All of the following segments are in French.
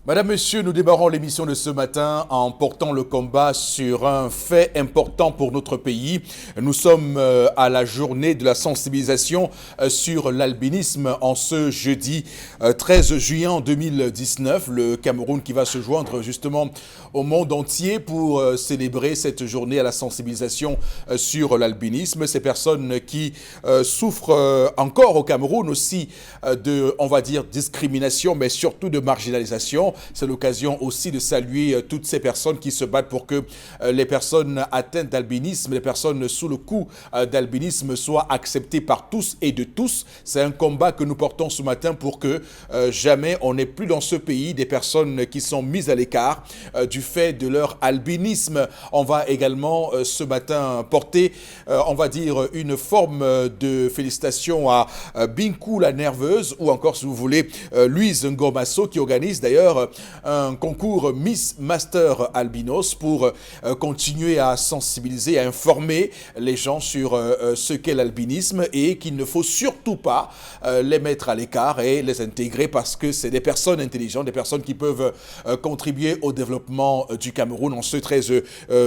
Madame, Monsieur, nous démarrons l'émission de ce matin en portant le combat sur un fait important pour notre pays. Nous sommes à la journée de la sensibilisation sur l'albinisme en ce jeudi 13 juin 2019. Le Cameroun qui va se joindre justement au monde entier pour célébrer cette journée à la sensibilisation sur l'albinisme. Ces personnes qui souffrent encore au Cameroun aussi de, on va dire, discrimination, mais surtout de marginalisation. C'est l'occasion aussi de saluer toutes ces personnes qui se battent pour que les personnes atteintes d'albinisme, les personnes sous le coup d'albinisme soient acceptées par tous et de tous. C'est un combat que nous portons ce matin pour que jamais on n'ait plus dans ce pays des personnes qui sont mises à l'écart du fait de leur albinisme. On va également ce matin porter, on va dire, une forme de félicitation à Binkou la nerveuse ou encore, si vous voulez, Louise Ngomasso qui organise d'ailleurs un concours Miss Master Albinos pour continuer à sensibiliser, à informer les gens sur ce qu'est l'albinisme et qu'il ne faut surtout pas les mettre à l'écart et les intégrer parce que c'est des personnes intelligentes, des personnes qui peuvent contribuer au développement du Cameroun en ce 13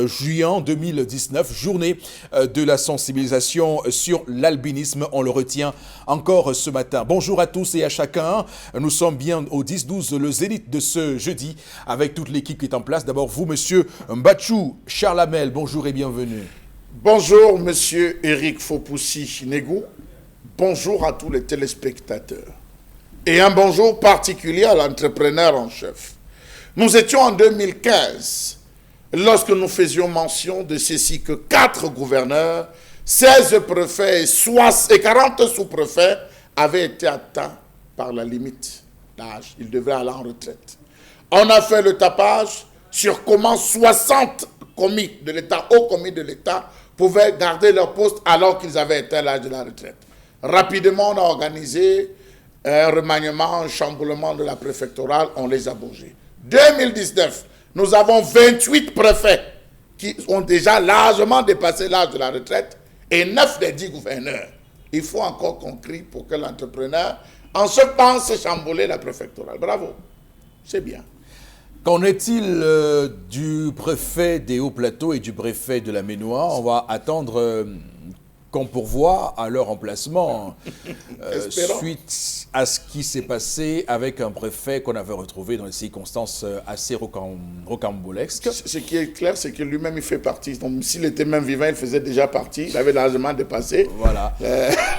juin 2019, journée de la sensibilisation sur l'albinisme. On le retient encore ce matin. Bonjour à tous et à chacun. Nous sommes bien au 10-12, le zénith de ce jeudi, avec toute l'équipe qui est en place. D'abord, vous, monsieur Mbachou Charlamel, bonjour et bienvenue. Bonjour, monsieur Eric Fopoussi-Négou. Bonjour à tous les téléspectateurs. Et un bonjour particulier à l'entrepreneur en chef. Nous étions en 2015, lorsque nous faisions mention de ceci, que 4 gouverneurs, 16 préfets et 40 sous-préfets avaient été atteints par la limite d'âge. Ils devaient aller en retraite. On a fait le tapage sur comment 60 commis de l'État, hauts commis de l'État, pouvaient garder leur poste alors qu'ils avaient atteint l'âge de la retraite. Rapidement, on a organisé un remaniement, un chamboulement de la préfectorale, on les a bougés. 2019, nous avons 28 préfets qui ont déjà largement dépassé l'âge de la retraite et 9 des 10 gouverneurs. Il faut encore qu'on crie pour que l'entrepreneur, en ce temps, se chambouler la préfectorale. Bravo, c'est bien. Qu'en est-il du préfet des Hauts-Plateaux et du préfet de la Ménois? On va attendre qu'on pourvoie à leur emplacement suite à ce qui s'est passé avec un préfet qu'on avait retrouvé dans des circonstances assez rocambolesques. Ce qui est clair, c'est que lui-même, il fait partie. Donc, s'il était même vivant, il faisait déjà partie. Il avait largement dépassé. Voilà.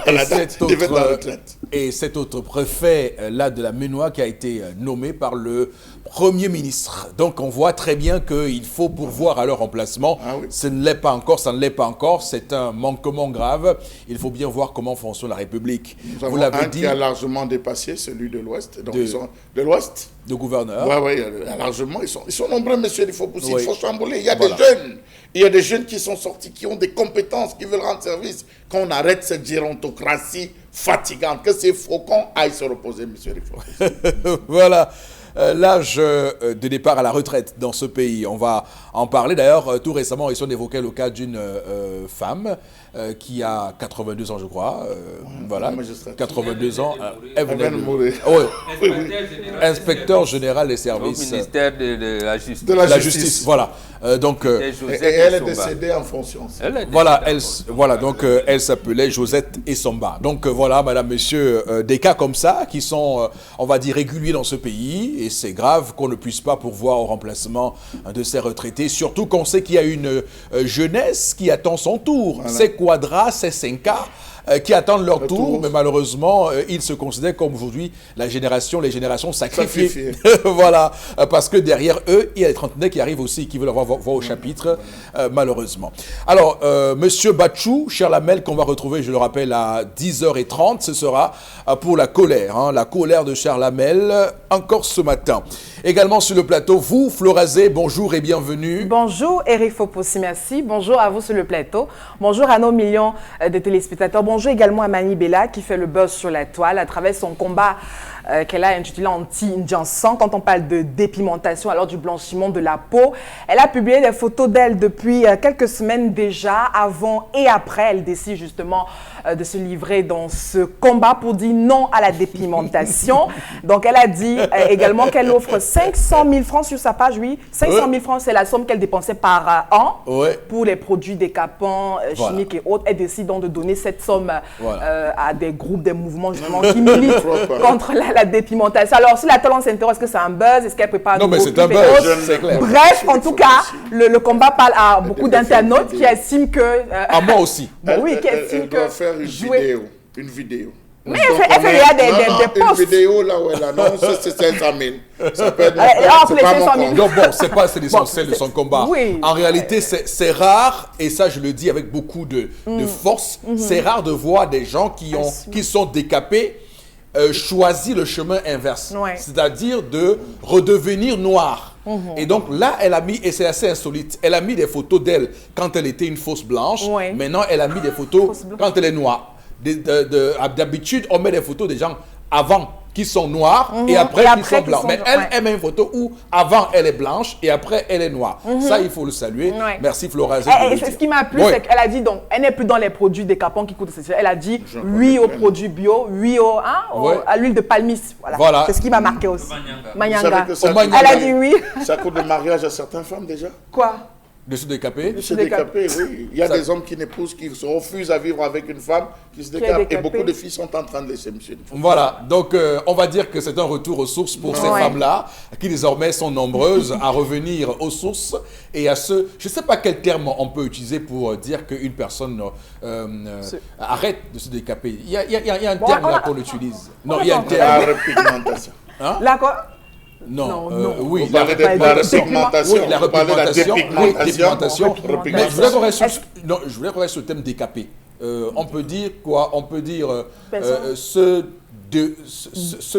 La date, il devait être en retraite. Et cet autre préfet, là, de la Ménois, qui a été nommé par le Premier ministre. Donc, on voit très bien qu'il faut pourvoir à leur emplacement. Ah oui. Ce ne l'est pas encore, ça ne l'est pas encore. C'est un manquement grave. Il faut bien voir comment fonctionne la République. Vous l'avez dit. Qui a largement dépassé celui de l'Ouest. Donc, ils sont de l'Ouest. De gouverneur. Oui, largement. Ils sont nombreux, monsieur. Il faut chambouler. Il y a des jeunes. Il y a des jeunes qui sont sortis, qui ont des compétences, qui veulent rendre service. Qu'on arrête cette gérontocratie fatigante, que ces faucons aillent se reposer, monsieur. Voilà. L'âge de départ à la retraite dans ce pays. On va en parler. D'ailleurs, tout récemment, ils ont évoqué le cas d'une femme qui a 82 ans, je crois. Voilà, 82 ans. Elle venait de mourir. Inspecteur général des services. Au ministère de la Justice. De la Justice, voilà. Donc, et elle est décédée en fonction. Voilà, donc elle s'appelait Josette Essomba. Donc voilà, madame, monsieur, des cas comme ça qui sont, on va dire, réguliers dans ce pays. Et c'est grave qu'on ne puisse pas pourvoir au remplacement de ces retraités. Surtout qu'on sait qu'il y a une jeunesse qui attend son tour. Voilà. Ces quadras, ces 5K qui attendent leur tour, mais malheureusement, ils se considèrent comme aujourd'hui les générations sacrifiées. Voilà, parce que derrière eux, il y a les trentenaires qui arrivent aussi, qui veulent avoir voix au chapitre, malheureusement. Alors, monsieur Bachou Charlamel, qu'on va retrouver, je le rappelle, à 10h30, ce sera pour la colère, la colère de Charlamel, encore ce matin. Également sur le plateau, vous, Florazé, bonjour et bienvenue. Bonjour, Eric Fopoussi, merci. Bonjour à vous sur le plateau. Bonjour à nos millions de téléspectateurs. Bonjour également à Mani Bella qui fait le buzz sur la toile à travers son combat qu'elle a intitulé Anti-N'Djansan. Quand on parle de dépigmentation, alors du blanchiment de la peau, elle a publié des photos d'elle depuis quelques semaines déjà, avant et après. Elle décide justement de se livrer dans ce combat pour dire non à la dépigmentation. Donc, elle a dit également qu'elle offre 500 000 francs sur sa page, oui. 500 000 francs, c'est la somme qu'elle dépensait par an pour les produits décapants, chimiques et autres. Elle décide donc de donner cette somme à des groupes, des mouvements justement qui militent contre la dépigmentation. Alors, si la tendance s'interroge, est-ce que c'est un buzz? Est-ce qu'elle prépare Non, mais c'est un buzz, c'est clair. Bref, en tout cas, le combat parle à beaucoup d'internautes qui estiment que... à moi aussi. Bon, oui, qui estiment que... doit faire une vidéo. Mais elle fait des posts. Une vidéo là où elle annonce, c'est 500 000. Ça peut être... c'est pas 500 000. Non, bon, c'est l'essentiel de son combat. Oui. En réalité, c'est rare, et ça je le dis avec beaucoup de force, c'est rare de voir des gens qui sont décapés choisir le chemin inverse. C'est-à-dire de redevenir noir. Et donc là, elle a mis, et c'est assez insolite, elle a mis des photos d'elle quand elle était une fausse blanche. Maintenant, elle a mis des photos quand elle est noire. D'habitude, on met des photos des gens avant qui sont noirs et après qui sont blancs. Mais elle met une photo où avant elle est blanche et après elle est noire. Ça, il faut le saluer. Merci Flora. Ce qui m'a plu, c'est qu'elle a dit donc, elle n'est plus dans les produits décapants qui coûtent. Elle a dit oui aux produits bio, oui à l'huile de palmis. Voilà. C'est ce qui m'a marqué aussi. Manyanga. Elle a dit oui. Ça coûte le mariage à certaines femmes déjà. Quoi? De se décaper? De se décaper, oui. Il y a des hommes qui n'épousent, qui se refusent à vivre avec une femme qui se décape. Et beaucoup de filles sont en train de laisser monsieur. Voilà, donc on va dire que c'est un retour aux sources pour ces femmes-là, qui désormais sont nombreuses à revenir aux sources et à ce... Je ne sais pas quel terme on peut utiliser pour dire qu'une personne arrête de se décaper. Il y a un terme là qu'on utilise. Non, il y a un terme. La repigmentation. Là quoi? Non, oui, vous parlez de la repigmentation. Oui, la repigmentation. Oui, dépigmentation. Mais je voulais qu'on reste sur le thème décapé. On peut dire quoi? On peut dire se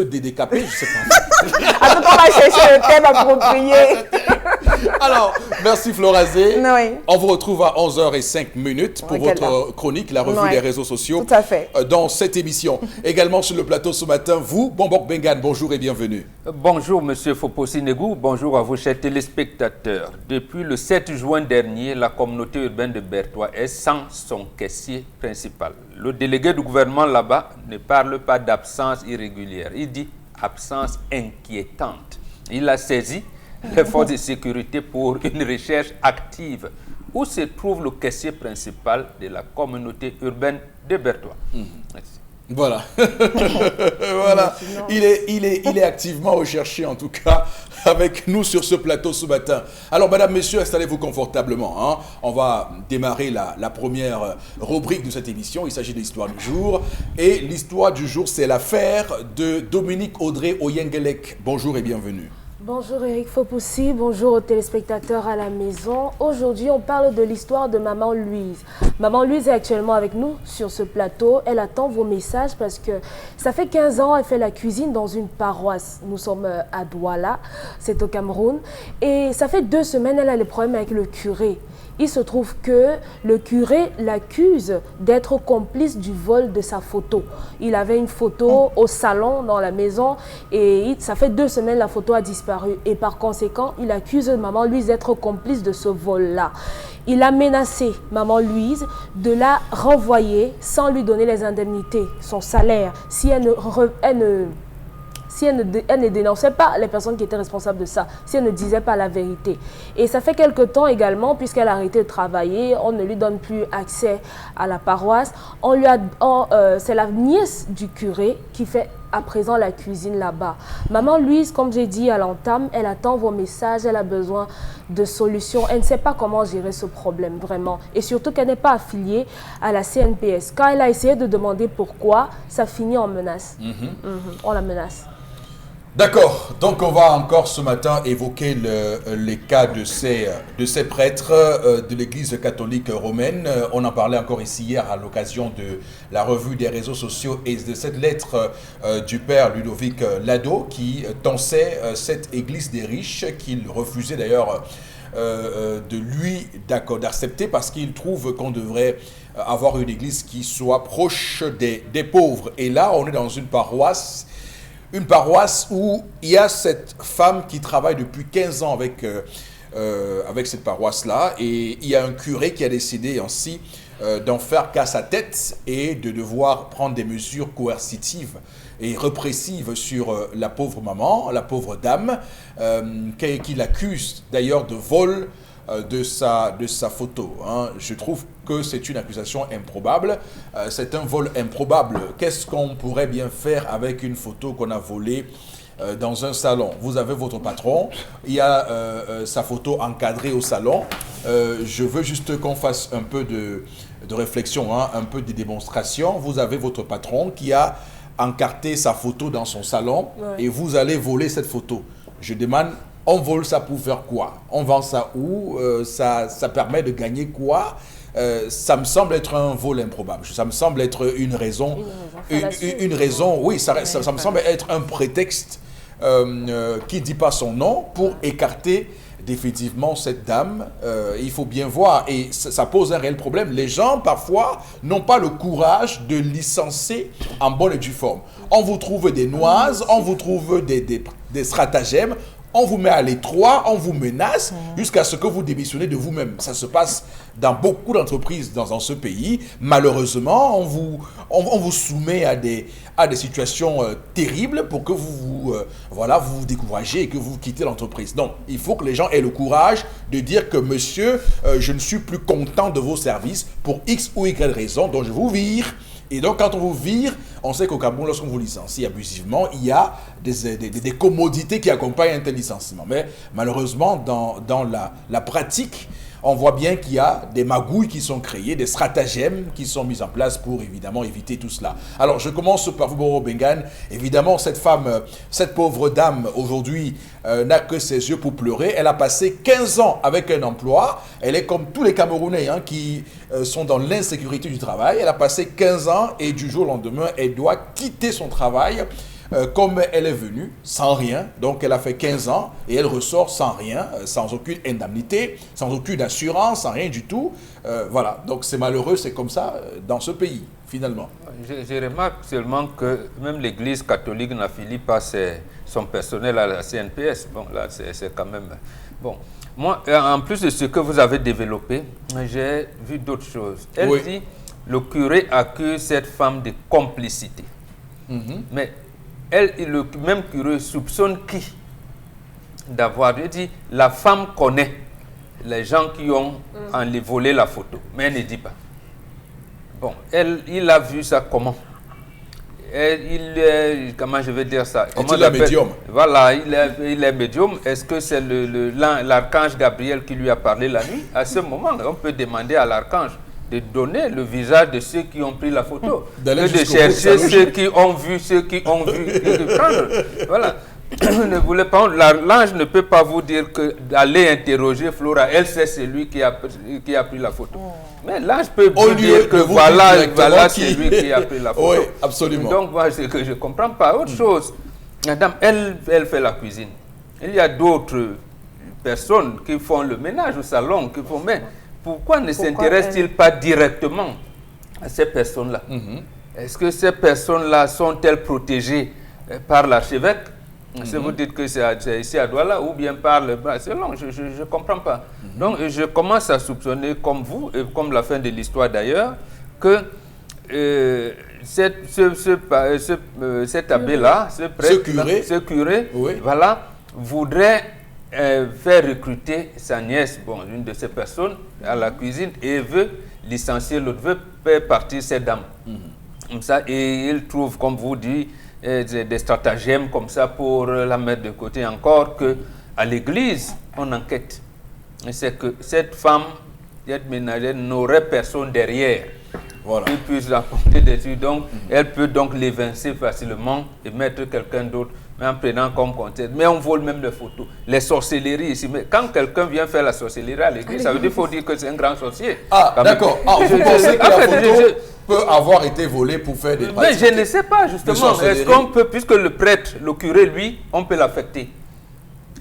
décaper, je ne sais pas. Attends, on va chercher le thème approprié. Alors, merci Florazé. Oui. On vous retrouve à 11h05 pour votre chronique, la revue des réseaux sociaux. Tout à fait. Dans cette émission. Également sur le plateau ce matin, vous, Bombok Bengan, bonjour et bienvenue. Bonjour Monsieur Fopossi Negou, bonjour à vos chers téléspectateurs. Depuis le 7 juin dernier, la communauté urbaine de Bertois est sans son caissier principal. Le délégué du gouvernement là-bas ne parle pas d'absence irrégulière, il dit absence inquiétante. Il a saisi les forces de sécurité pour une recherche active où se trouve le caissier principal de la communauté urbaine de Bertois. Merci. Voilà. Voilà. Il est activement recherché, en tout cas, avec nous sur ce plateau ce matin. Alors, mesdames, messieurs, installez-vous confortablement. Hein. On va démarrer la première rubrique de cette émission. Il s'agit de l'histoire du jour. Et l'histoire du jour, c'est l'affaire de Dominique Audrey Oyengelek. Bonjour et bienvenue. Bonjour Eric Fopoussi, bonjour aux téléspectateurs à la maison. Aujourd'hui, on parle de l'histoire de Maman Louise. Maman Louise est actuellement avec nous sur ce plateau. Elle attend vos messages parce que ça fait 15 ans, elle fait la cuisine dans une paroisse. Nous sommes à Douala, c'est au Cameroun. Et ça fait 2 semaines, elle a des problèmes avec le curé. Il se trouve que le curé l'accuse d'être complice du vol de sa photo. Il avait une photo au salon, dans la maison, et ça fait 2 semaines, la photo a disparu. Et par conséquent, il accuse Maman Louise d'être complice de ce vol-là. Il a menacé Maman Louise de la renvoyer sans lui donner les indemnités, son salaire, si elle ne dénonçait pas les personnes qui étaient responsables de ça, si elle ne disait pas la vérité. Et ça fait quelque temps également, puisqu'elle a arrêté de travailler, on ne lui donne plus accès à la paroisse. C'est la nièce du curé qui fait à présent la cuisine là-bas. Maman Louise, comme j'ai dit à l'entame, elle attend vos messages, elle a besoin de solutions. Elle ne sait pas comment gérer ce problème vraiment. Et surtout qu'elle n'est pas affiliée à la CNPS. Quand elle a essayé de demander pourquoi, ça finit en menace. On la menace. D'accord, donc on va encore ce matin évoquer les cas de ces prêtres de l'Église catholique romaine. On en parlait encore ici hier à l'occasion de la revue des réseaux sociaux et de cette lettre du père Ludovic Lado qui tensait cette Église des riches, qu'il refusait d'ailleurs de lui d'accepter parce qu'il trouve qu'on devrait avoir une Église qui soit proche des pauvres. Et là, on est dans une paroisse une paroisse où il y a cette femme qui travaille depuis 15 ans avec cette paroisse-là, et il y a un curé qui a décidé ainsi d'en faire qu'à sa tête et de devoir prendre des mesures coercitives et répressive sur la pauvre maman, la pauvre dame, qui l'accuse d'ailleurs de vol de sa photo. Hein. Je trouve que c'est une accusation improbable. C'est un vol improbable. Qu'est-ce qu'on pourrait bien faire avec une photo qu'on a volée dans un salon? Vous avez votre patron, il y a sa photo encadrée au salon. Je veux juste qu'on fasse un peu de réflexion, hein, un peu de démonstration. Vous avez votre patron qui a encarté sa photo dans son salon, et vous allez voler cette photo. Je demande, on vole ça pour faire quoi? On vend ça où? Ça permet de gagner quoi? Ça me semble être un vol improbable. Ça me semble être une raison, oui, ça me semble être un prétexte qui ne dit pas son nom pour écarter définitivement cette dame. Il faut bien voir, et ça pose un réel problème. Les gens parfois n'ont pas le courage de licencier en bonne et due forme. On vous trouve des noises, on vous trouve des stratagèmes, on vous met à l'étroit, on vous menace jusqu'à ce que vous démissionnez de vous-même. Ça se passe dans beaucoup d'entreprises dans ce pays. Malheureusement, on vous soumet à des situations terribles pour que vous vous découragez et que vous quittez l'entreprise. Donc, il faut que les gens aient le courage de dire que monsieur, je ne suis plus content de vos services pour X ou Y raison, donc je vous vire. Et donc, quand on vous vire, on sait qu'au Cameroun, lorsqu'on vous licencie abusivement, il y a des commodités qui accompagnent un tel licenciement. Mais malheureusement, dans la pratique, on voit bien qu'il y a des magouilles qui sont créées, des stratagèmes qui sont mis en place pour évidemment éviter tout cela. Alors, je commence par vous, Boro Bengan. Évidemment, cette femme, cette pauvre dame, aujourd'hui, n'a que ses yeux pour pleurer. Elle a passé 15 ans avec un emploi. Elle est comme tous les Camerounais qui sont dans l'insécurité du travail. Elle a passé 15 ans et du jour au lendemain, elle doit quitter son travail. Comme elle est venue, sans rien, donc elle a fait 15 ans et elle ressort sans rien, sans aucune indemnité, sans aucune assurance, sans rien du tout. Voilà, donc c'est malheureux, c'est comme ça dans ce pays, finalement. Je remarque seulement que même l'Église catholique n'affilie pas son personnel à la CNPS. Bon, là, c'est quand même... Bon, moi, en plus de ce que vous avez développé, j'ai vu d'autres choses. Elle dit, le curé accuse cette femme de complicité. Mais... le même curé soupçonne qui d'avoir dit la femme connaît les gens qui ont volé la photo, mais elle ne dit pas. Bon, il a vu ça comment? Comment je vais dire ça? Est-il un médium? Voilà, il est médium. Est-ce que c'est l'archange Gabriel qui lui a parlé la nuit? À ce moment, on peut demander à l'archange de donner le visage de ceux qui ont pris la photo, de chercher ceux qui ont vu, et de prendre. Voilà. Ne voulez pas, l'ange ne peut pas vous dire d'aller interroger Flora, elle sait c'est lui qui a pris la photo. Mais l'ange peut vous dire que voilà c'est lui qui a pris la photo. Oui, absolument. Donc moi, c'est que je ne comprends pas. Autre chose, madame, elle fait la cuisine. Il y a d'autres personnes qui font le ménage au salon, qui font... Mais pourquoi ne s'intéresse-t-il pas directement à ces personnes-là? Est-ce que ces personnes-là sont-elles protégées par l'archevêque? Si vous dites que c'est ici à Douala, ou bien par le bras, c'est long, je ne comprends pas. Donc je commence à soupçonner, comme vous, et comme la fin de l'histoire d'ailleurs, que cet abbé-là, ce curé, voilà, voudrait faire recruter sa nièce, une de ces personnes, à la cuisine, et veut licencier l'autre, veut faire partir ces dames. Comme ça, et il trouve, comme vous dites, des stratagèmes comme ça pour la mettre de côté, encore que à l'église, on enquête. C'est que cette femme, cette ménagère, n'aurait personne derrière. Voilà. Qui puisse rapporter des trucs. Donc, elle peut donc l'évincer facilement et mettre quelqu'un d'autre, mais en prenant comme contexte. Mais on vole même les photos. Les sorcelleries ici. Mais quand quelqu'un vient faire la sorcellerie à l'église, ça veut dire qu'il faut dire que c'est un grand sorcier. Ah, d'accord. Vous pensez que la photo peut avoir été volée pour faire des pratiques? Mais je ne sais pas, justement. Est-ce qu'on peut, puisque le prêtre, le curé, lui, on peut l'affecter.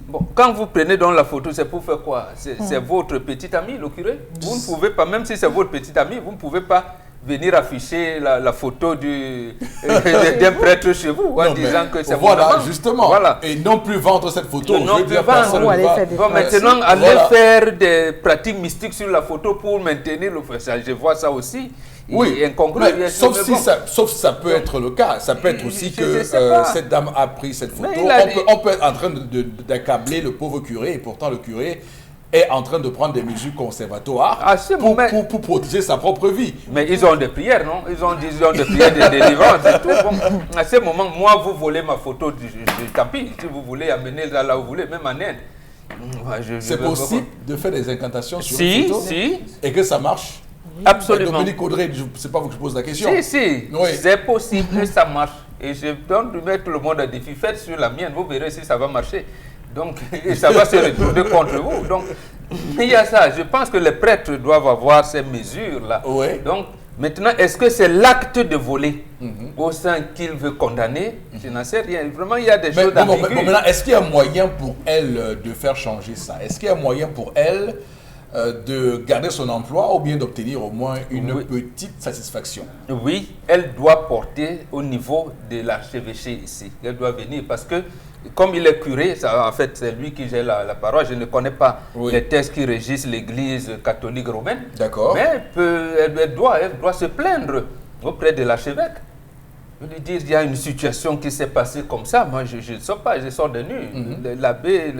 Bon, quand vous prenez donc la photo, c'est pour faire quoi? C'est votre petit ami, le curé? Vous ne pouvez pas, même si c'est votre petit ami, vous ne pouvez pas venir afficher la photo d'un prêtre chez vous en disant que c'est voilà, mon amant. Justement. Voilà. Et non plus vendre cette photo. Non plus vendre. Bon, maintenant, aller faire des pratiques mystiques sur la photo pour maintenir le fait. Je vois ça aussi. Oui, sauf si ça peut être le cas. Ça peut être aussi que cette dame a pris cette photo. On peut être en train d'accabler le pauvre curé, et pourtant le curé est en train de prendre des mesures conservatoires pour protéger sa propre vie. Mais ils ont des prières, non? Ils ont des prières de délivrance et tout. Bon, à ce moment, moi, vous volez ma photo, tant pis, si vous voulez amener là où vous voulez, même en Inde. C'est possible de faire des incantations sur une photo et que ça marche? Absolument. Dominique Audrey, c'est pas vous que je pose la question. Si, c'est possible, ça marche. Et je donne de mettre tout le monde à défi. Faites sur la mienne, vous verrez si ça va marcher. Donc, ça va se retourner contre vous. Donc, il y a ça. Je pense que les prêtres doivent avoir ces mesures-là. Oui. Donc, maintenant, est-ce que c'est l'acte de voler au sein qu'il veut condamner? Je n'en sais rien. Vraiment, il y a des choses ambiguës. Maintenant, est-ce qu'il y a un moyen pour elle de faire changer ça? Est-ce qu'il y a un moyen pour elle de garder son emploi ou bien d'obtenir au moins une petite satisfaction? Oui, elle doit porter au niveau de l'archevêché ici. Elle doit venir parce que, comme il est curé, en fait, c'est lui qui gère la paroisse. Je ne connais pas les textes qui régissent l'église catholique romaine. D'accord. Mais elle doit se plaindre auprès de l'archevêque. Je lui dire, il y a une situation qui s'est passée comme ça. Moi, je ne sais pas, je sors de nu. L'abbé,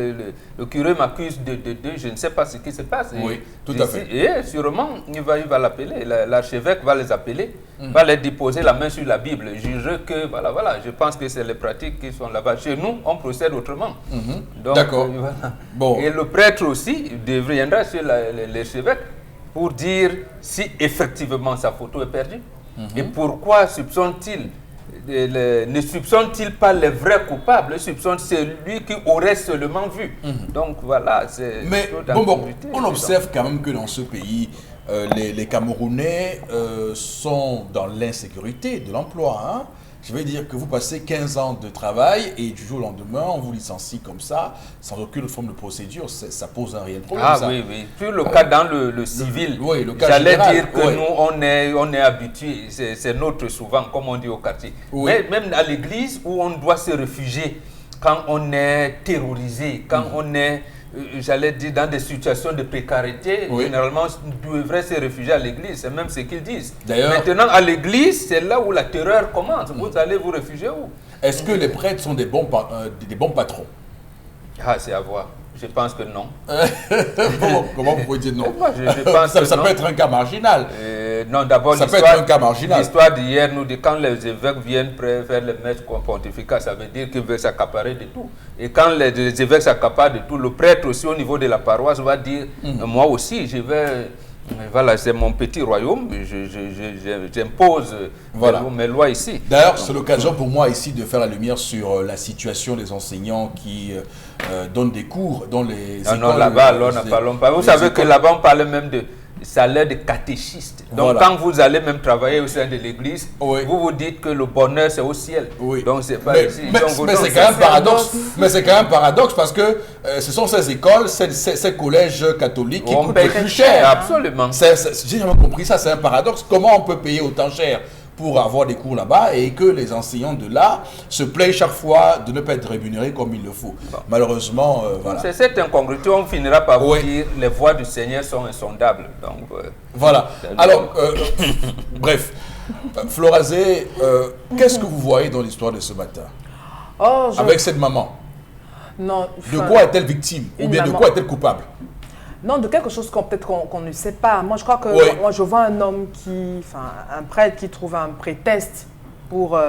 le curé m'accuse de je ne sais pas ce qui se passe. Oui, tout à fait. Et sûrement, il va l'appeler. L'archevêque va les appeler, va les déposer la main sur la Bible. Juge que, voilà, je pense que c'est les pratiques qui sont là-bas. Chez nous, on procède autrement. D'accord. Voilà. Bon. Et le prêtre aussi deviendra chez l'archevêque pour dire si effectivement sa photo est perdue. Et pourquoi ne soupçonne-t-il pas les vrais coupables? Il soupçonne celui qui aurait seulement vu. Donc voilà, c'est... Mais on observe quand même que dans ce pays, les Camerounais sont dans l'insécurité de l'emploi. Hein? Je veux dire que vous passez 15 ans de travail et du jour au lendemain, on vous licencie comme ça, sans aucune forme de procédure. Ça pose un réel problème. Oui. Puis le cas dans le civil, j'allais dire que nous, on est habitués, c'est notre souvent, comme on dit au quartier. Mais même à l'église où on doit se réfugier quand on est terrorisé, quand on est... j'allais dire, dans des situations de précarité, généralement, on devrait se réfugier à l'église. C'est même ce qu'ils disent. Maintenant, à l'église, c'est là où la terreur commence. Vous allez vous réfugier où? Est-ce que les prêtres sont des bons patrons? C'est à voir. Je pense que non. Comment vous pouvez dire non? Je pense ça peut être un cas marginal. Non, d'abord, ça peut être un cas marginal. L'histoire d'hier nous dit quand les évêques viennent faire les messes pontificales, ça veut dire qu'ils veulent s'accaparer de tout. Et quand les évêques s'accaparent de tout, le prêtre aussi au niveau de la paroisse va dire moi aussi, je vais... Voilà, c'est mon petit royaume, j'impose mes lois ici. D'ailleurs, c'est l'occasion pour moi ici de faire la lumière sur la situation des enseignants qui donnent des cours dans les écoles. Non, là-bas, alors, ne parlons pas. Vous savez que là-bas, on parle même de salaire de catéchiste. Donc, quand vous allez même travailler au sein de l'église, vous vous dites que le bonheur, c'est au ciel. Donc, c'est pas ici. Mais c'est quand même paradoxe. Mais c'est quand même paradoxe parce que ce sont ces écoles, ces collèges catholiques qui coûtent le plus cher. Absolument. J'ai jamais compris ça, c'est un paradoxe. Comment on peut payer autant cher pour avoir des cours là-bas et que les enseignants de là se plaignent chaque fois de ne pas être rémunérés comme il le faut. Malheureusement, voilà. C'est cette incongruité, on finira par vous dire les voies du Seigneur sont insondables. Donc, voilà. Alors, bref, Florazé, qu'est-ce que vous voyez dans l'histoire de ce matin avec cette maman? De quoi est-elle victime? Ou bien de quoi est-elle coupable? Non, de quelque chose qu'on ne sait pas. Moi, je crois que moi, je vois un homme un prêtre qui trouve un prétexte pour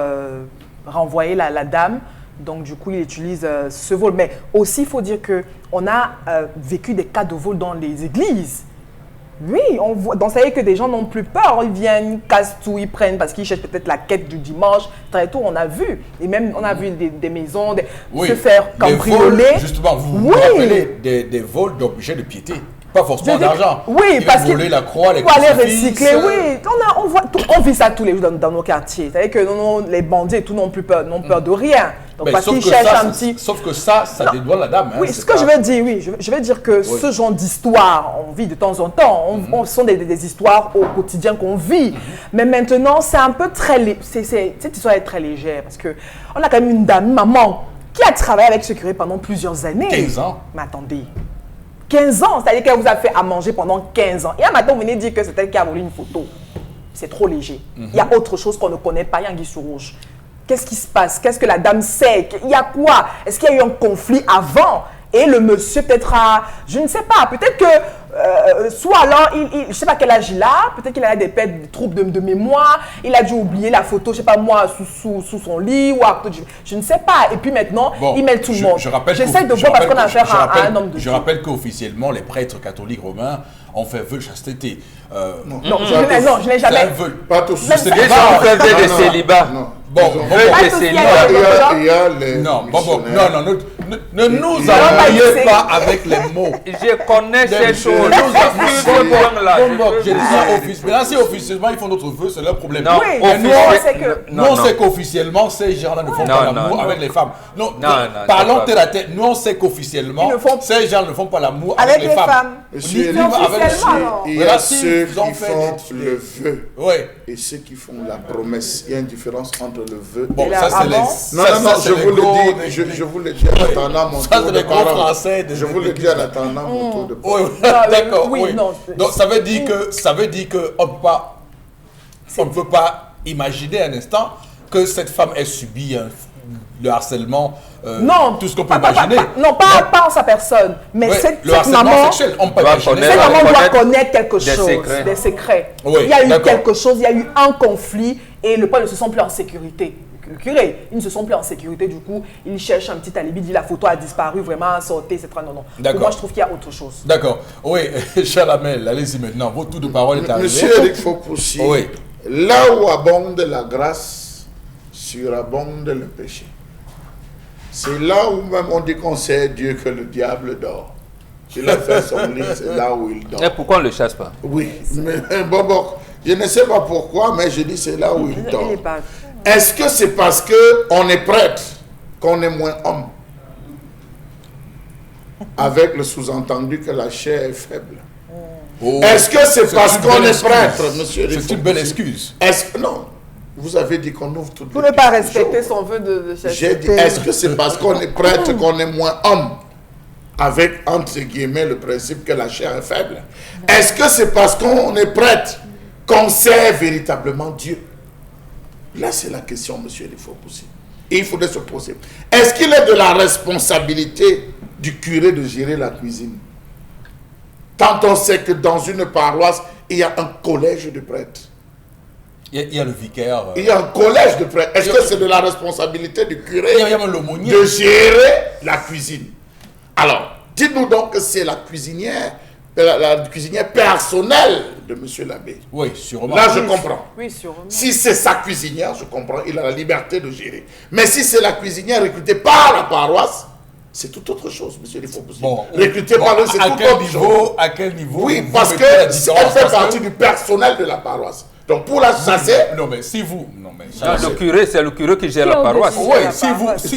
renvoyer la dame. Donc, du coup, il utilise ce vol. Mais aussi, il faut dire qu'on a vécu des cas de vol dans les églises. Oui, on voit, donc ça veut dire que des gens n'ont plus peur, ils viennent, ils cassent tout, ils prennent parce qu'ils cherchent peut-être la quête du dimanche. Très tôt, on a vu, et même on a vu des maisons se faire cambrioler. Justement, vous vous rappelez des vols d'objets de piété. Pas forcément d'argent. Oui, il parce va voler la croix, les pour aller crucifix, recycler, oui. On vit ça tous les jours dans nos quartiers. C'est-à-dire que les bandits et tout n'ont plus peur, n'ont peur de rien. Donc Mais parce sauf qu'ils que cherchent ça, un petit... Sauf que ça dédouane la dame. Oui, hein, ce que je veux dire, oui, je veux dire que ce genre d'histoire, on vit de temps en temps. Ce sont des histoires au quotidien qu'on vit. Mais maintenant, c'est un peu cette histoire est très légère parce que on a quand même une dame, une maman, qui a travaillé avec ce curé pendant plusieurs années. 15 ans. Mais attendez. 15 ans, c'est-à-dire qu'elle vous a fait à manger pendant 15 ans. Et un matin, vous venez dire que c'est elle qui a volé une photo. C'est trop léger. Il y a autre chose qu'on ne connaît pas, il y a un guichet rouge. Qu'est-ce qui se passe? Qu'est-ce que la dame sait? Il y a quoi? Est-ce qu'il y a eu un conflit avant? Et le monsieur peut-être a... Je ne sais pas. Peut-être que... soit alors, je ne sais pas quel âge il a. Peut-être qu'il a des troubles de mémoire. Il a dû oublier la photo, je ne sais pas moi, sous son lit. Ou je ne sais pas. Et puis maintenant, il mêle tout le monde. J'essaie de voir parce qu'on a affaire à un homme de Dieu. Je rappelle qu'officiellement, les prêtres catholiques romains ont fait vœu de chasteté. Non, je n'ai jamais... Pas tous. Déjà, on fait vœu de célibat. Bon, vœu de célibat. Il y a les non, missionnaires. non, ne nous embrouillez pas avec les mots. Je connais ces choses. Maintenant, si officiellement ils font d'autres vœux, c'est leur problème. Non, nous, on sait qu'officiellement, ces gens-là ne font pas l'amour avec les femmes. Non, parlons tête à tête. Nous, on sait qu'officiellement, ces gens ne font pas l'amour avec les femmes. Monsieur, il y a ceux qui font le vœu et ceux qui font la promesse. Il y a une différence entre le vœu et la promesse. Non, je vous le dis en attendant mon tour de parole. Je vous le dis en attendant mon tour de parole. D'accord, oui. Donc ça veut dire que on ne peut pas imaginer un instant que cette femme ait subi le harcèlement, tout ce qu'on peut imaginer. Pas en sa personne, mais cette maman, sexuel, on peut cette maman doit connaître quelque chose, des secrets. Oui, il y a eu quelque chose, il y a eu un conflit et le père ne se sent plus en sécurité. Le curé, ils ne se sont plus en sécurité, du coup, ils cherchent un petit alibi, dit la photo a disparu, vraiment, sortez, c'est très non. Pour moi, je trouve qu'il y a autre chose. D'accord. Oui, cher Amel, allez-y maintenant, votre tour de parole est arrivé. Monsieur Eric Fopoussi, là où abonde la grâce, surabonde le péché. C'est là où même on dit qu'on sait Dieu que le diable dort. Il a fait son lit, c'est là où il dort. Et pourquoi on ne le chasse pas? Oui, mais bon, je ne sais pas pourquoi, mais je dis c'est là où il dort. Est-ce que c'est parce qu'on est prêtre qu'on est moins homme? Avec le sous-entendu que la chair est faible. Est-ce que c'est parce qu'on est prêtre, monsieur? C'est une belle excuse. Non, vous avez dit qu'on ouvre tout. Pour ne pas respecter son vœu de chasteté. J'ai dit, est-ce que c'est parce qu'on est prêtre qu'on est moins homme? Avec, entre guillemets, le principe que la chair est faible. Est-ce que c'est parce qu'on est prêtre qu'on sait véritablement Dieu? Là, c'est la question, monsieur il faut pousser. Et il faudrait se poser. Est-ce qu'il est de la responsabilité du curé de gérer la cuisine? Quand on sait que dans une paroisse, il y a un collège de prêtres. Il y a le vicaire. Il y a un collège de prêtres. Est-ce que c'est de la responsabilité du curé de gérer la cuisine? Alors, dites-nous donc que c'est la cuisinière personnelle de monsieur l'abbé. Oui, sûrement. Là, je comprends. Oui, sûrement. Si c'est sa cuisinière, je comprends, il a la liberté de gérer. Mais si c'est la cuisinière recrutée par la paroisse, c'est tout autre chose, monsieur. Il faut recruter par le, c'est tout autre chose. À quel niveau? Oui, parce qu'elle fait partie du personnel de la paroisse. Donc pour la chasser... Non, mais si vous... Non, mais le curé, c'est le curé qui gère la paroisse. Oui,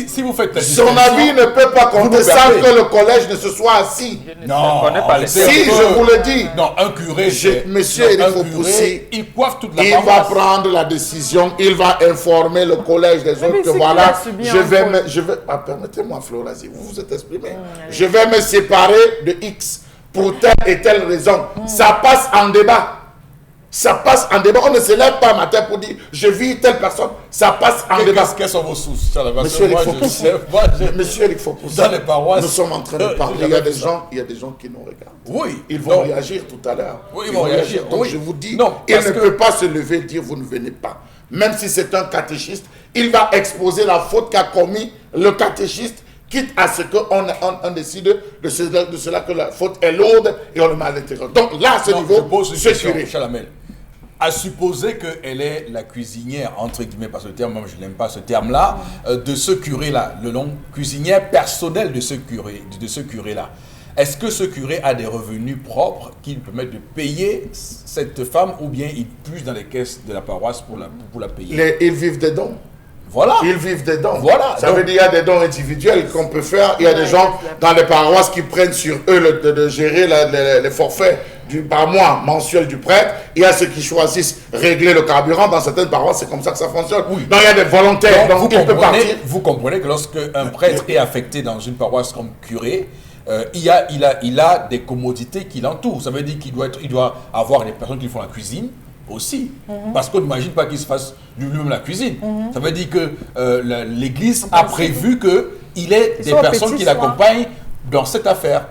si vous faites la son avis ne peut pas compter sans que le collège ne se soit assis. Non, si, je vous le dis. Non, un curé, monsieur Eric Fopoussi, il coiffe toute la paroisse. Il va prendre la décision, il va informer le collège des autres que voilà, permettez-moi Florazie, vous vous êtes exprimé. Je vais me séparer de X pour telle et telle raison. Ça passe en débat. Ça passe en débat. On ne se lève pas matin pour dire je vis telle personne. Ça passe en débat. Quelles sont vos sources? Monsieur Eric Fopoussi, dans les paroisses, nous sommes en train de parler. Il y a des gens qui nous regardent. Oui. Ils vont réagir tout à l'heure. Oui, ils vont réagir. Donc je vous dis, il ne peut pas se lever et dire vous ne venez pas. Même si c'est un catéchiste, il va exposer la faute qu'a commis le catéchiste, quitte à ce qu'on décide de cela que la faute est lourde et on le met à l'intérieur. Donc là, à ce niveau, c'est curé. Chalamel, à supposer qu'elle est la cuisinière, entre guillemets, parce que le terme, moi je n'aime pas ce terme-là, de ce curé-là, le nom cuisinière personnelle de ce curé-là. Est-ce que ce curé a des revenus propres qui lui permettent de payer cette femme ou bien il puise dans les caisses de la paroisse pour la payer? Ils vivent des dons. Voilà. Ils vivent des dons. Voilà. Ça veut dire qu'il y a des dons individuels qu'on peut faire. Il y a des gens dans les paroisses qui prennent sur eux de gérer les forfaits par mois mensuel du prêtre. Il y a ceux qui choisissent régler le carburant. Dans certaines paroisses, c'est comme ça que ça fonctionne. Oui. Donc il y a des volontaires. Donc vous comprenez que lorsque un prêtre est affecté dans une paroisse comme curé, il a des commodités qui l'entourent. Ça veut dire qu'il doit avoir des personnes qui font la cuisine aussi. Parce qu'on n'imagine pas qu'il se fasse lui-même la cuisine. Ça veut dire que l'Église a prévu qu'il ait des personnes qui l'accompagnent dans cette affaire.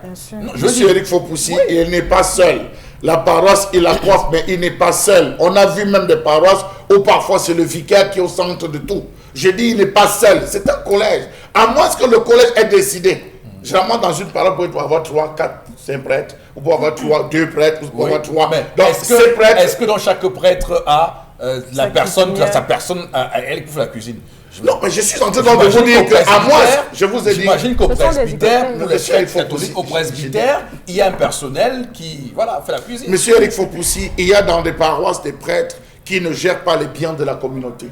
Monsieur Eric Fopoussi, il n'est pas seul. La paroisse, il la coiffe, mais il n'est pas seul. On a vu même des paroisses où parfois c'est le vicaire qui est au centre de tout. J'ai dit, il n'est pas seul. C'est un collège. À moins que le collège ait décidé. Généralement, dans une paroisse, vous pouvez avoir 3, 4, 5 prêtres, vous pouvez avoir 2 prêtres, vous pouvez avoir 3. Donc, est-ce que dans chaque prêtre a sa personne à elle qui fait la cuisine? Non, mais je suis en train de vous dire qu'à moi, je vous ai dit... J'imagine qu'au presbytère, pour les prêtres catholiques, au presbytère, il y a un personnel qui fait la cuisine. Monsieur Eric Fopoussi, il y a dans des paroisses des prêtres qui ne gèrent pas les biens de la communauté.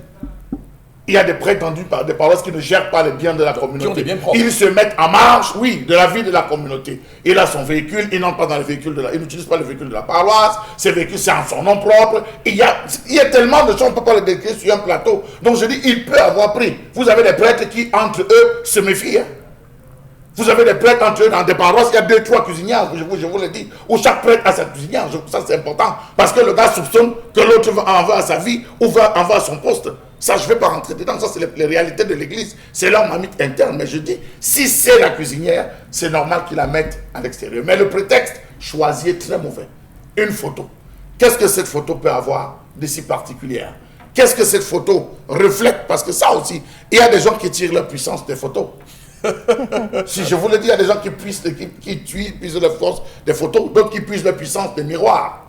Il y a des prêtres tendus par des paroisses qui ne gèrent pas les biens de la communauté. Ils se mettent en marge, de la vie de la communauté. Il a son véhicule, il n'entre pas dans le véhicule il n'utilise pas le véhicule de la paroisse, ses véhicules c'est en son nom propre. Il y a tellement de choses, on ne peut pas les décrire sur un plateau. Donc je dis, il peut avoir pris. Vous avez des prêtres qui, entre eux, se méfient. Vous avez des prêtres entre eux dans des paroisses, il y a 2, 3 cuisinières, je vous le dis, où chaque prêtre a sa cuisinière. Ça c'est important, parce que le gars soupçonne que l'autre en veut à sa vie ou en veut à son poste. Ça, je ne vais pas rentrer dedans, ça c'est les réalités de l'église. C'est là ma mythe interne, mais je dis, si c'est la cuisinière, c'est normal qu'il la mette à l'extérieur. Mais le prétexte choisi est très mauvais. Une photo. Qu'est-ce que cette photo peut avoir de si particulière? Qu'est-ce que cette photo reflète? Parce que ça aussi, il y a des gens qui tirent leur puissance des photos. Si je vous le dis, il y a des gens qui puissent la force des photos, d'autres qui puissent la puissance des miroirs.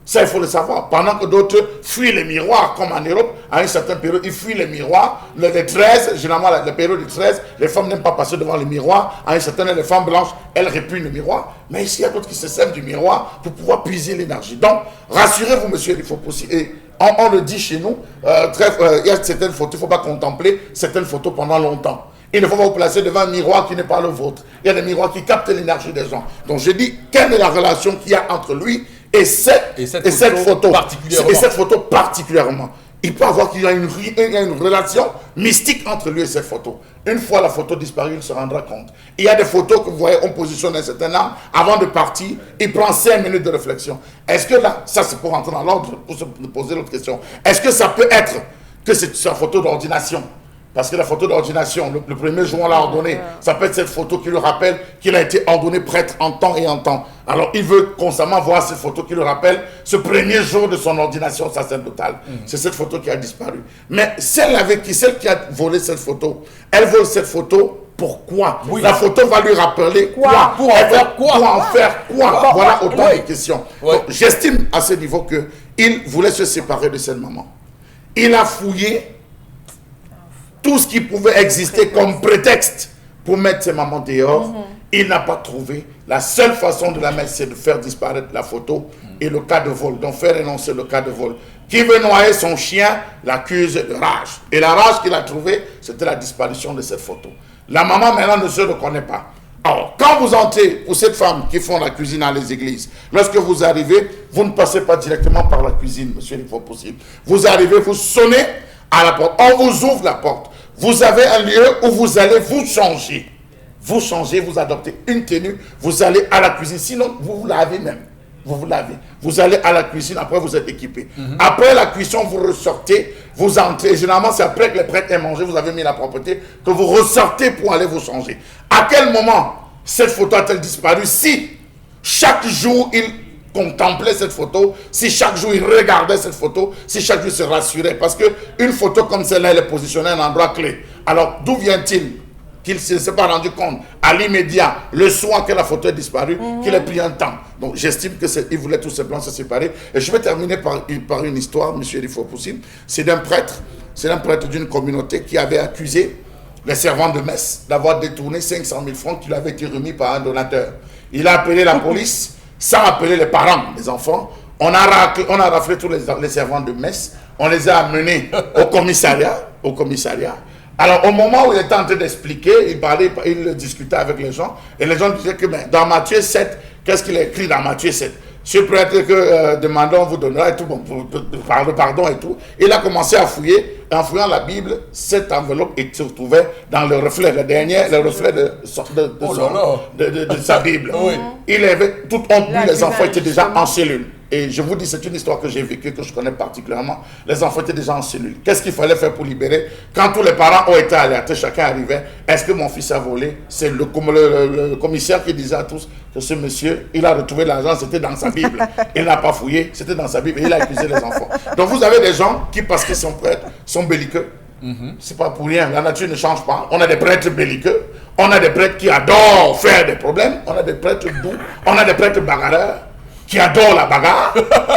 Ça, il faut le savoir. Pendant que d'autres fuient les miroirs, comme en Europe, à une certaine période, ils fuient les miroirs. Les 13, généralement, la période de 13, les femmes n'aiment pas passer devant les miroirs. À une certaine, les femmes blanches, elles répugnent le miroir. Mais ici, il y a d'autres qui se servent du miroir pour pouvoir puiser l'énergie. Donc, rassurez-vous, monsieur, il faut aussi... Et on le dit chez nous, il y a certaines photos, il ne faut pas contempler certaines photos pendant longtemps. Il ne faut pas vous placer devant un miroir qui n'est pas le vôtre. Il y a des miroirs qui captent l'énergie des gens. Donc, je dis, quelle est la relation qu'il y a entre lui et cette photo particulièrement. Il peut avoir qu'il y a une relation mystique entre lui et cette photo. Une fois la photo disparue, il se rendra compte. Il y a des photos que vous voyez, on positionne un certain angle. Avant de partir, il prend 5 minutes de réflexion. Est-ce que là, ça c'est pour rentrer dans l'ordre, pour se poser l'autre question. Est-ce que ça peut être que c'est sa photo d'ordination? Parce que la photo d'ordination, le premier jour on l'a ordonné, ça peut être cette photo qui lui rappelle qu'il a été ordonné prêtre en temps et en temps. Alors il veut constamment voir cette photo qui lui rappelle ce premier jour de son ordination sacerdotale. C'est cette photo qui a disparu. Mais celle qui a volé cette photo, elle vole cette photo. Pourquoi? La photo va lui rappeler quoi? Pour en faire quoi? Voilà autant de questions. J'estime à ce niveau qu'il voulait se séparer de cette maman. Il a fouillé tout ce qui pouvait exister comme prétexte pour mettre ses mamans dehors. Il n'a pas trouvé. La seule façon de la mettre, c'est de faire disparaître la photo et le cas de vol. Donc faire énoncer le cas de vol. Qui veut noyer son chien l'accuse de rage. Et la rage qu'il a trouvée, c'était la disparition de cette photo. La maman maintenant ne se reconnaît pas. Alors, quand vous entrez, pour cette femme qui font la cuisine dans les églises, lorsque vous arrivez, vous ne passez pas directement par la cuisine, monsieur, il faut possible. Vous arrivez, vous sonnez à la porte. On vous ouvre la porte. Vous avez un lieu où vous allez vous changer. Vous changez, vous adoptez une tenue, vous allez à la cuisine. Sinon, vous vous lavez même. Vous vous lavez. Vous allez à la cuisine, après vous êtes équipé. Après la cuisson, vous ressortez, vous entrez. Généralement, c'est après que les prêtres aient mangé, vous avez mis la propreté, que vous ressortez pour aller vous changer. À quel moment cette photo a-t-elle disparu? Si chaque jour, il contemplait cette photo, si chaque jour il regardait cette photo, si chaque jour il se rassurait, parce qu'une photo comme celle-là, elle est positionnée à un endroit clé. Alors, d'où vient-il qu'il ne s'est pas rendu compte à l'immédiat, le soir que la photo est disparue, qu'il a pris un temps? Donc, j'estime qu'il voulait tout simplement se séparer. Et je vais terminer par une histoire, monsieur Fopoussi. C'est d'un prêtre d'une communauté qui avait accusé les servants de messe d'avoir détourné 500 000 francs qui lui avaient été remis par un donateur. Il a appelé la police sans appeler les parents des enfants. On a raflé tous les servants de messe. On les a amenés au commissariat. Alors, au moment où il était en train d'expliquer, il discutait avec les gens. Et les gens disaient que dans Matthieu 7, qu'est-ce qu'il a écrit dans Matthieu 7? Monsieur le prêtre, que demandons, on vous donnera et tout, bon, pardon et tout. Il a commencé à fouiller. En fouillant la Bible, cette enveloppe se retrouvait dans le reflet, le reflet de sa Bible. Oui. Il avait toute honte, les enfants étaient déjà en cellule. Et je vous dis, c'est une histoire que j'ai vécue, que je connais particulièrement. Les enfants étaient déjà en cellule. Qu'est-ce qu'il fallait faire pour libérer? Quand tous les parents ont été alertés, chacun arrivait. Est-ce que mon fils a volé? C'est le commissaire qui disait à tous que ce monsieur, il a retrouvé l'argent, c'était dans sa Bible. Il n'a pas fouillé, c'était dans sa Bible et il a accusé les enfants. Donc vous avez des gens qui, parce qu'ils sont prêtres, sont belliqueux. C'est pas pour rien, la nature ne change pas. On a des prêtres belliqueux, on a des prêtres qui adorent faire des problèmes, on a des prêtres doux, on a des prêtres bagarreurs qui adorent la bagarre,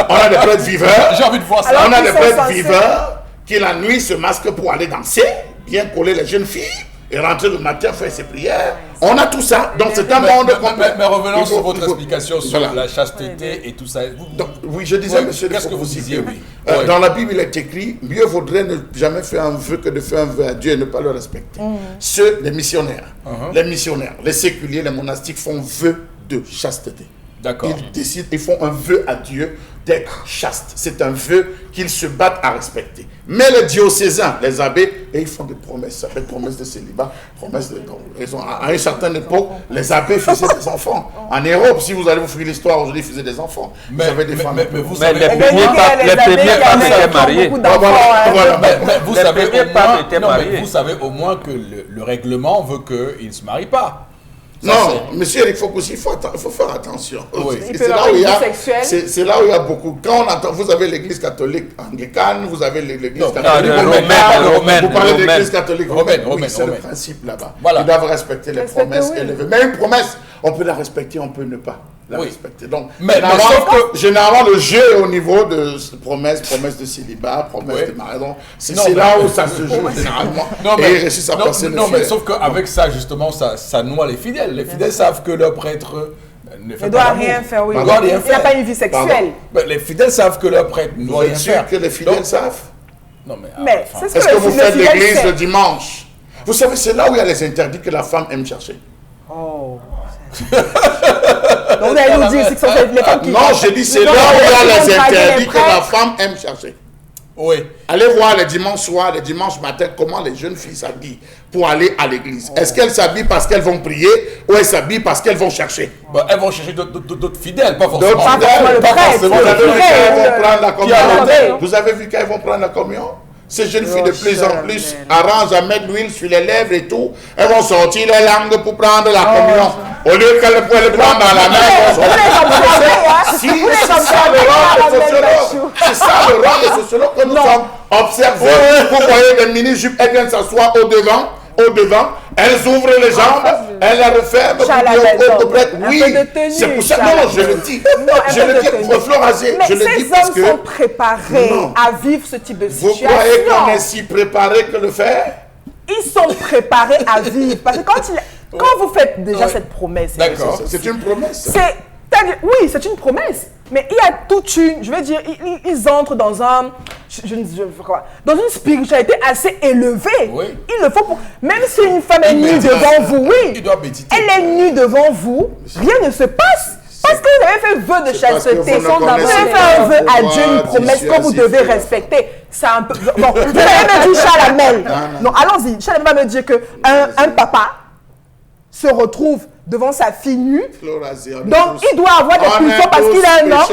on a des prêtres viveurs. J'ai envie de voir ça. On a des prêtres viveurs qui la nuit se masquent pour aller danser, bien coller les jeunes filles et rentrer le matin faire ses prières. On a tout ça, donc c'est un monde complet. Mais revenons sur votre explication sur la chasteté et tout ça. Donc, oui, je disais, monsieur, qu'est-ce que vous disiez, oui. Dans la Bible, il est écrit, mieux vaudrait ne jamais faire un vœu que de faire un vœu à Dieu et ne pas le respecter. Ceux, les missionnaires, les séculiers, les monastiques font vœu de chasteté. D'accord. Ils décident, ils font un vœu à Dieu d'être chaste. C'est un vœu qu'ils se battent à respecter. Mais les diocésains, les abbés, ils font des promesses. Ça fait promesses de célibat, promesses de... À une certaine époque, les abbés faisaient des enfants. En Europe, si vous allez vous fouiller l'histoire, aujourd'hui, ils faisaient des enfants. Mais, vous avez des femmes. Mais vous savez, les premiers papes étaient mariés. Vous savez au moins que le règlement veut qu'ils ne se marient pas. Ça, non, monsieur Eric Fopoussi, il faut faire attention. Oui. C'est là où il y a beaucoup. Quand on entend, vous avez l'église catholique anglicane, vous avez l'église catholique romaine. Vous parlez de l'église catholique romaine. C'est le principe là-bas. Voilà. Ils doivent respecter les promesses élevées. Mais une promesse, on peut la respecter, on peut ne pas la respecter. Donc, généralement, le jeu est au niveau de promesses de célibat, promesses de mariage. C'est là où ça se joue généralement. Et ils réussissent à passer le mais sauf qu'avec ça, justement, ça noie les fidèles. Les fidèles savent que leur prêtre ne fait pas rien faire, oui. Il n'a pas une vie sexuelle. Les fidèles savent que leur prêtre ne doit rien faire. Que les fidèles savent? Non, mais est-ce que vous faites l'église le dimanche? Vous savez, c'est là où il y a les interdits que la femme aime chercher. Oh. Donc vous allez nous dire que ce sont les femmes qui... Non, je dis c'est là où il y a les interdits que la femme aime chercher. Oui. Allez voir les dimanches soirs, les dimanches matins, comment les jeunes filles s'habillent pour aller à l'église. Est-ce qu'elles s'habillent parce qu'elles vont prier ou elles s'habillent parce qu'elles vont chercher? Elles vont chercher d'autres fidèles, pas forcément. D'autres fidèles, pas forcément. Vous avez vu qu'elles vont prendre la communion? Ces jeunes filles de plus en plus arrangent à mettre l'huile sur les lèvres et tout. Elles vont sortir les langues pour prendre la communion. Au lieu qu'elles pouvaient le prendre dans la main, c'est ça le rôle des sociologues que nous sommes observés. Vous voyez des mini-jupes, elles viennent s'asseoir au devant, elles ouvrent les jambes, elles la referment. Oui, c'est pour ça. Non, je le dis. Je le dis, Florazé. Mais ces hommes sont préparés à vivre ce type de situation. Vous croyez qu'on est si préparé que le faire? Ils sont préparés à vivre. Parce que quand vous faites déjà cette promesse... D'accord, c'est une promesse. Oui, c'est une promesse. Mais il y a toute une... Je veux dire, ils entrent dans un... dans une spiritualité assez élevée. Oui. Il le faut pour... Même si une femme est nue devant vous, oui. Elle est nue devant vous, rien ne se passe. Parce que vous avez fait vœu de chasteté. Vous avez fait un vœu à Dieu, une promesse que vous devez respecter. C'est un peu... Bon, vous allez me dire Chalamel. Non, allons-y. Chalamel va me dire qu'un papa se retrouve devant sa fille nue. Donc, il doit avoir des pulsions parce qu'il est un homme.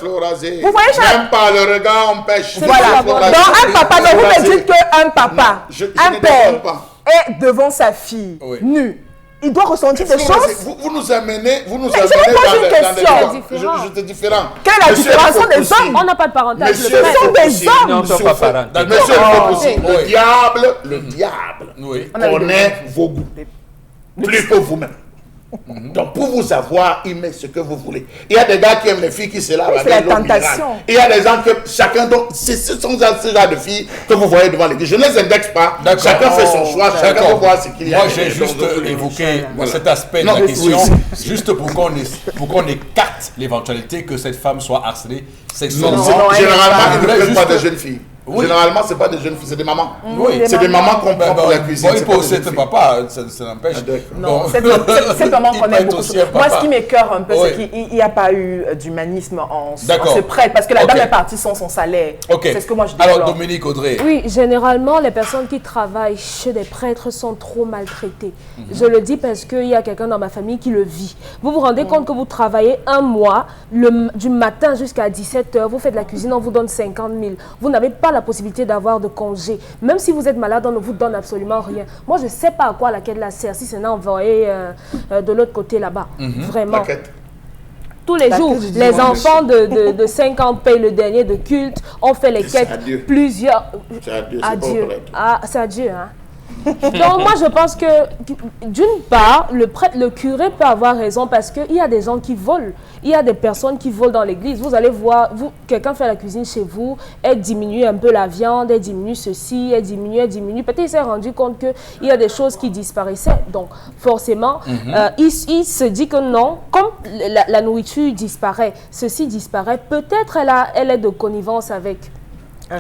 Vous voyez, même par le regard, on pêche. Voilà. Donc, un papa, donc vous me dites qu'un papa, un père, est devant sa fille nue. Il doit ressentir des choses. Vous nous amenez dans des différents. Quelle est la différence des hommes? On n'a pas de parentage. Ce sont des hommes. Non, ils ne sont pas parents. Le diable connaît vos goûts. Plus que vous-même. Donc, pour vous avoir, il met ce que vous voulez. Il y a des gars qui aiment les filles qui se lavent c'est avec la l'eau minérale. tentation. Et il y a des gens que chacun, donc, ce sont ce genre de filles que vous voyez devant l'église. Je ne les indexe pas. D'accord. Chacun fait son choix, chacun peut voir ce qu'il y a. Moi, j'ai juste évoqué cet aspect de Non, la oui, question, oui. juste pour qu'on écarte l'éventualité que cette femme soit harcelée sexuellement. Non, non, généralement, elle ils ne voulait prennent pas juste- des jeunes filles. Oui. Généralement, ce n'est pas des jeunes filles, c'est des mamans. Oui. C'est des mamans qu'on prend pour la cuisine. Bon, il c'est peut pas aussi des être jeunes papa, ça n'empêche. Ah, d'accord. Non, Bon. cette maman Il qu'on peut aime être beaucoup. aussi un Moi, papa. ce qui m'écoeure un peu, Oui. c'est qu'il n'y a pas eu d'humanisme en D'accord. ce prêtre. Parce que la Ok. dame est partie sans son salaire. Ok. C'est ce que moi je déplore. Alors, Dominique Audrey. Oui, généralement, les personnes qui travaillent chez des prêtres sont trop maltraitées. Je le dis parce qu'il y a quelqu'un dans ma famille qui le vit. Vous vous rendez compte que vous travaillez un mois, du matin jusqu'à 17 h, vous faites la cuisine, on vous donne 50 000. Vous n'avez pas la possibilité d'avoir de congé. Même si vous êtes malade, on ne vous donne absolument rien. Moi, je ne sais pas à quoi laquelle la sert, si c'est envoyé de l'autre côté là-bas. Vraiment. T'inquiète. Tous les La jours, quête du les dimanche. enfants de 5 ans payent le dernier de culte. On fait les C'est à quêtes Dieu. plusieurs. C'est à Dieu, c'est pas au Dieu. prêtre. Ah, c'est à Dieu, hein. Donc moi je pense que d'une part, le prêtre, le curé peut avoir raison parce qu'il y a des gens qui volent. Il y a des personnes qui volent dans l'église. Vous allez voir, quelqu'un fait la cuisine chez vous, elle diminue un peu la viande, elle diminue ceci, elle diminue. Peut-être il s'est rendu compte qu'il y a des choses qui disparaissaient. Donc forcément, il se dit que non, comme la nourriture disparaît, ceci disparaît, peut-être elle est de connivence avec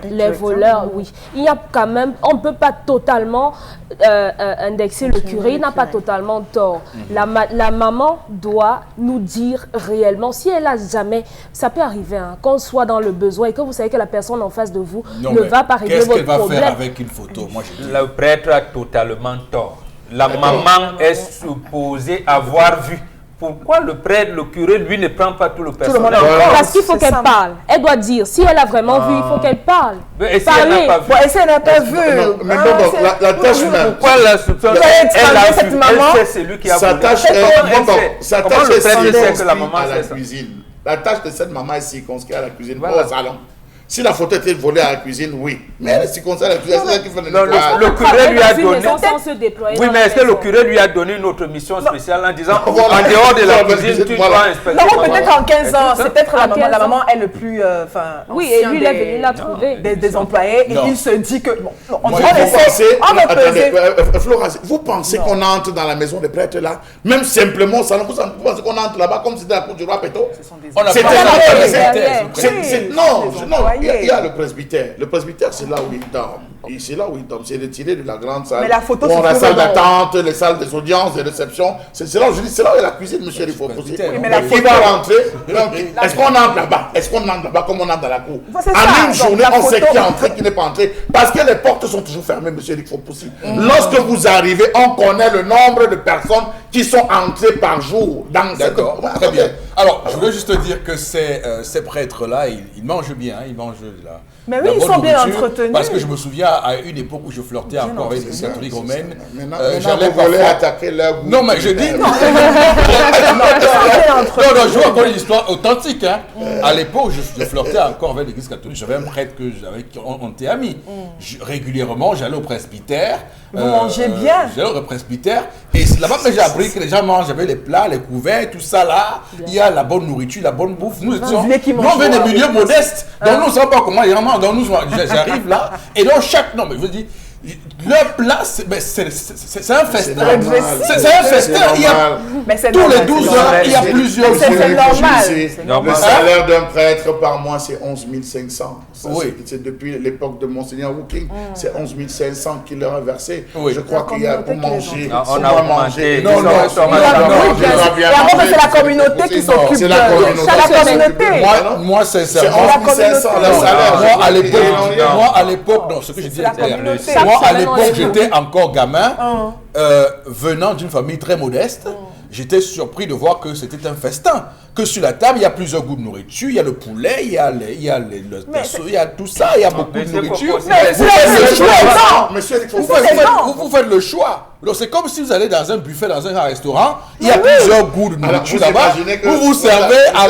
les voleurs, oui. Il y a quand même, on ne peut pas totalement indexer le curé, il n'a pas totalement tort. La maman doit nous dire réellement, si elle a jamais, ça peut arriver, hein, qu'on soit dans le besoin et que vous savez que la personne en face de vous Non, ne mais va pas régler qu'est-ce votre qu'elle va problème. faire avec une photo? Moi, je dis. Le prêtre a totalement tort. La maman est supposée avoir vu. Pourquoi le prêtre, le curé, lui, ne prend pas tout le personnel? monde a- Parce qu'il faut C'est qu'elle ça. parle. Elle doit dire, si elle a vraiment vu, il faut qu'elle parle. Mais et si elle n'a pas vu? Bon, et si elle n'a pas vu. Mais hein, donc, c'est- la tâche même. Pourquoi la soupçonne? Elle a vu, cette maman. elle sait celui qui a Sa volé. tâche Comment elle sait? Comment le prêtre sait que la circonscrite maman à la sait ça? cuisine. La tâche de cette maman est circonscrite à la cuisine, Voilà. pas au salon. Si la photo était volée à la cuisine, oui. Mais elle est circonscrite à la cuisine, c'est elle qui fait le Non, nettoyage. le curé lui a Une donné... maison sans se déployer Oui, dans mais la est-ce que le maison. curé lui a donné une autre mission spéciale en disant, Voilà. en dehors de la Voilà. cuisine, tu Voilà. dois inspecter Non, comment- peut-être en 15 ans. C'est C'est peut-être En la maman. 15 La ans. maman est le plus. Oui, et ancien lui, il est des- venu la trouver. Des employés. Et Non. il se dit que. Bon, on Moi, va il Vous laisser. pensez, On va attendez, peser. Florence, vous pensez qu'on entre dans la maison des prêtres là, même simplement, ça, vous pensez qu'on entre là-bas comme si c'était la cour du roi Péto? On a C'était pas la parlé paix, de c'est- presbytère, Oui. s'il vous plaît. Non, il y employés. a le presbytère. Le presbytère, c'est là où il dorme. Et c'est là où il dorme. C'est retiré de la grande salle. Mais la photo, où on c'est a la salle toujours dans- d'attente, les salles des audiences, des réceptions. C'est là où je dis, c'est là où il y a la cuisine, monsieur. Il faut pousser. presbytère, mais la Il photo- va rentrer. Donc, est-ce qu'on entre là-bas? Est-ce qu'on entre là-bas comme on entre dans la cour? C'est ça, En une donc journée, la on sait photo- qui est entré, qui n'est pas entré. Parce que les portes sont toujours fermées, monsieur. Il faut pousser. Lorsque vous arrivez, on connaît le nombre de personnes qui sont entrées par jour dans cette. D'accord, Ouais, très bien. attendez. Alors, je voulais juste dire que ces prêtres-là, ils mangent bien, ils mangent là. Mais la oui, ils bonne sont bien nourriture, entretenus. Parce que je me souviens, à une époque où je flirtais encore avec les catholiques romaines, Maintenant, j'allais vous voulez parfois... attaquer leur goût. Non, mais je dis... Non, non, je vois encore une histoire authentique. Hein. À l'époque, je flirtais encore avec l'église catholique. J'avais un prêtre avec qui on était amis. Régulièrement, j'allais au presbytère. Vous mangez bien. J'allais au presbytère. Et c'est là-bas que j'ai appris que les gens mangent avec les plats, les couverts, tout ça là. Il y a la bonne nourriture, la bonne bouffe. Nous étions... voulez qu'ils Nous, mangent on vient quoi? des milieux modestes. Donc nous ne savons pas comment les gens mangent. Donc nous, j'arrive là. Et donc chaque... Non, mais je veux dire... Leur plat, c'est un festin. normal. C'est un festin. Il y a, Mais c'est tous les normal, 12 c'est heures, normal. il y a plusieurs... C'est normal. Le normal. salaire d'un prêtre par mois, c'est 11 500. Ça, Oui. c'est depuis l'époque de Monseigneur Wooking. C'est 11 500 qu'il leur a versé. Oui. Je crois qu'il y a pour manger. Ah, on pour a manger. augmenté. Non, non, Et après, c'est la communauté qui s'occupe C'est la de communauté. c'est la communauté. Moi, C'est sincèrement... 11 500 le Non, salaire. moi, à l'époque, non, ce que je dis, la communauté. moi, à Chaque l'époque, semaine, on j'étais encore gamin, venant d'une famille très modeste. J'étais surpris de voir que c'était un festin. Que sur la table, il y a plusieurs goûts de nourriture. Il y a le poulet, il y a le perso, il y a tout ça, il y a beaucoup de nourriture. Mais Vous faites le choix. Monsieur, il faut Vous faire faites le choix. Donc c'est comme si vous allez dans un buffet, dans un restaurant, il y a plusieurs goûts de nourriture là-bas. Vous servez à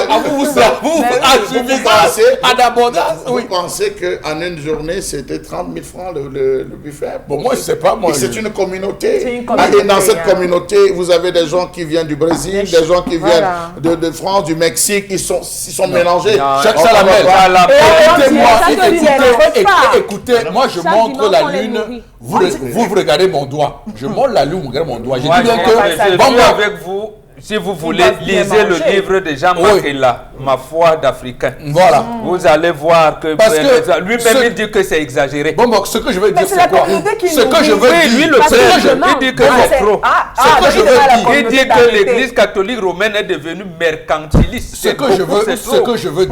d'abondance. Vous pensez qu'en une journée, c'était 30 000 francs le buffet? Bon, moi, je ne sais pas. C'est une communauté. C'est une communauté. Et dans cette communauté, vous avez des gens qui viennent du Brésil, des gens qui viennent de France, du Mexique, ils sont mélangés. Chaque salamel. Écoutez, moi, je montre la lune. Vous regardez mon doigt. Je montre la lune, vous regardez mon doigt. Je dis bien que... avec vous, si vous voulez, lisez le livre de Jean Makela, Ma foi d'Africain. Voilà. Vous allez voir que lui-même il dit que c'est exagéré. Bon, ce que je veux dire, c'est quoi? Ce que je veux dire, lui, le prêtre, il dit que c'est trop. Ce que je veux dire, il dit que l'Église catholique romaine est devenue mercantiliste. Ce que je veux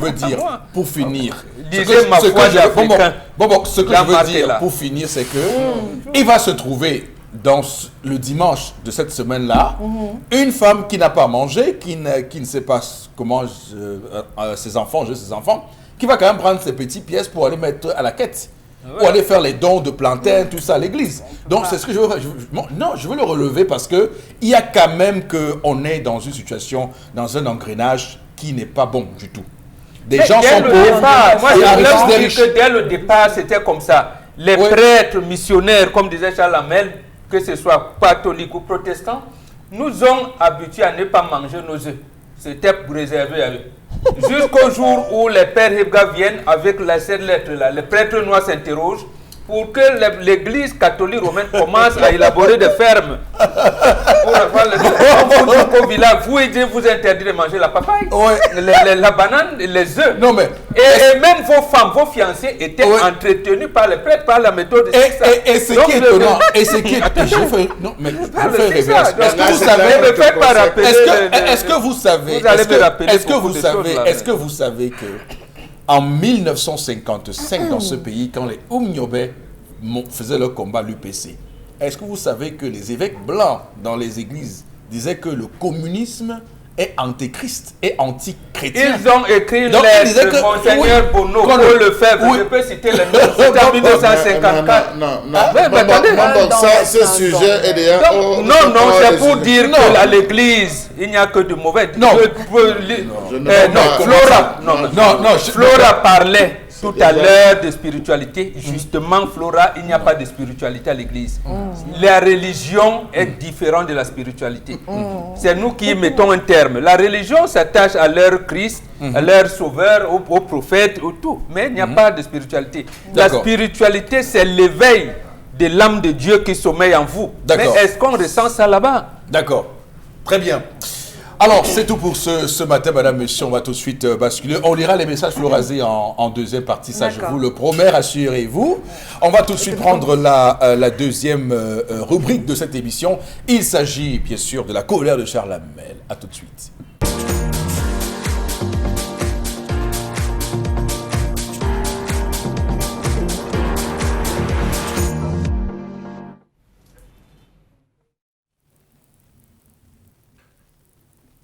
dire, pour finir, Lisez Ma foi d'Africain. ce que je veux dire, pour finir, c'est que il va se trouver dans le dimanche de cette semaine-là, une femme qui n'a pas mangé, qui ne sait pas comment ses enfants, qui va quand même prendre ses petites pièces pour aller mettre à la quête, ou aller faire les dons de plantains, tout ça à l'église. Donc c'est ce que je veux faire. Je veux le relever parce que il y a quand même qu'on est dans une situation, dans un engrenage qui n'est pas bon du tout. Des gens sont pauvres. Moi, je dis que dès le départ, c'était comme ça. Les prêtres missionnaires, comme disait Charles Hamel, que ce soit catholique ou protestant, nous ont habitués à ne pas manger nos œufs. C'était réservé à eux. Jusqu'au jour où les pères Hebga viennent avec cette lettre-là, les prêtres noirs s'interrogent pour que l'église catholique romaine commence à élaborer des fermes. Pour avoir le village, vous interdit de manger la papaye, la banane, les œufs. Non, mais, et même vos femmes, vos fiancés étaient entretenus par les prêtres, par la méthode de et ce qui est étonnant, est-ce que vous savez que en 1955 dans ce pays, quand les Oumniobé faisaient leur combat à l'UPC, est-ce que vous savez que les évêques blancs dans les églises disaient que le communisme est antéchrist et anti-chrétien? Ils ont écrit une lettre de Monseigneur Bono, Paul Lefebvre, je peux citer le nom, c'était en 1954. Ce sujet est déjà... Non, c'est pour dire qu'à l'église, il n'y a que de mauvais. Flora parlait tout à l'heure de spiritualité. Justement, Flora, il n'y a pas de spiritualité à l'église. La religion est différente de la spiritualité. C'est nous qui mettons un terme. La religion s'attache à leur Christ, à leur sauveur, aux prophètes, au tout. Mais il n'y a pas de spiritualité. La spiritualité, c'est l'éveil de l'âme de Dieu qui sommeille en vous. Mais est-ce qu'on ressent ça là-bas? D'accord. Très bien. Alors, c'est tout pour ce matin, madame, monsieur. On va tout de suite basculer. On lira les messages Florazé en deuxième partie, ça je vous le promets, rassurez-vous. On va tout de suite prendre la deuxième rubrique de cette émission. Il s'agit, bien sûr, de la colère de Charles Hamel. À tout de suite.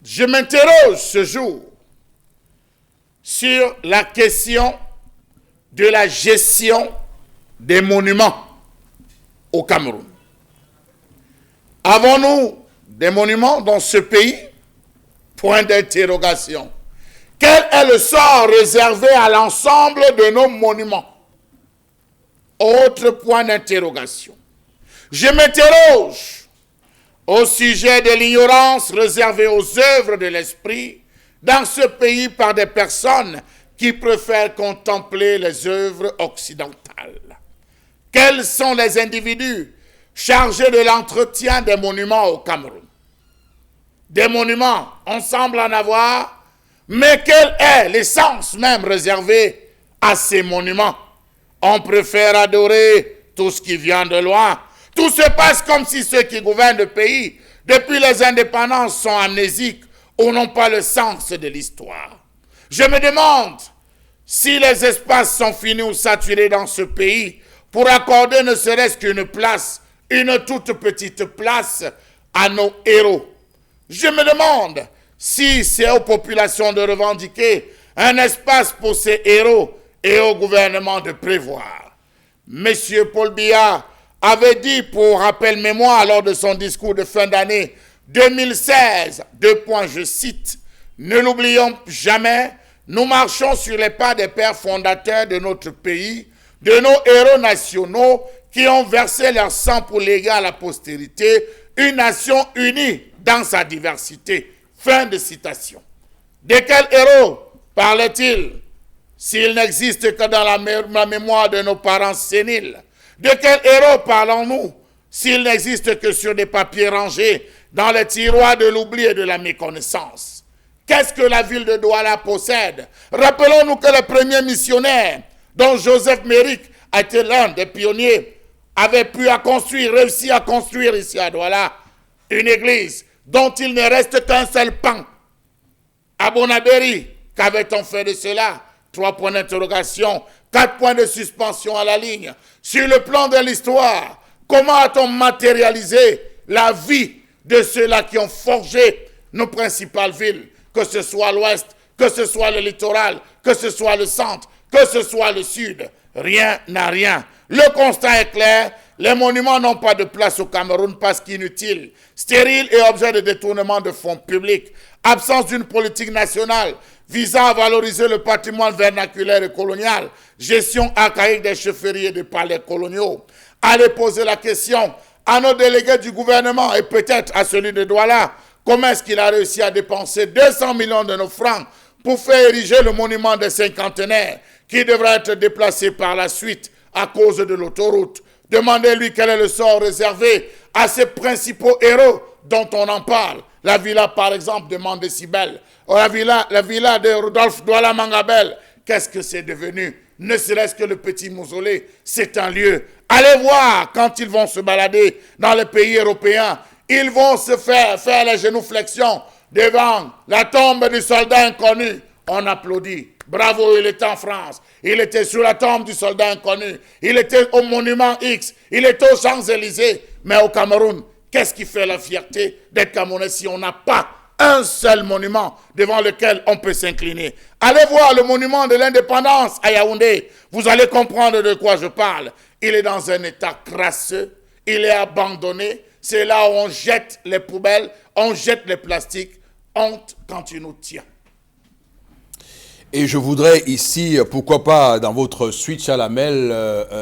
Je m'interroge ce jour sur la question de la gestion des monuments au Cameroun. Avons-nous des monuments dans ce pays? Point d'interrogation. Quel est le sort réservé à l'ensemble de nos monuments? Autre point d'interrogation. Je m'interroge au sujet de l'ignorance réservée aux œuvres de l'esprit dans ce pays par des personnes qui préfèrent contempler les œuvres occidentales. Quels sont les individus chargés de l'entretien des monuments au Cameroun? Des monuments, on semble en avoir, mais quelle est l'essence même réservée à ces monuments? On préfère adorer tout ce qui vient de loin. Tout se passe comme si ceux qui gouvernent le pays, depuis les indépendances, sont amnésiques ou n'ont pas le sens de l'histoire. Je me demande si les espaces sont finis ou saturés dans ce pays pour accorder ne serait-ce qu'une place, une toute petite place à nos héros. Je me demande si c'est aux populations de revendiquer un espace pour ces héros et au gouvernement de prévoir. Monsieur Paul Biya avait dit, pour rappel mémoire, lors de son discours de fin d'année 2016, je cite, « Ne l'oublions jamais, nous marchons sur les pas des pères fondateurs de notre pays, de nos héros nationaux qui ont versé leur sang pour léguer à la postérité une nation unie dans sa diversité. » Fin de citation. De quel héros parlait-il s'il n'existe que dans la mémoire de nos parents séniles? De quel héros parlons-nous s'il n'existe que sur des papiers rangés dans les tiroirs de l'oubli et de la méconnaissance? Qu'est-ce que la ville de Douala possède? Rappelons-nous que le premier missionnaire, dont Joseph Méric a été l'un des pionniers, avait réussi à construire ici à Douala une église dont il ne reste qu'un seul pan. À Bonabéry, qu'avait-on fait de cela? 3 points d'interrogation, 4 points de suspension à la ligne. Sur le plan de l'histoire, comment a-t-on matérialisé la vie de ceux-là qui ont forgé nos principales villes, que ce soit l'ouest, que ce soit le littoral, que ce soit le centre, que ce soit le sud? Rien n'a rien. Le constat est clair, les monuments n'ont pas de place au Cameroun parce qu'inutiles, stériles et objets de détournement de fonds publics, absence d'une politique nationale visant à valoriser le patrimoine vernaculaire et colonial, gestion archaïque des chefferies et des palais coloniaux. Allez poser la question à nos délégués du gouvernement et peut-être à celui de Douala, comment est-ce qu'il a réussi à dépenser 200 millions de nos francs pour faire ériger le monument des cinquantenaires qui devra être déplacé par la suite à cause de l'autoroute. Demandez-lui quel est le sort réservé à ces principaux héros dont on en parle. La villa, par exemple, de Mandé-Sibel, la villa de Rodolphe Douala Mangabel. Qu'est-ce que c'est devenu? Ne serait-ce que le petit mausolée, c'est un lieu. Allez voir quand ils vont se balader dans les pays européens. Ils vont se faire les génuflexions devant la tombe du soldat inconnu. On applaudit. Bravo, il était en France. Il était sur la tombe du soldat inconnu. Il était au monument X. Il était aux Champs-Élysées. Mais au Cameroun, qu'est-ce qui fait la fierté d'être Camerounais si on n'a pas un seul monument devant lequel on peut s'incliner? Allez voir le monument de l'indépendance à Yaoundé. Vous allez comprendre de quoi je parle. Il est dans un état crasseux. Il est abandonné. C'est là où on jette les poubelles, on jette les plastiques. Honte quand il nous tient. Et je voudrais ici, pourquoi pas, dans votre switch à la mail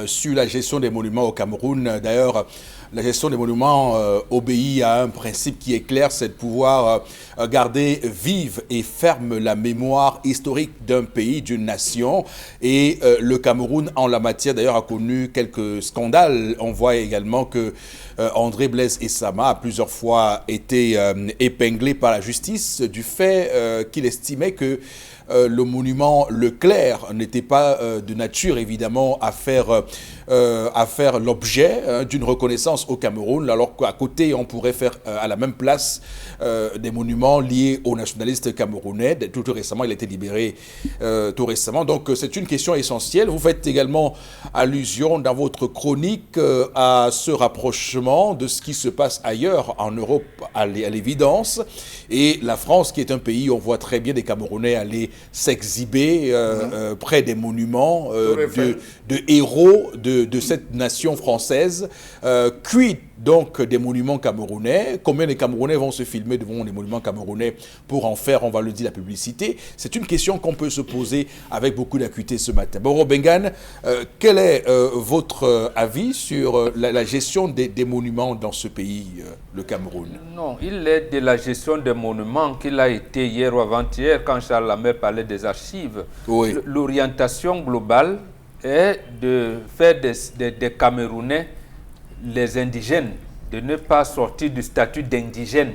sur la gestion des monuments au Cameroun. D'ailleurs, la gestion des monuments obéit à un principe qui est clair, c'est de pouvoir garder vive et ferme la mémoire historique d'un pays, d'une nation. Et le Cameroun, en la matière, d'ailleurs, a connu quelques scandales. On voit également que André Blaise Essama a plusieurs fois été épinglé par la justice du fait qu'il estimait que le monument Leclerc n'était pas de nature, évidemment, à faire l'objet d'une reconnaissance au Cameroun, alors qu'à côté, on pourrait faire à la même place des monuments liés aux nationalistes camerounais. Tout récemment, il a été libéré tout récemment. Donc, c'est une question essentielle. Vous faites également allusion dans votre chronique à ce rapprochement de ce qui se passe ailleurs en Europe, à l'évidence. Et la France, qui est un pays où on voit très bien des Camerounais aller s'exhiber près des monuments de héros de cette nation française. Quid donc des monuments camerounais? Combien de Camerounais vont se filmer devant les monuments camerounais pour en faire, on va le dire, la publicité? C'est une question qu'on peut se poser avec beaucoup d'acuité ce matin. Boro Bengan, quel est votre avis sur la gestion des monuments dans ce pays, le Cameroun? Non, il est de la gestion des monuments qu'il a été hier ou avant-hier quand Charles Lamère parlait des archives. Oui. L'orientation globale est de faire des Camerounais les indigènes, de ne pas sortir du statut d'indigène.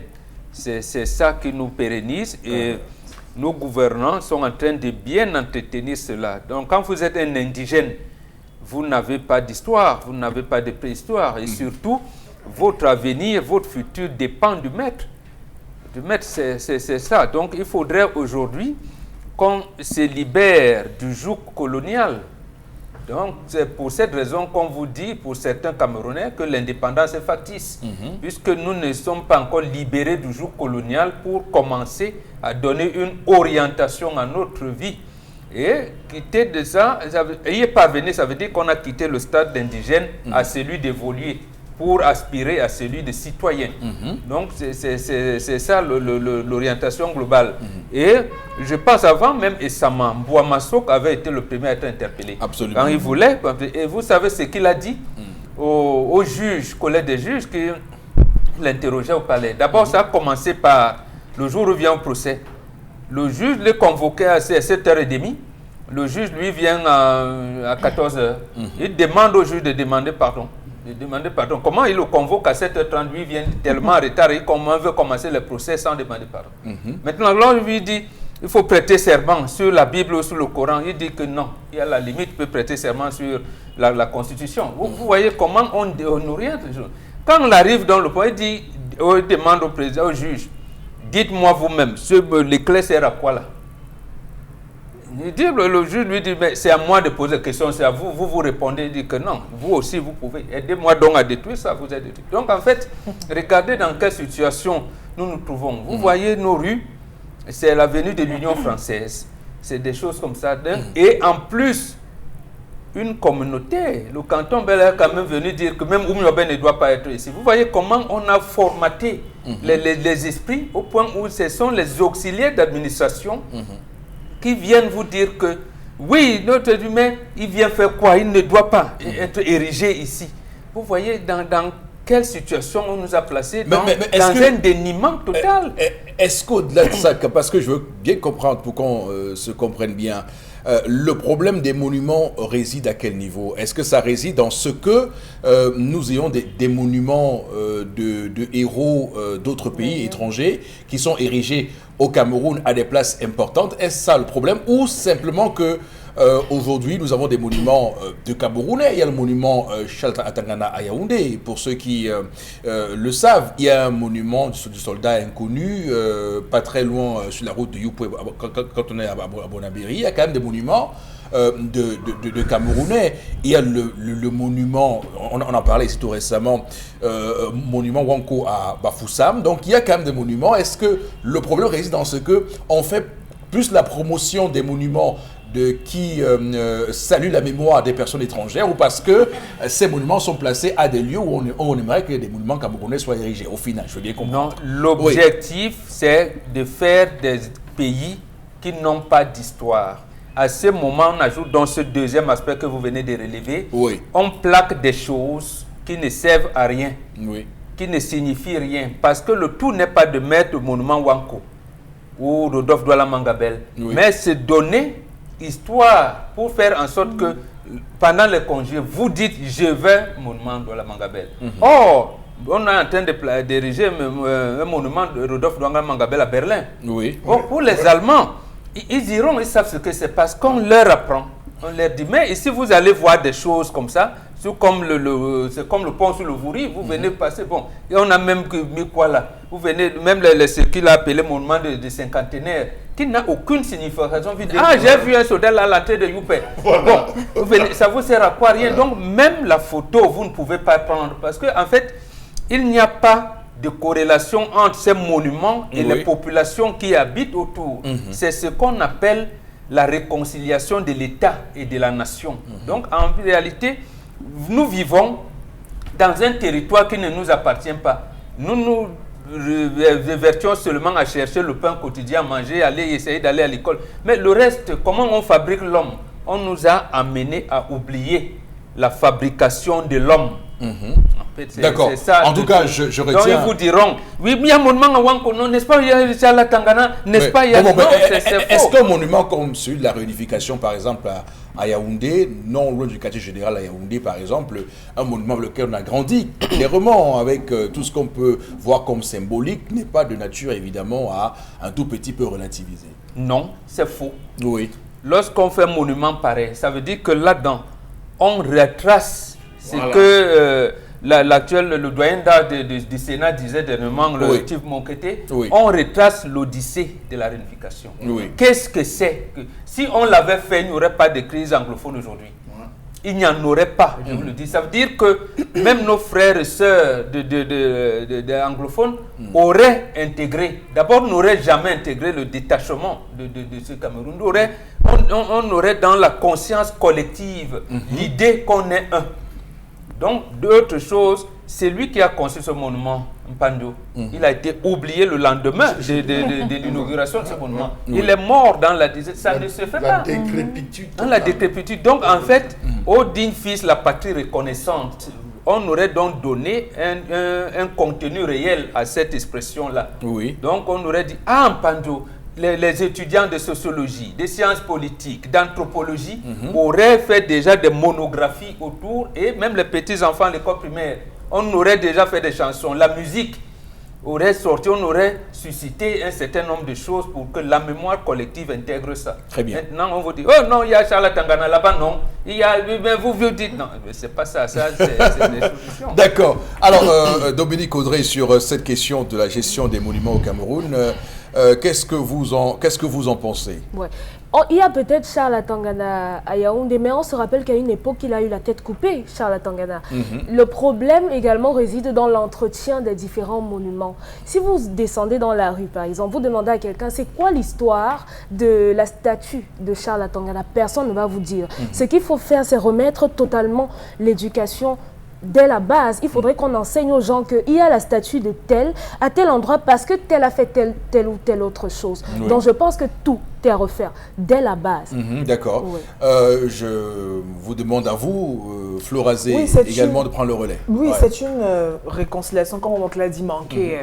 C'est ça qui nous pérennise et nos gouvernants sont en train de bien entretenir cela. Donc quand vous êtes un indigène, vous n'avez pas d'histoire, vous n'avez pas de préhistoire et surtout, votre avenir, votre futur dépend du maître. Du maître, c'est ça. Donc il faudrait aujourd'hui qu'on se libère du joug colonial. Donc, c'est pour cette raison qu'on vous dit, pour certains Camerounais, que l'indépendance est factice, puisque nous ne sommes pas encore libérés du joug colonial pour commencer à donner une orientation à notre vie. Et quitter de ça, y parvenir, ça veut dire qu'on a quitté le stade d'indigène à celui d'évoluer pour aspirer à celui de citoyen. Donc, c'est ça l'orientation globale. Et je pense avant même, Essama Mbouamasok avait été le premier à être interpellé. Absolument. Quand il voulait, et vous savez ce qu'il a dit au juge, collègue des juges, qui l'interrogeait au palais. D'abord, ça a commencé par le jour où vient au procès. Le juge le convoquait à 7h30. Le juge, lui, vient à 14h. Il demande au juge de demander pardon. Comment il le convoque à 7h30, lui vient tellement en retard et comment veut commencer le procès sans demander pardon. Maintenant, l'on lui dit, il faut prêter serment sur la Bible ou sur le Coran. Il dit que non, il y a la limite, il peut prêter serment sur la Constitution. Vous voyez comment on oriente les choses. Quand on arrive dans le point, il demande au président, au juge, dites-moi vous-même, l'éclair sert à quoi là? Il dit, le juge lui dit, mais c'est à moi de poser la question, c'est à vous, vous répondez, il dit que non, vous aussi vous pouvez, aidez-moi donc à détruire ça, vous êtes détruit. Donc en fait, regardez dans quelle situation nous nous trouvons. Vous voyez nos rues, c'est l'avenue de l'Union française, c'est des choses comme ça. Et en plus, une communauté, le canton Bel Air est quand même venu dire que même Oumioben ne doit pas être ici. Vous voyez comment on a formaté les esprits au point où ce sont les auxiliaires d'administration qui viennent vous dire que oui, notre humain, il vient faire quoi? Il ne doit pas être érigé ici. Vous voyez dans quelle situation on nous a placés dans un déniement total. Est-ce qu'au-delà de ça, parce que je veux bien comprendre pour qu'on se comprenne bien, le problème des monuments réside à quel niveau? Est-ce que ça réside dans ce que nous ayons des monuments de héros d'autres pays étrangers qui sont érigés au Cameroun à des places importantes? Est-ce ça le problème? Ou simplement que aujourd'hui nous avons des monuments de Camerounais? Il y a le monument Chalta Atangana à Yaoundé, pour ceux qui le savent. Il y a un monument du soldat inconnu, pas très loin sur la route de Youpoué, quand on est à Bonabéry. Il y a quand même des monuments de Camerounais. Il y a le monument, on en parlait ici tout récemment, monument Wanko à Bafoussam. Donc il y a quand même des monuments. Est-ce que le problème réside dans ce que on fait plus la promotion des monuments qui saluent la mémoire des personnes étrangères, ou parce que ces monuments sont placés à des lieux où on aimerait que des monuments camerounais soient érigés? Au final, je veux bien comprendre. Non, l'objectif, c'est de faire des pays qui n'ont pas d'histoire. À ce moment, on ajoute dans ce deuxième aspect que vous venez de relever, on plaque des choses qui ne servent à rien, qui ne signifient rien. Parce que le tout n'est pas de mettre le monument Wanko ou Rodolphe Douala Mangabel, mais c'est donner histoire pour faire en sorte que pendant les congés, vous dites je veux monument Douala Mangabel. Or, on est en train d'ériger un monument de Rodolphe Douala Mangabel à Berlin. Or, pour les Allemands, ils iront, ils savent ce que c'est parce qu'on leur apprend. On leur dit, mais ici vous allez voir des choses comme ça, c'est comme le pont sur le Vouri, vous venez passer, bon, et on a même mis quoi là? Vous venez, même ce qu'il a appelé monument de cinquantenaire, qui n'a aucune signification. J'ai vu un soldat là à l'entrée de Youpé. Bon, vous venez, ça vous sert à quoi? Rien. Donc même la photo, vous ne pouvez pas prendre, parce qu'en fait, il n'y a pas de corrélation entre ces monuments et les populations qui habitent autour. C'est ce qu'on appelle la réconciliation de l'État et de la nation. Donc, en réalité, nous vivons dans un territoire qui ne nous appartient pas. Nous nous révertions seulement à chercher le pain quotidien, à manger, aller essayer d'aller à l'école. Mais le reste, comment on fabrique l'homme? On nous a amené à oublier la fabrication de l'homme. D'accord. En tout cas, je retiens. Donc ils vous diront, oui, il y a un monument à Wanko, non, n'est-ce pas, il y a la Tangana, n'est-ce pas, il y a... Est-ce qu'un monument comme celui de la réunification, par exemple, à Yaoundé, non loin du quartier général à Yaoundé, par exemple, un monument avec lequel on a grandi, clairement, avec tout ce qu'on peut voir comme symbolique, n'est pas de nature, évidemment, à un tout petit peu relativiser? Non, c'est faux. Lorsqu'on fait un monument pareil, ça veut dire que là-dedans, on retrace ce que le doyen d'art du Sénat disait dernièrement, le Tiv Monkete, on retrace l'odyssée de la réunification. Qu'est-ce que c'est? Si on l'avait fait, il n'y aurait pas de crise anglophone aujourd'hui. il n'y en aurait pas, je vous le dis. Ça veut dire que même nos frères et sœurs anglophones auraient intégré, d'abord n'auraient jamais intégré le détachement de ce Cameroun. On aurait dans la conscience collective l'idée qu'on est un. Donc, d'autres choses, c'est lui qui a conçu ce monument, Mpando. Il a été oublié le lendemain de l'inauguration de ce monument. Il est mort dans la... Ça ne se fait pas. Décrépitude. Dans la décrépitude. Donc, en fait, au digne fils, la patrie reconnaissante, on aurait donc donné un contenu réel à cette expression-là. Oui. Donc, on aurait dit, ah, Mpando, les étudiants de sociologie, de sciences politiques, d'anthropologie auraient fait déjà des monographies autour, et même les petits-enfants à l'école primaire, on aurait déjà fait des chansons. La musique aurait sorti, on aurait suscité un certain nombre de choses pour que la mémoire collective intègre ça. Très bien. Maintenant, on vous dit, oh non, il y a Charles Tangana là-bas, non. Il y a, mais vous dites, non, c'est pas ça, c'est des solutions. D'accord. Alors, Dominique Audrey, sur cette question de la gestion des monuments au Cameroun, qu'est-ce que vous en pensez? Ouais. Oh, il y a peut-être Charles Tangana à Yaoundé, mais on se rappelle qu'à une époque, il a eu la tête coupée, Charles Tangana. Le problème également réside dans l'entretien des différents monuments. Si vous descendez dans la rue, par exemple, vous demandez à quelqu'un, c'est quoi l'histoire de la statue de Charles Tangana? Personne ne va vous dire. Ce qu'il faut faire, c'est remettre totalement l'éducation dès la base. Il faudrait qu'on enseigne aux gens qu'il y a la statue de tel à tel endroit parce que tel a fait telle ou telle autre chose. Oui. Donc je pense que tout est à refaire dès la base. D'accord. Oui. Je vous demande à vous, Florazé, Oui, également de prendre le relais. Oui, Ouais. c'est une réconciliation, comme on l'a dit, manquée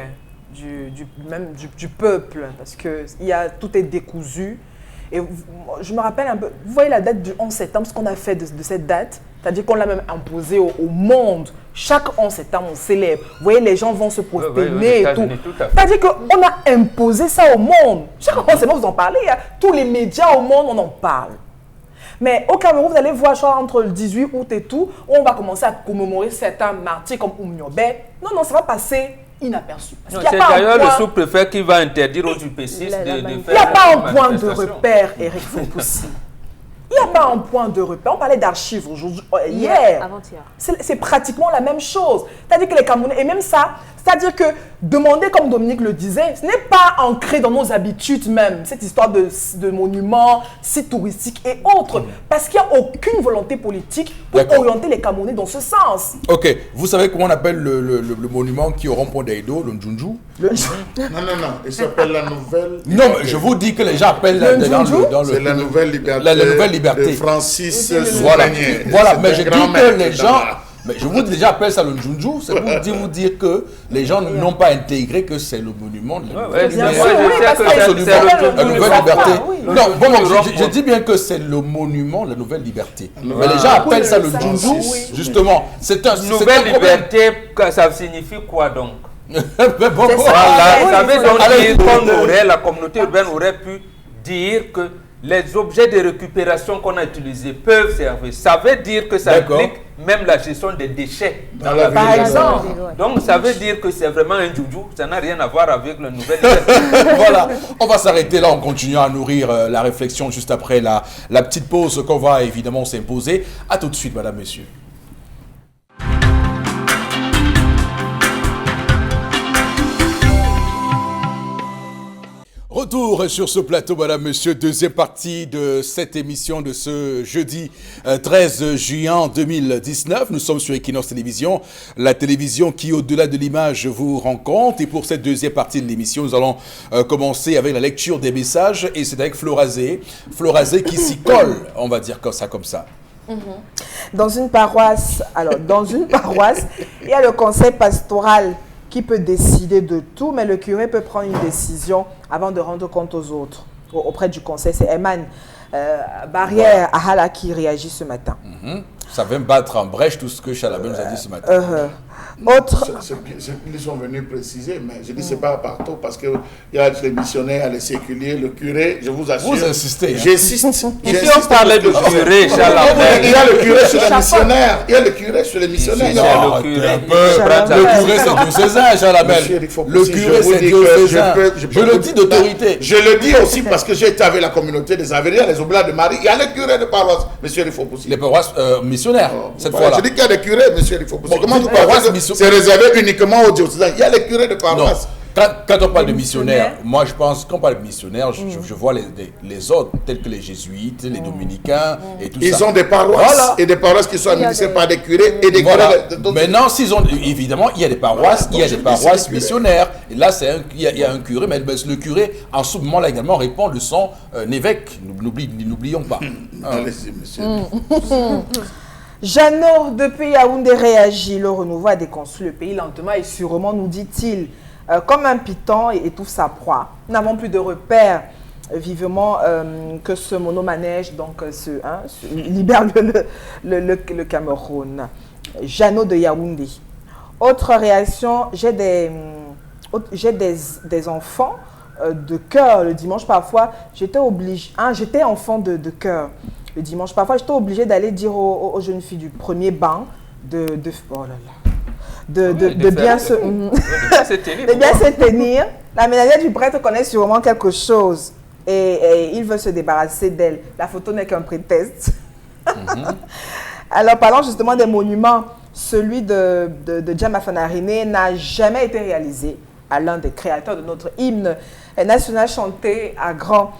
du peuple, parce que tout est décousu. Et je me rappelle un peu, vous voyez la date du 11 septembre, ce qu'on a fait de cette date, c'est-à-dire qu'on l'a même imposée au monde. Chaque 11 septembre, on célèbre. Vous voyez, les gens vont se prosterner et tout. C'est-à-dire qu'on a imposé ça au monde. Chaque 11 septembre, vous en parlez, hein. Tous les médias au monde, on en parle. Mais au Cameroun, vous allez voir, entre le 18 août et tout, on va commencer à commémorer certains martyrs comme Oumniobé. Non, ça va passer inaperçu. D'ailleurs le sous-préfet qui va interdire aux UP6 de faire... Il n'y a pas un point de repère, Eric Fopoussi. Il n'y a pas un point de repère. On parlait d'archives aujourd'hui, hier. Avant-hier. C'est pratiquement la même chose. C'est-à-dire que les Camerounais, et même ça, c'est-à-dire que demander, comme Dominique le disait, ce n'est pas ancré dans nos habitudes même, cette histoire de monuments, sites touristiques et autres. Parce qu'il n'y a aucune volonté politique pour orienter les Camerounais dans ce sens. Ok. Vous savez comment on appelle le monument qui est au rond-point d'Aïdo, le Njunju? Non. Il s'appelle la nouvelle... Non, mais je vous dis que les gens appellent c'est la nouvelle liberté. La nouvelle liberté. De Francis Voilà, mais je dis que les gens... Là. Mais je vous déjà appelle ça le Njunju, c'est pour vous dire que les gens n'ont pas intégré que c'est le monument de la nouvelle liberté. Non, je dis bien que c'est le monument de la nouvelle liberté. Mais les gens appellent ça le Njunju, justement. C'est un nouvelle liberté, ça signifie quoi donc? Voilà, ça veut donc dire que la communauté urbaine aurait pu dire que les objets de récupération qu'on a utilisés peuvent servir. Ça veut dire que ça implique même la gestion des déchets dans la ville. Par exemple. Donc ça veut dire que c'est vraiment un joujou. Ça n'a rien à voir avec le nouvel. Voilà, on va s'arrêter là. On continue à nourrir la réflexion juste après la petite pause qu'on va évidemment s'imposer. À tout de suite, madame, messieurs. Retour sur ce plateau, madame, monsieur, deuxième partie de cette émission de ce jeudi 13 juin 2019. Nous sommes sur Equinox Télévision, la télévision qui, au-delà de l'image, vous rend compte. Et pour cette deuxième partie de l'émission, nous allons commencer avec la lecture des messages. Et c'est avec Florazé qui s'y colle, on va dire comme ça. Dans une paroisse, il y a le conseil pastoral qui peut décider de tout, mais le curé peut prendre une décision avant de rendre compte aux autres. Auprès du conseil, c'est Eman Barrière Ahala qui réagit ce matin. Ça va me battre en brèche tout ce que Chalabé nous a dit ce matin. Ils sont venus préciser, mais je dis c'est pas partout parce qu'il y a les missionnaires, les séculiers, le curé, je vous assure. Vous insistez. Hein. J'insiste. Ici on parlait de curé, Chalabé. Il y a le curé sur les missionnaires. Il y a le curé sur les missionnaires. Le curé c'est diocésain, Chalabé. Le curé c'est diocésain. Je le dis d'autorité. Je le dis aussi parce que j'ai été avec la communauté des Avériens, les Oblats de Marie. Il y a le curé de paroisse, monsieur Rifopoussi. Les paroisses, missionnaires, cette Voilà, fois-là. je dis qu'il y a des curés, monsieur Eric Fopoussi. Bon, Comment vous paroisse pensez que mission- c'est réservé uniquement aux diocésains? Il y a les curés de Non, paroisse. quand on parle de missionnaires. missionnaires, moi je pense qu'on parle de missionnaires, je vois les autres, tels que les jésuites, les dominicains et tout ça. Ils ont des paroisses Voilà. et des paroisses qui sont administrées par des curés et des Voilà. curés d'autres. Maintenant, évidemment, il y a des paroisses, Voilà, il y a donc des je dis paroisses c'est des curés. missionnaires. Et là, il y a un curé, mais le curé, en ce moment-là également, répond de son évêque. N'oublions pas. Allez-y, monsieur. Jeannot, depuis Yaoundé, réagit. Le renouveau a déconstruit le pays lentement et sûrement, nous dit-il, comme un python étouffe sa proie. Nous n'avons plus de repères. Vivement que ce monomanège donc, libère le Cameroun. Jeannot de Yaoundé. Autre réaction, j'ai des enfants de cœur le dimanche. Parfois, j'étais enfant de cœur. Le dimanche, parfois, j'étais obligée d'aller dire aux jeunes filles du premier banc de bien se tenir. La ménagère du prêtre connaît sûrement quelque chose et il veut se débarrasser d'elle. La photo n'est qu'un prétexte. Alors, parlant justement des monuments, celui de Djama Fanarine n'a jamais été réalisé à l'un des créateurs de notre hymne national chanté à grand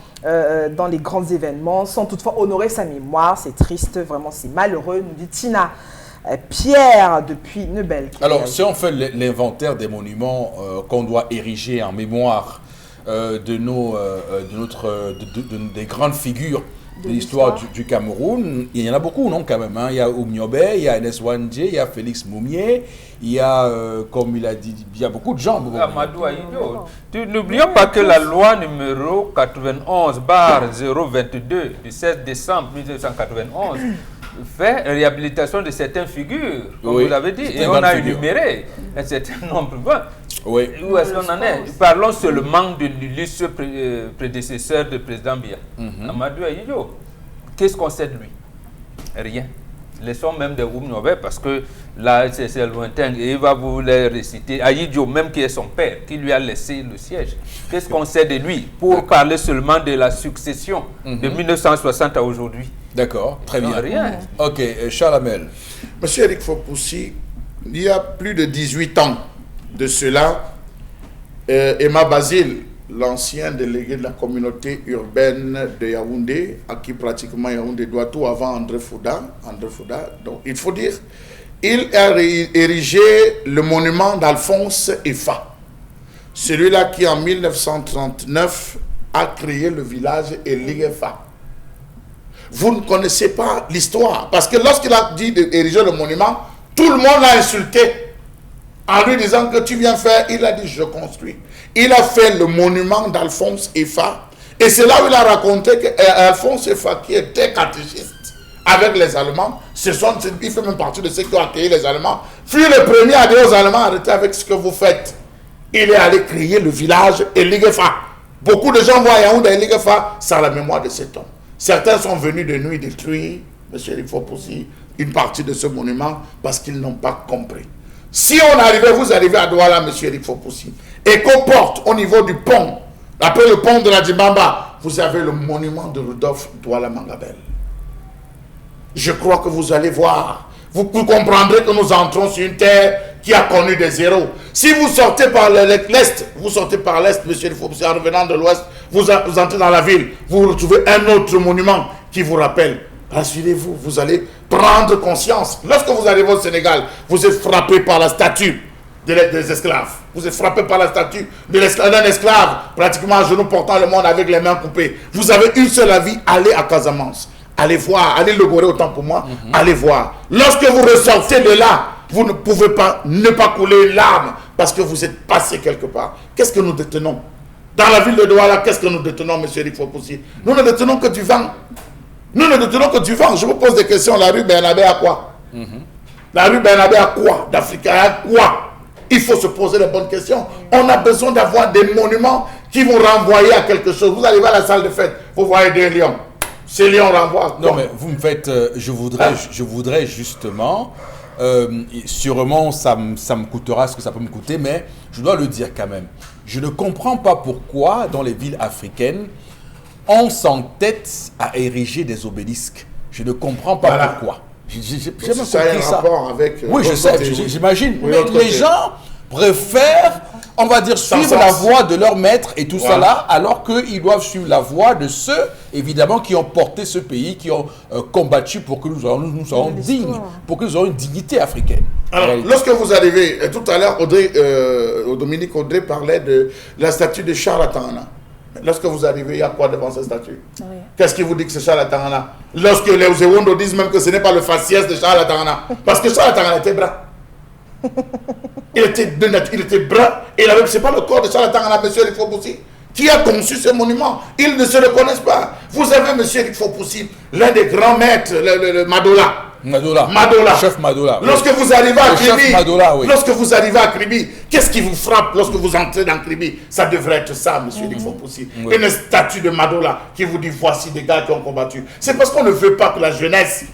dans les grands événements, sans toutefois honorer sa mémoire. C'est triste, vraiment, c'est malheureux, nous dit Tina Pierre depuis Nebel. Alors, si on fait l'inventaire des monuments qu'on doit ériger en mémoire des grandes figures de l'histoire du Cameroun, il y en a beaucoup, non, quand même. Hein. Il y a Oumniobé, il y a Enes Wandje, il y a Félix Moumié, il y a, comme il a dit, il y a beaucoup de gens. Amadou Aïdjo. N'oublions pas que la loi numéro 91/022 du 16 décembre 1991 fait réhabilitation de certaines figures, comme vous l'avez dit, et on a énuméré un certain nombre. Oui. Où est-ce qu'on en est? Parlons seulement de l'illustre prédécesseur du président Biya, Amadou Aïdjo. Qu'est-ce qu'on sait de lui? Rien. Laissons même des Oumniobé parce que là, c'est lointain et il va vous les réciter. Aïdjo, même qui est son père, qui lui a laissé le siège. Qu'est-ce qu'on sait de lui pour parler seulement de la succession de 1960 à aujourd'hui? D'accord, très bien. Rien. Ok, Charles Hamel. Monsieur Eric Fopoussi, il y a plus de 18 ans de cela, Emma Basile, l'ancien délégué de la communauté urbaine de Yaoundé, à qui pratiquement Yaoundé doit tout avant André Fouda. Donc, il faut dire, il a érigé le monument d'Alphonse Effa. Celui-là qui, en 1939, a créé le village Elighefa. Vous ne connaissez pas l'histoire. Parce que lorsqu'il a dit d'ériger le monument, tout le monde l'a insulté. En lui disant que tu viens faire, il a dit je construis. Il a fait le monument d'Alphonse Effa. Et c'est là où il a raconté qu'Alphonse Effa, qui était catéchiste avec les Allemands, il fait même partie de ceux qui ont accueilli les Allemands, fut le premier à dire aux Allemands, arrêtez avec ce que vous faites. Il est allé créer le village Elighefa. Beaucoup de gens voient Yaoundé Elighefa, c'est la mémoire de cet homme. Certains sont venus de nuit détruire, monsieur Eric Fopoussi, une partie de ce monument parce qu'ils n'ont pas compris. Si vous arrivez à Douala, monsieur Eric Fopoussi, et qu'on porte au niveau du pont, après le pont de la Djibamba, vous avez le monument de Rudolf Douala Mangabel. Je crois que vous allez voir. Vous comprendrez que nous entrons sur une terre qui a connu des héros. Si vous sortez par l'est, monsieur Eric Fopoussi, en revenant de l'ouest, vous entrez dans la ville, vous retrouvez un autre monument qui vous rappelle. Rassurez-vous, vous allez prendre conscience. Lorsque vous arrivez au Sénégal, vous êtes frappé par la statue des esclaves. Vous êtes frappé par la statue d'un esclave, pratiquement à genoux portant le monde avec les mains coupées. Vous avez une seule vie, allez à Casamance. Allez voir, allez le Gorée autant pour moi, allez voir. Lorsque vous ressortez de là, vous ne pouvez pas ne pas couler une larme parce que vous êtes passé quelque part. Qu'est-ce que nous détenons? Dans la ville de Douala, qu'est-ce que nous détenons, monsieur Eric Fopoussi? Nous ne détenons que du vent. Nous ne détenons que du vent. Je vous pose des questions. La rue Bernabé à quoi? La rue Bernabé à quoi? D'Afrique à quoi? Il faut se poser les bonnes questions. On a besoin d'avoir des monuments qui vont renvoyer à quelque chose. Vous arrivez à la salle de fête, vous voyez des lions. Ces lions renvoient. Non, mais vous me faites... je voudrais justement... sûrement, ça me coûtera ce que ça peut me coûter, mais je dois le dire quand même. Je ne comprends pas pourquoi, dans les villes africaines, on s'entête à ériger des obélisques. Je ne comprends pas pourquoi. Ça a un rapport avec... oui, je sais, j'imagine. Oui, mais les gens préfèrent, on va dire, suivre la voie de leur maître et tout ça là, alors qu'ils doivent suivre la voie de ceux, évidemment, qui ont porté ce pays, qui ont combattu pour que nous soyons dignes, pour que nous ayons une dignité africaine. Alors, lorsque vous arrivez, tout à l'heure, Dominique Audrey parlait de la statue de Charles Tangana. Lorsque vous arrivez, il y a quoi devant cette statue? Oui. Qu'est-ce qui vous dit que c'est Charles Tangana? Lorsque les Ozewondo disent même que ce n'est pas le faciès de Charles Tangana. Parce que Charles Tangana était brun. Il était brun. Et ce n'est pas le corps de Charles Tangana, M. Eric Fopoussi, qui a conçu ce monument. Ils ne se le connaissent pas. Vous avez M. Eric Fopoussi, l'un des grands maîtres, le Madola. Madola. Chef Madola. Lorsque vous arrivez à Kribi, lorsque vous arrivez à Kribi, qu'est-ce qui vous frappe lorsque vous entrez dans Kribi? Ça devrait être ça, M. Eric Fopoussi. Une statue de Madola qui vous dit voici des gars qui ont combattu. C'est parce qu'on ne veut pas que la jeunesse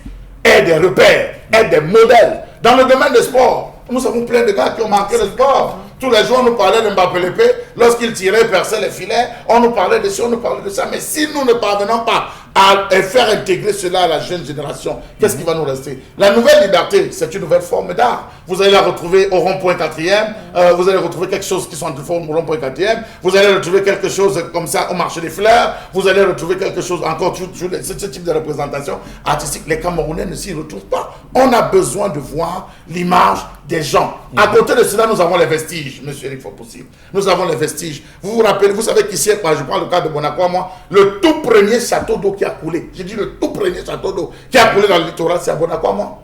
ait des repères, ait des modèles. Dans le domaine des sports, nous avons plein de gars qui ont manqué le sport. Tous les jours, on nous parlait de Mbappé Lépé. Lorsqu'il tirait, perçait les filets, on nous parlait de ça, on nous parlait de ça. Mais si nous ne parvenons pas à faire intégrer cela à la jeune génération, qu'est-ce qui va nous rester? La nouvelle liberté, c'est une nouvelle forme d'art. Vous allez la retrouver au rond-point 4e. Vous allez retrouver quelque chose qui sont en forme au rond-point 4e. Vous allez retrouver quelque chose comme ça au marché des fleurs. Vous allez retrouver quelque chose encore sur ce type de représentation artistique. Les Camerounais ne s'y retrouvent pas. On a besoin de voir l'image des gens. À côté de cela, nous avons les vestiges, M. Eric Fopoussi. Nous avons les vestiges. Vous vous rappelez, vous savez qu'ici, je prends le cas de Bonacwa, moi, le tout premier château d'eau qui a coulé, j'ai dit le tout premier château d'eau qui a coulé dans le littoral, c'est à Bonacwa, moi.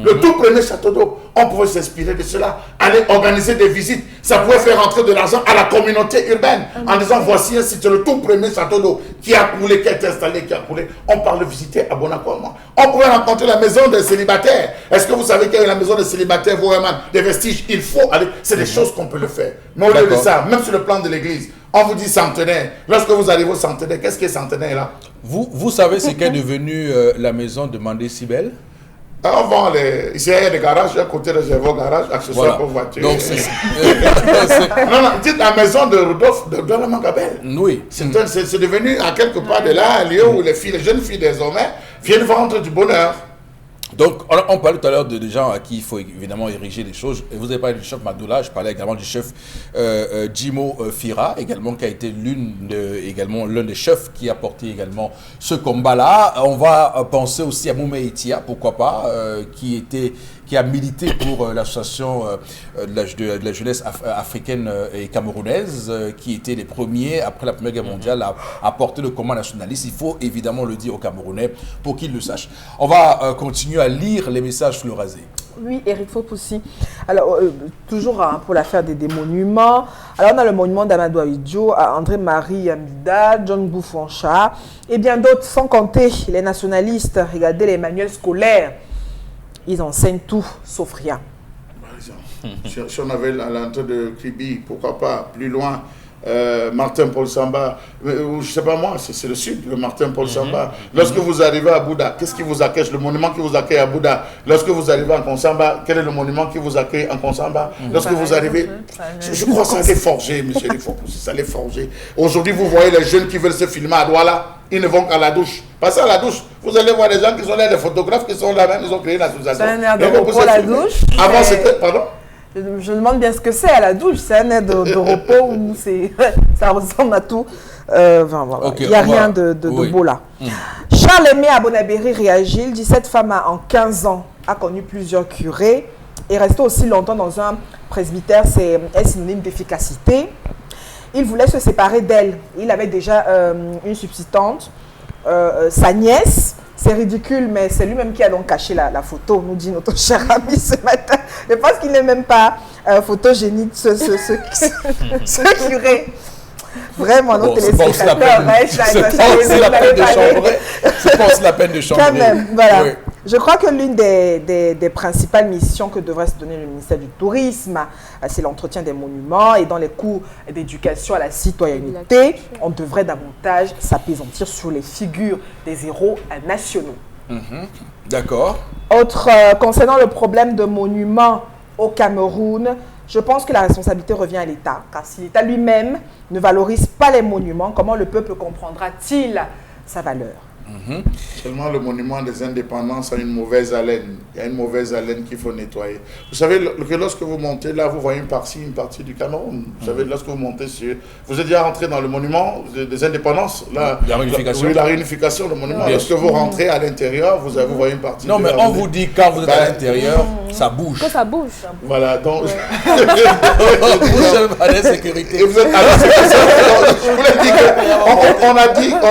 Le tout premier château d'eau, on pouvait s'inspirer de cela, aller organiser des visites, ça pouvait faire rentrer de l'argent à la communauté urbaine, en disant voici un site, le tout premier château d'eau qui a coulé, qui a été installé, qui a coulé, on part le visiter à Bonacwa. On pouvait rencontrer la maison des célibataires. Est-ce que vous savez qu'il y a la maison des célibataires, des vestiges? Il faut aller, c'est des choses qu'on peut le faire. Mais au lieu de ça, même sur le plan de l'église, on vous dit centenaire. Lorsque vous arrivez au centenaire, qu'est-ce qui est centenaire là? Vous savez ce qu'est devenu la maison de Mandé Sibel? On vend ici, il y a des garages, à côté de réservoir garage, accessoires pour voitures. Donc, non, dites la maison de Rodolphe de la Mangabel. Oui. C'est devenu à quelque part de là un lieu où les jeunes filles désormais viennent vendre du bonheur. Donc, on parlait tout à l'heure de gens à qui il faut évidemment ériger les choses. Et vous avez parlé du chef Madola, je parlais également du chef Jimo Fira, également, qui a été l'un des chefs qui a porté également ce combat-là. On va penser aussi à Moumé Itia, pourquoi pas, qui a milité pour l'association de la jeunesse africaine et camerounaise, qui étaient les premiers, après la Première Guerre mondiale, à porter le combat nationaliste. Il faut évidemment le dire aux Camerounais pour qu'ils le sachent. On va continuer à lire les messages sous le rasé. Oui, Eric Fopoussi. Alors, toujours pour l'affaire des monuments. Alors, on a le monument d'Amadou Ahidjo, à André-Marie Amida, John Boufoncha, et bien d'autres, sans compter les nationalistes. Regardez les manuels scolaires. Ils enseignent tout, sauf rien. Par exemple, si on avait à l'entrée de Kribi, pourquoi pas, plus loin, Martin Paul Samba, je ne sais pas moi, c'est le sud, le Martin Paul Samba. Lorsque vous arrivez à Bouddha, qu'est-ce qui vous accueille? Le monument qui vous accueille à Bouddha. Lorsque vous arrivez en Konsamba, quel est le monument qui vous accueille en Konsamba? Lorsque vous arrivez, je crois que ça allait forger, M. Fopoussi, ça allait forger. Aujourd'hui, vous voyez les jeunes qui veulent se filmer à Douala, ils ne vont qu'à la douche. Passez à la douche, vous allez voir des gens qui sont là, des photographes qui sont là même, ils ont créé une association. C'est un air de repos à la douche. Avant, c'était, pardon? Je demande bien ce que c'est à la douche. C'est un air de repos où ça ressemble à tout. Il n'y a rien de beau là. Charles Aimé à Bonabéry réagit. Il dit cette femme en 15 ans a connu plusieurs curés et resté aussi longtemps dans un presbytère, c'est synonyme d'efficacité. Il voulait se séparer d'elle. Il avait déjà une subsistante, sa nièce. C'est ridicule, mais c'est lui-même qui a donc caché la photo, nous dit notre cher ami ce matin. Je pense qu'il n'est même pas photogénique, ce curé. Vraiment, nos téléspectateurs, c'est pas la peine de changer. Quand même, voilà. Oui. Je crois que l'une des principales missions que devrait se donner le ministère du Tourisme, c'est l'entretien des monuments, et dans les cours d'éducation à la citoyenneté, on devrait davantage s'apaisantir sur les figures des héros nationaux. D'accord. Autre, concernant le problème de monuments au Cameroun, je pense que la responsabilité revient à l'État, car si l'État lui-même ne valorise pas les monuments, comment le peuple comprendra-t-il sa valeur? Seulement le monument des indépendances a une mauvaise haleine. Il y a une mauvaise haleine qu'il faut nettoyer. Vous savez que lorsque vous montez là, vous voyez une partie du Cameroun. Vous savez, lorsque vous montez sur... Vous êtes déjà rentré dans le monument des indépendances. Là, la réunification. Oui, la réunification, le monument. Lorsque vous rentrez à l'intérieur, vous voyez une partie... Non, mais on vous dit quand vous êtes à l'intérieur, ça bouge. Quand ça bouge. Voilà, donc... Vous êtes à l'insécurité. Et vous êtes à l'insécurité. Je voulais dire que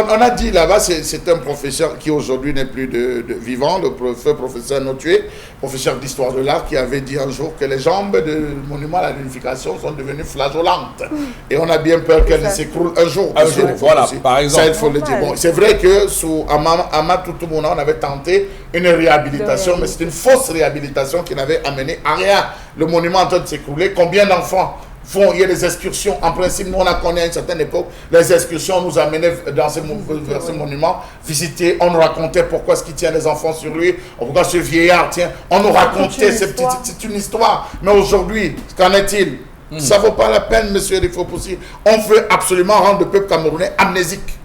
on a dit là-bas, c'est un professeur qui aujourd'hui n'est plus de vivant, le professeur Notué, professeur d'histoire de l'art, qui avait dit un jour que les jambes du monument à la réunification sont devenues flageolantes. Et on a bien peur qu'elles s'écroulent un jour. Voilà, par exemple. Ça, il faut le dire. Bon, c'est vrai que sous Amatou Toumouna, on avait tenté une réhabilitation, mais c'est une fausse réhabilitation qui n'avait amené à rien. Le monument en train de s'écrouler. Combien d'enfants il y a des excursions. En principe, nous, on a connu à une certaine époque, les excursions nous amenaient vers ce monument, visiter, on nous racontait pourquoi est-ce qu'il tient les enfants sur lui, pourquoi ce vieillard tient, on nous racontait, c'est une histoire. Mais aujourd'hui, qu'en est-il? Ça ne vaut pas la peine, monsieur Eric Fopoussi. On veut absolument rendre le peuple camerounais amnésique.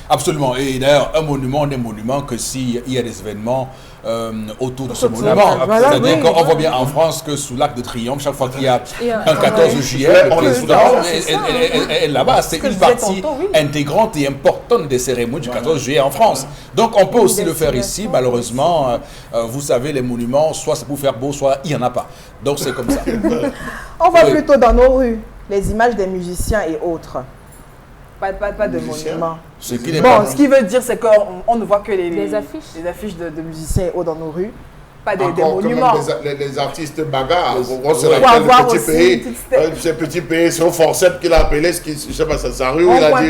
Absolument. Et d'ailleurs, un monument n'est monument que s'il y a des événements autour de ce monument. C'est-à-dire qu'on voit bien en France que sous l'Arc de Triomphe, chaque fois qu'il y a un 14 juillet, le président est là-bas. C'est une partie intégrante et importante des cérémonies du 14 juillet en France. Donc on peut aussi le faire ici. Malheureusement, vous savez, les monuments, soit c'est pour faire beau, soit il n'y en a pas. Donc c'est comme ça. On va plutôt dans nos rues, les images des musiciens et autres. Pas de monuments. Ce qui veut dire, c'est qu'on ne voit que les affiches de musiciens et autres dans nos rues. Pas des Encore monuments. Les artistes bagarres. On se rappelle le petit pays. Ce petit pays, c'est au forceps qu'il a appelé, je ne sais pas, sa rue, il a dit,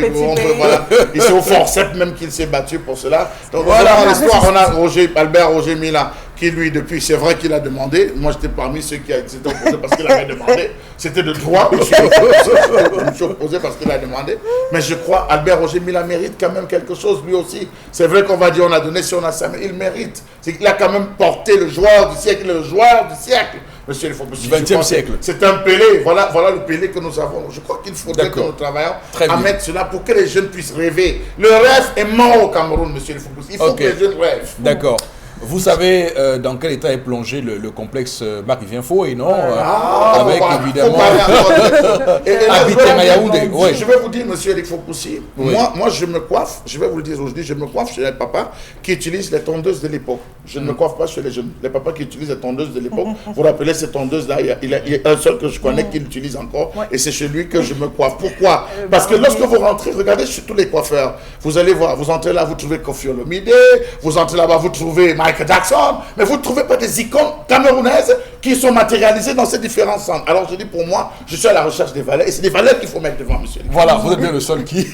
et c'est au forceps même qu'il s'est battu pour cela. Donc voilà, dans l'histoire, on a Albert Roger Mila, qui lui, depuis, c'est vrai qu'il a demandé. Moi, j'étais parmi ceux qui s'étaient opposés parce qu'il avait demandé. C'était de droit, je me suis opposé parce qu'il a demandé. Mais je crois, Albert Roger Mila mérite quand même quelque chose, lui aussi. C'est vrai qu'on va dire, on a donné si on a ça, mais il mérite. C'est qu'il a quand même porté le joueur du siècle, Monsieur le du XXe siècle. C'est un Pelé, voilà le Pelé que nous avons. Je crois qu'il faudrait que nous travaillions à mettre cela pour que les jeunes puissent rêver. Le rêve est mort au Cameroun, monsieur le Football. Il faut que les jeunes rêvent. D'accord. Vous savez dans quel état est plongé le complexe Marc-Vivien Foé, non avec évidemment habité à Yaoundé. Je vais vous dire, monsieur Eric Fopoussi, moi je me coiffe, je vais vous le dire aujourd'hui, je me coiffe chez les papas qui utilisent les tondeuses de l'époque. Je ne me coiffe pas chez les jeunes. Les papas qui utilisent les tondeuses de l'époque, vous rappelez ces tondeuses-là, il y a un seul que je connais qui l'utilise encore, et c'est chez lui que je me coiffe. Pourquoi? Parce que lorsque vous rentrez, regardez chez tous les coiffeurs, vous allez voir, vous entrez là, vous trouvez Koffi Olomide, vous entrez là-bas, vous trouvez Michael Jackson, mais vous ne trouvez pas des icônes camerounaises qui sont matérialisées dans ces différents centres. Alors je dis pour moi, je suis à la recherche des valeurs, et c'est des valeurs qu'il faut mettre devant, monsieur. Voilà, vous êtes bien le seul qui...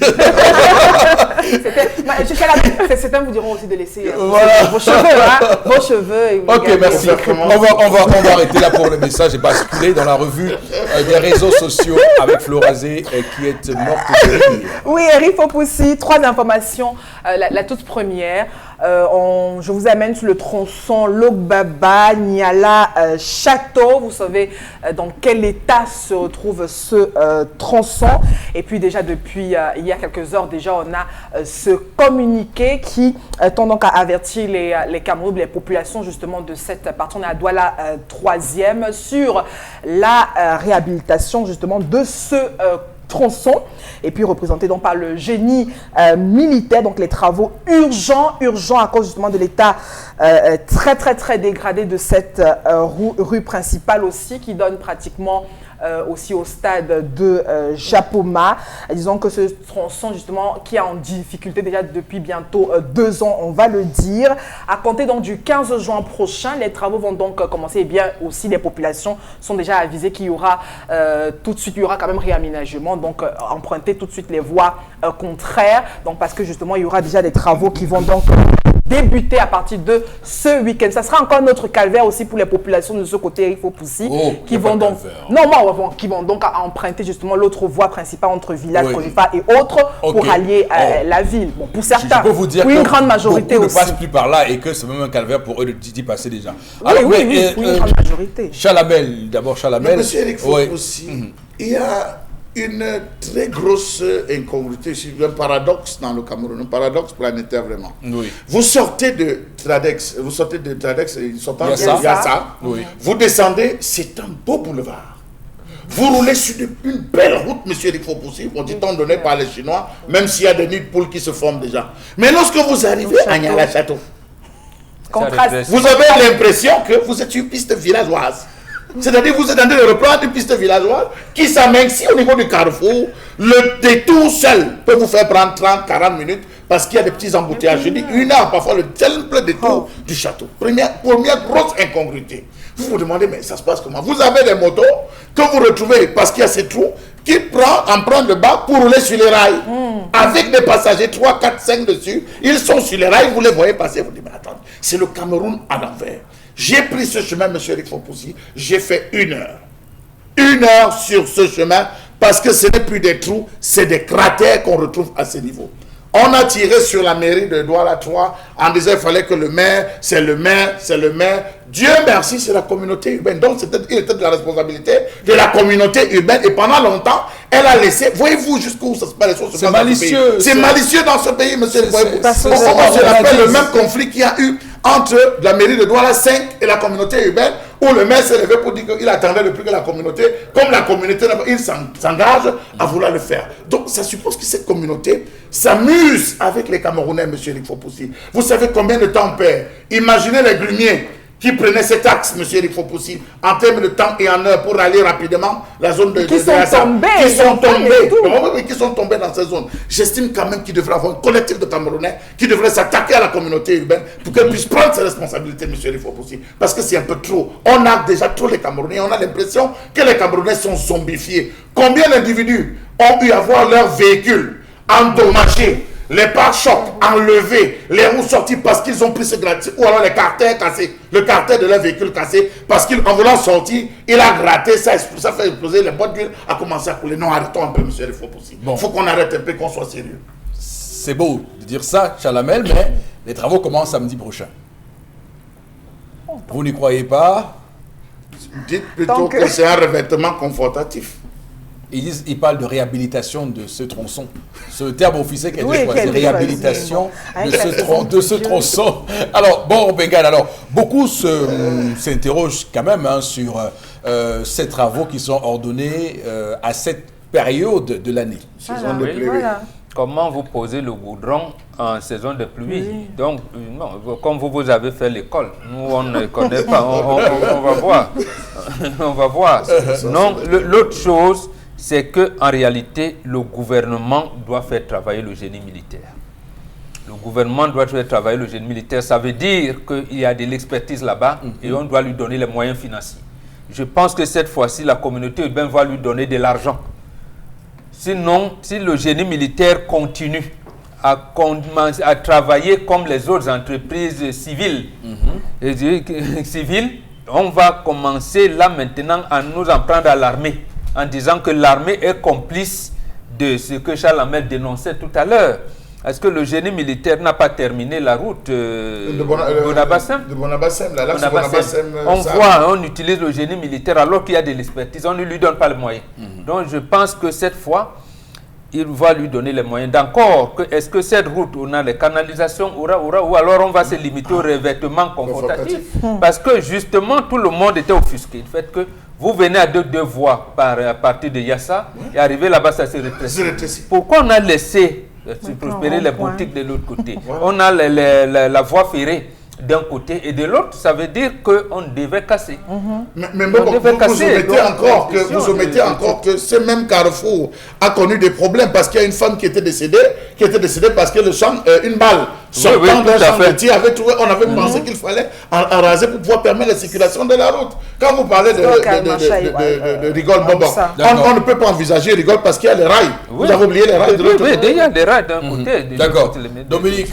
Certains vous diront aussi de laisser vos cheveux, vos cheveux. Ok, merci. On va arrêter là pour le message et basculer dans la revue des réseaux sociaux avec Florazé qui est morte de rire. Oui, Eric Fopoussi, 3 informations. La toute première, je vous amène sur le tronçon Logbaba, Niala, Château. Vous savez dans quel état se retrouve ce tronçon. Et puis déjà depuis il y a quelques heures déjà, on a ce communiqué qui tend donc à avertir les Camerounais, les populations justement de cette partie. On est à Douala 3e sur la réhabilitation justement de ce tronçon, et puis représenté donc par le génie militaire, donc les travaux urgents à cause justement de l'état très dégradé de cette rue principale aussi, qui donne pratiquement aussi au stade de Japoma. Disons que ce tronçon justement qui est en difficulté déjà depuis bientôt 2 ans, on va le dire. À compter donc du 15 juin prochain, les travaux vont donc commencer. Et bien aussi les populations sont déjà avisées qu'il y aura tout de suite, il y aura quand même réaménagement, donc emprunter tout de suite les voies contraires, donc parce que justement il y aura déjà des travaux qui vont donc débuter à partir de ce week-end. Ça sera encore notre calvaire aussi pour les populations de ce côté, il faut pousser, qui vont donc qui vont donc emprunter justement l'autre voie principale entre village, Conifa et autres pour allier la ville. Bon, pour certains, je peux vous dire pour une grande majorité beaucoup aussi. ne passent plus par là et que c'est même un calvaire pour eux d'y passer déjà. Alors, oui, pour une grande majorité. Chalamel, d'abord Chalamel. Monsieur Eric Fopoussi, il y a une très grosse incongruité, un paradoxe dans le Cameroun, un paradoxe planétaire vraiment. Oui. Vous sortez de Tradex, ils sont en Yassa. Oui. Vous descendez, c'est un beau boulevard. Vous roulez sur une belle route, monsieur Eric Fopoussi, on dit on donné par les Chinois, même s'il y a des nids de poules qui se forment déjà. Mais lorsque vous arrivez à Niala Château, vous avez l'impression que vous êtes une piste villageoise. C'est-à-dire que vous êtes en train de reprendre une piste villageoise qui s'amincit au niveau du carrefour. Le détour seul peut vous faire prendre 30-40 minutes parce qu'il y a des petits embouteillages. Je dis 1 heure, parfois le simple détour du château. Première grosse incongruité. Vous vous demandez, mais ça se passe comment? Vous avez des motos que vous retrouvez parce qu'il y a ces trous qui prennent le bas pour rouler sur les rails. Avec des passagers, 3, 4, 5 dessus. Ils sont sur les rails, vous les voyez passer. Vous dites, mais attendez, c'est le Cameroun à l'envers. J'ai pris ce chemin, monsieur Eric Fopoussi, j'ai fait 1 heure. 1 heure sur ce chemin, parce que ce n'est plus des trous, c'est des cratères qu'on retrouve à ce niveau. On a tiré sur la mairie de Douala 3 en disant qu'il fallait que le maire, c'est le maire, c'est le maire. Dieu merci, c'est la communauté urbaine. Donc, il était de la responsabilité de la communauté urbaine. Et pendant longtemps, elle a laissé. Voyez-vous jusqu'où ça se passe, les choses se passent. C'est malicieux. C'est malicieux dans ce pays, monsieur. On se rappelle le même conflit qu'il y a eu entre la mairie de Douala 5 et la communauté urbaine, où le maire s'est levé pour dire qu'il attendait depuis que la communauté, comme la communauté, il s'engage à vouloir le faire. Donc, ça suppose que cette communauté s'amuse avec les Camerounais, monsieur Eric Fopoussi. Vous savez combien de temps on perd? Imaginez les glumiers qui prenaient cet axe, monsieur Eric Fopoussi, en termes de temps et en heure pour aller rapidement la zone de qui sont tombés dans cette zone. J'estime quand même qu'il devrait avoir un collectif de Camerounais qui devrait s'attaquer à la communauté urbaine pour qu'elle puisse prendre ses responsabilités, monsieur Eric Fopoussi. Parce que c'est un peu trop. On a déjà trop les Camerounais. On a l'impression que les Camerounais sont zombifiés. Combien d'individus ont eu à voir leur véhicule endommagé, les pare-chocs enlevés, les roues sorties parce qu'ils ont pris ce gratte, ou alors les carters cassés, le carter de leur véhicule cassé, parce qu'en voulant sortir, il a gratté, ça fait exploser, les boîtes d'huile a commencé à couler. Non, arrêtons un peu, monsieur, il faut possible. Il faut qu'on arrête un peu, qu'on soit sérieux. C'est beau de dire ça, Chalamel, mais les travaux commencent samedi prochain. Vous n'y croyez pas? Dites plutôt que c'est un revêtement confortatif. Ils parlent de réhabilitation de ce tronçon. Ce terme officiel qui a été choisi, réhabilitation de ce tronçon. Alors, bon, Bengal, alors, beaucoup s'interrogent quand même sur ces travaux qui sont ordonnés à cette période de l'année. Voilà. Comment vous posez le goudron en saison de pluie? Donc, non, comme vous avez fait l'école, nous on ne connaît pas, on va voir. On va voir. Non, l'autre chose, c'est qu'en réalité, le gouvernement doit faire travailler le génie militaire. Le gouvernement doit faire travailler le génie militaire. Ça veut dire qu'il y a de l'expertise là-bas et on doit lui donner les moyens financiers. Je pense que cette fois-ci, la communauté urbaine va lui donner de l'argent. Sinon, si le génie militaire continue à travailler comme les autres entreprises civiles, on va commencer là maintenant à nous en prendre à l'armée, en disant que l'armée est complice de ce que Charles Hamel dénonçait tout à l'heure. Est-ce que le génie militaire n'a pas terminé la route de Bonabassem? On utilise le génie militaire alors qu'il y a de l'expertise, on ne lui donne pas les moyens. Donc je pense que cette fois, il va lui donner les moyens. D'encore, est-ce que cette route, on a les canalisations, ou alors on va se limiter au revêtement confortatif? Parce que justement, tout le monde était offusqué. Le fait que vous venez à deux voies à partir de Yassa et arriver là-bas, ça se rétrécit. Pourquoi on a laissé prospérer les boutiques de l'autre côté? On a la voie ferrée d'un côté et de l'autre, ça veut dire qu'on devait casser. Mais vous omettez encore que ce même carrefour a connu des problèmes parce qu'il y a une femme qui était décédée parce que une balle sortant d'un champ de tir avait trouvé, on avait pensé qu'il fallait en raser pour pouvoir permettre la circulation de la route. Quand vous parlez de Rigole Bobo, on ne peut pas envisager Rigole parce qu'il y a les rails. Vous avez oublié les rails de l'autre côté. Il y a des rails d'un côté. D'accord. Dominique.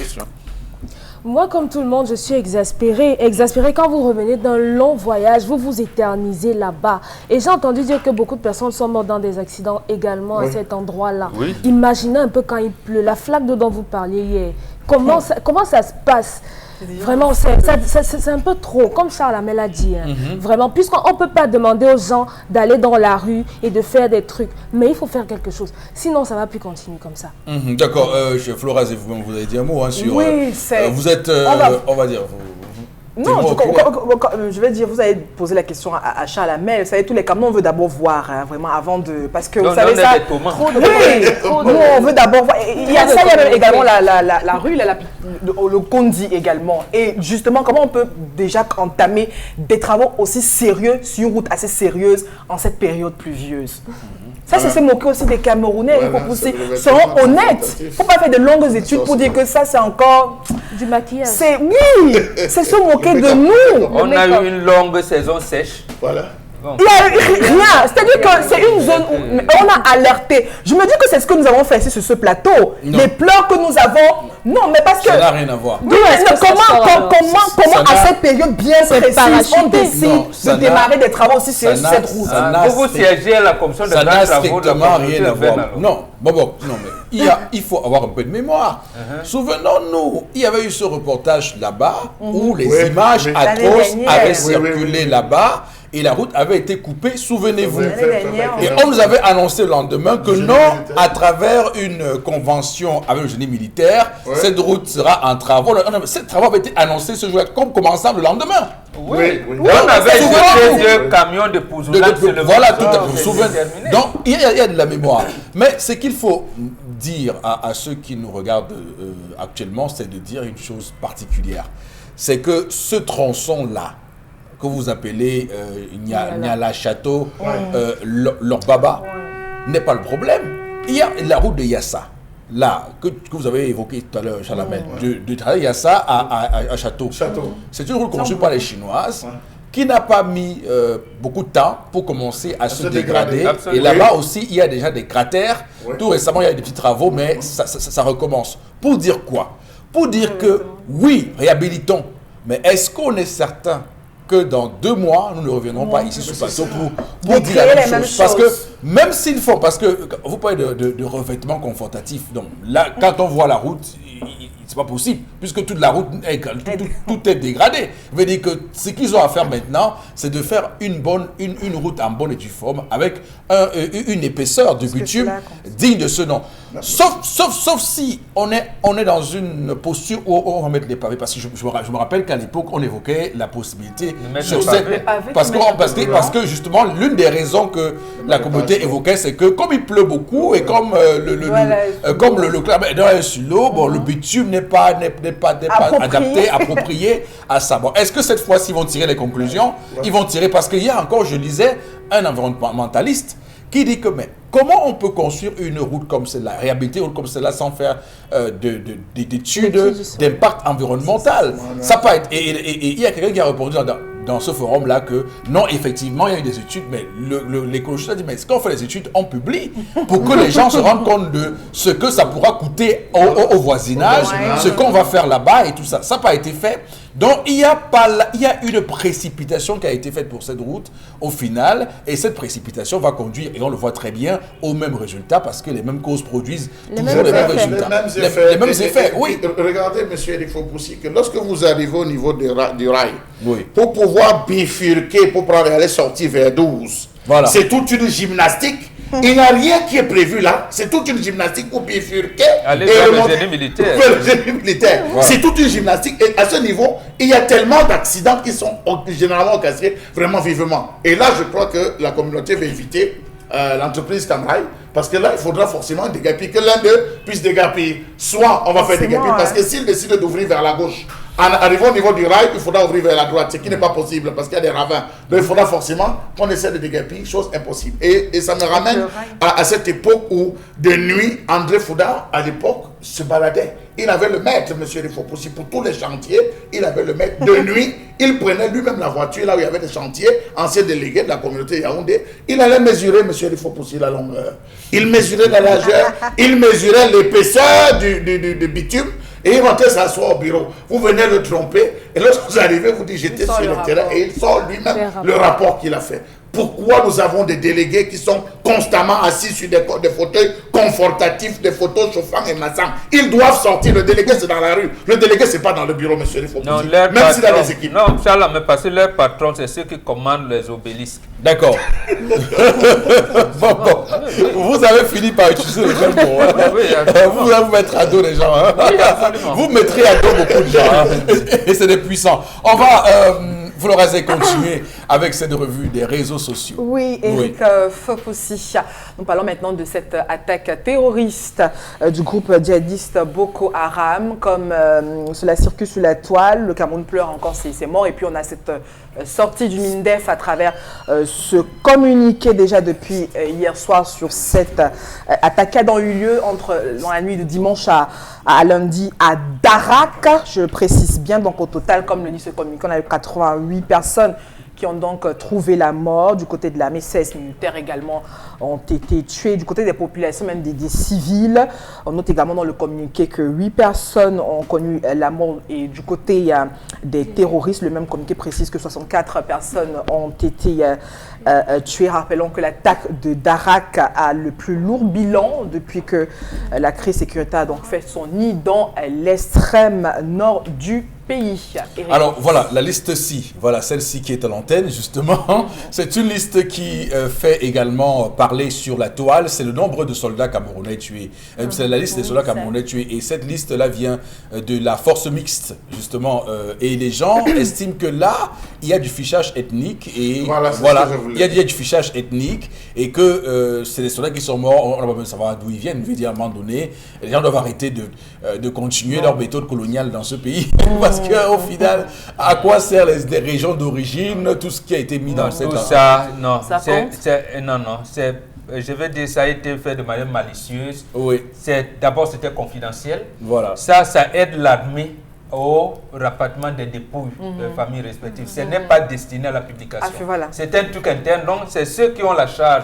Moi, comme tout le monde, je suis exaspérée. Exaspérée quand vous revenez d'un long voyage, vous vous éternisez là-bas. Et j'ai entendu dire que beaucoup de personnes sont mortes dans des accidents également à cet endroit-là. Imaginez un peu quand il pleut, la flaque d'eau dont vous parliez hier. Comment ça se passe? Vraiment, c'est un peu trop, comme Charles Amel a dit. Hein. Vraiment, puisqu'on ne peut pas demander aux gens d'aller dans la rue et de faire des trucs. Mais il faut faire quelque chose. Sinon, ça ne va plus continuer comme ça. D'accord. Flora, vous avez dit un mot sur... Oui, c'est... vous êtes, on va dire... Non, je vais dire, vous avez posé la question à Charles Amel. Vous savez, tous les Camerounais, on veut d'abord voir, hein, vraiment, avant de... Parce que, vous savez ça... Oui, on veut d'abord voir. Il y a ça, il y a même également la rue, le Kondi également. Et justement, comment on peut déjà entamer des travaux aussi sérieux sur une route assez sérieuse en cette période pluvieuse? Ça, c'est se moquer aussi des Camerounais. Il faut pousser. Seront honnêtes. Il ne faut pas faire de longues études pour dire que ça, c'est encore... Du maquillage. Oui, c'est se moquer de nous. On a eu une longue saison sèche. Voilà. Il n'y a rien. C'est-à-dire que c'est une zone où on a alerté. Je me dis que c'est ce que nous avons fait ici sur ce plateau. Non. Les pleurs que nous avons... Non, mais parce que... Ça n'a rien à voir. Oui, comment à cette période bien précise, on décide de démarrer des travaux aussi sur cette route? Vous siégez à la commission de ça n'a grands travaux de strictement rien à voir. alors. Non, mais il faut avoir un peu de mémoire. Souvenons-nous, il y avait eu ce reportage là-bas où les images atroces avaient circulé là-bas et la route avait été coupée, souvenez-vous. Et on nous avait annoncé le lendemain que non, à travers une convention avec le génie militaire, cette route sera en travaux. Ces travaux avaient été annoncés ce jour comme commençant le lendemain. Oui. On avait jeté deux camions de Pouzoulak. Voilà, tout à fait. Donc, il y a de la mémoire. Mais ce qu'il faut dire à ceux qui nous regardent actuellement, c'est de dire une chose particulière. C'est que ce tronçon-là, que vous appelez Niala Château, leur baba, n'est pas le problème. Il y a la route de Yassa, là, que vous avez évoqué tout à l'heure, Chalamel, de Yassa à Château. C'est une route construite par les Chinoises qui n'a pas mis beaucoup de temps pour commencer à se dégrader. Et là-bas aussi, il y a déjà des cratères. Tout récemment, il y a des petits travaux, mais ça recommence. Pour dire quoi? Pour dire que, oui, réhabilitons, mais est-ce qu'on est certain que dans 2 mois, nous ne reviendrons pas ici sur le plateau pour dire la même chose. Parce que même s'ils font, parce que vous parlez de revêtement confortatif, donc là, quand on voit la route, c'est pas possible, puisque toute la route, tout est dégradé. Ça veut dire que ce qu'ils ont à faire maintenant, c'est de faire une route en bonne et due forme, avec une épaisseur de bitume digne de ce nom. Sauf si on est dans une posture où on va mettre les pavés, parce que je me rappelle qu'à l'époque, on évoquait la possibilité sur cette... Parce que justement, l'une des raisons que la communauté évoquait, c'est que comme il pleut beaucoup et comme le club est sur l'eau, bon, le bitume n'est pas adapté, approprié à ça. Bon, est-ce que cette fois-ci, ils vont tirer les conclusions? Ils vont tirer, parce qu'il y a encore, je lisais, un environnementaliste qui dit que, mais comment on peut construire une route comme celle-là, réhabiliter une route comme celle-là sans faire d'études d'impact environnemental? Ça peut être... Et il y a quelqu'un qui a répondu dans ce forum-là que non, effectivement, il y a eu des études, mais l'écologiste a dit, mais est-ce qu'on fait les études, on publie pour que les gens se rendent compte de ce que ça pourra coûter au voisinage, ce qu'on va faire là-bas et tout ça. Ça n'a pas été fait. Donc, il y a une précipitation qui a été faite pour cette route au final, et cette précipitation va conduire, et on le voit très bien, au même résultat, parce que les mêmes causes produisent toujours les mêmes résultats. Les mêmes effets, oui. Regardez, M. Eric Fopussi, que lorsque vous arrivez au niveau du rail, pour pouvoir bifurquer, pour aller sortir vers 12, c'est toute une gymnastique. Il n'y a rien qui est prévu là. C'est toute une gymnastique pour bifurquer. Aller vers le génie militaire. C'est toute une gymnastique. Et à ce niveau, il y a tellement d'accidents qui sont généralement occasionnés vraiment vivement. Et là, je crois que la communauté va éviter l'entreprise Camrail, parce que là, il faudra forcément dégaper, que l'un d'eux puisse dégaper. Soit on va faire dégaper, parce que s'il décide d'ouvrir vers la gauche, en arrivant au niveau du rail, il faudra ouvrir vers la droite, ce qui n'est pas possible parce qu'il y a des ravins. Donc il faudra forcément qu'on essaie de dégaper, chose impossible. Et ça me ramène à cette époque où, de nuit, André Fouda, à l'époque, se baladait. Il avait le maître, M. Rifopoussi, pour tous les chantiers, il avait le maître. De nuit, il prenait lui-même la voiture, là où il y avait des chantiers, ancien délégué de la communauté Yaoundé. Il allait mesurer, M. Rifopoussi, la longueur. Il mesurait la largeur, il mesurait l'épaisseur du bitume. Et il rentrait s'asseoir au bureau. Vous venez le tromper. Et lorsque vous arrivez, vous dites j'étais sur le terrain. Et il sort lui-même le rapport qu'il a fait. Pourquoi nous avons des délégués qui sont constamment assis sur des fauteuils confortatifs, des fauteuils chauffants et massants? Ils doivent sortir. Le délégué, c'est dans la rue. Le délégué, c'est pas dans le bureau, monsieur. Il faut non, même patron, s'il a des équipes. Non, Charles, mais parce que leur patron, c'est ceux qui commandent les obélisques. D'accord. Bon. Vous avez fini par utiliser le même mot. Hein? Oui, vous allez vous mettre à dos les gens. Hein? Oui, absolument. Vous mettrez à dos beaucoup de gens. Hein? Et c'est des puissants. On va... vous l'aurez continuer avec cette revue des réseaux sociaux. Oui, Eric Fopoussi. Nous parlons maintenant de cette attaque terroriste du groupe djihadiste Boko Haram. Comme cela circule sur la toile, le Cameroun pleure encore ses morts. Et puis on a cette sortie du MINDEF à travers ce communiqué déjà depuis hier soir sur cette attaque qui a eu lieu dans la nuit de dimanche à lundi à Darak. Je précise bien, donc au total, comme le dit ce communiqué, on a eu 88 personnes qui ont donc trouvé la mort. Du côté de l'armée, 16 militaires également ont été tués. Du côté des populations, même des civils. On note également dans le communiqué que 8 personnes ont connu la mort. Et du côté des terroristes, le même communiqué précise que 64 personnes ont été tuées. Rappelons que l'attaque de Darak a le plus lourd bilan depuis que la crise sécuritaire a donc fait son nid dans l'extrême nord du pays. Eric. Alors voilà, la liste-ci, voilà celle-ci qui est à l'antenne justement, c'est une liste qui fait également parler sur la toile, c'est le nombre de soldats camerounais tués, c'est la liste des soldats camerounais tués et cette liste-là vient de la force mixte justement et les gens estiment que là, il y a du fichage ethnique et voilà il y a du fichage ethnique et que c'est des soldats qui sont morts, on va même savoir d'où ils viennent, je veux dire à un moment donné, les gens doivent arrêter de continuer leur méthode coloniale dans ce pays. Parce qu'au final, à quoi servent les régions d'origine, tout ce qui a été mis dans cette... Tout ça, non. Je veux dire, ça a été fait de manière malicieuse. Oui. D'abord, c'était confidentiel. Voilà. Ça aide l'armée au rapatriement des dépouilles des familles respectives. Ce n'est pas destiné à la publication. Voilà. C'est un truc interne. Donc, c'est ceux qui ont la charge,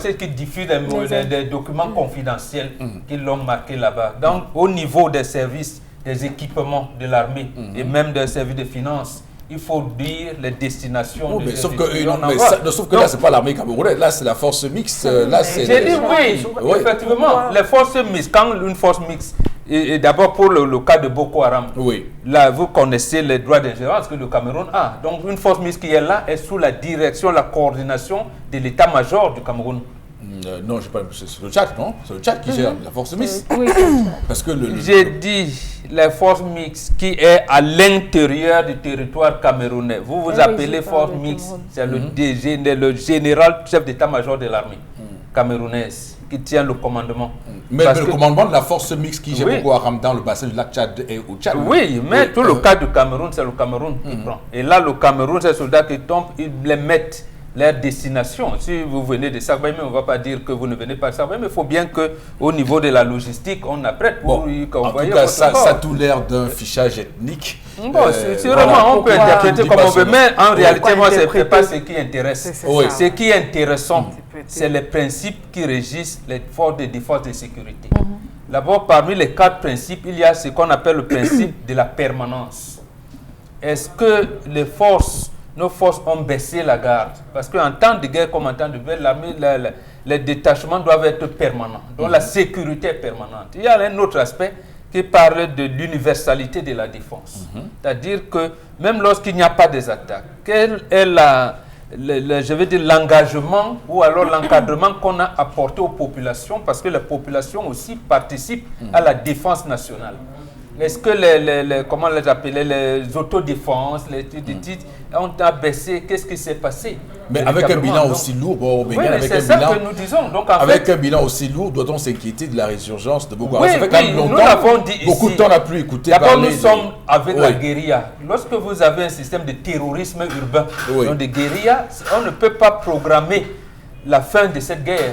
ceux qui diffusent des documents confidentiels qui l'ont marqué là-bas. Donc, au niveau des services, des équipements de l'armée et même des services de finances, il faut dire les destinations. Sauf que là, ce n'est pas l'armée camerounaise, là, c'est la force mixte. J'ai dit oui, effectivement. Les forces mixtes, quand une force mixte, et d'abord pour le cas de Boko Haram, là, vous connaissez les droits d'ingérence que le Cameroun a. Donc, une force mixte qui est là est sous la direction, la coordination de l'état-major du Cameroun. Non, c'est le Tchad, non? C'est le Tchad qui gère la force mixte. Oui. Parce que j'ai dit la force mixte qui est à l'intérieur du territoire camerounais. Vous appelez force mixte, c'est le général chef d'état-major de l'armée camerounaise qui tient le commandement. Mais le commandement de la force mixte qui gère Boko Haram dans le bassin du lac Tchad et au Tchad. Oui, mais tout le cas du Cameroun, c'est le Cameroun qui prend. Et là, le Cameroun, ces soldats qui tombent, ils les mettent leur destination. Si vous venez de Sarbaï, on ne va pas dire que vous ne venez pas de Sarbaï, mais il faut bien qu'au niveau de la logistique, on apprête pour envoyer. En tout cas, ça a tout l'air d'un fichage ethnique. Sûrement, on peut interpréter comme on veut, mais en réalité, moi, ce n'est pas ce qui intéresse. Ce qui est intéressant, c'est les principes qui régissent les forces de défense et de sécurité. D'abord, parmi les 4 principes, il y a ce qu'on appelle le principe de la permanence. Est-ce que nos forces ont baissé la garde? Parce qu'en temps de guerre comme en temps de guerre, les détachements doivent être permanents. Donc la sécurité est permanente. Il y a un autre aspect qui parle de l'universalité de la défense. C'est-à-dire que même lorsqu'il n'y a pas des attaques, quel est l'engagement ou alors l'encadrement qu'on a apporté aux populations, parce que les populations aussi participent à la défense nationale. Est-ce que comment les appeler, les autodéfenses, les titres ont baissé? Qu'est-ce qui s'est passé? Mais avec un bilan aussi lourd, c'est ça que nous disons. Donc, avec un bilan aussi lourd, doit-on s'inquiéter de la résurgence de Boko Haram? Ça fait quand même longtemps. Nous l'avons dit beaucoup de temps n'a plus écouté. D'abord, nous sommes avec la guérilla. Lorsque vous avez un système de terrorisme urbain, donc de guérilla, on ne peut pas programmer la fin de cette guerre.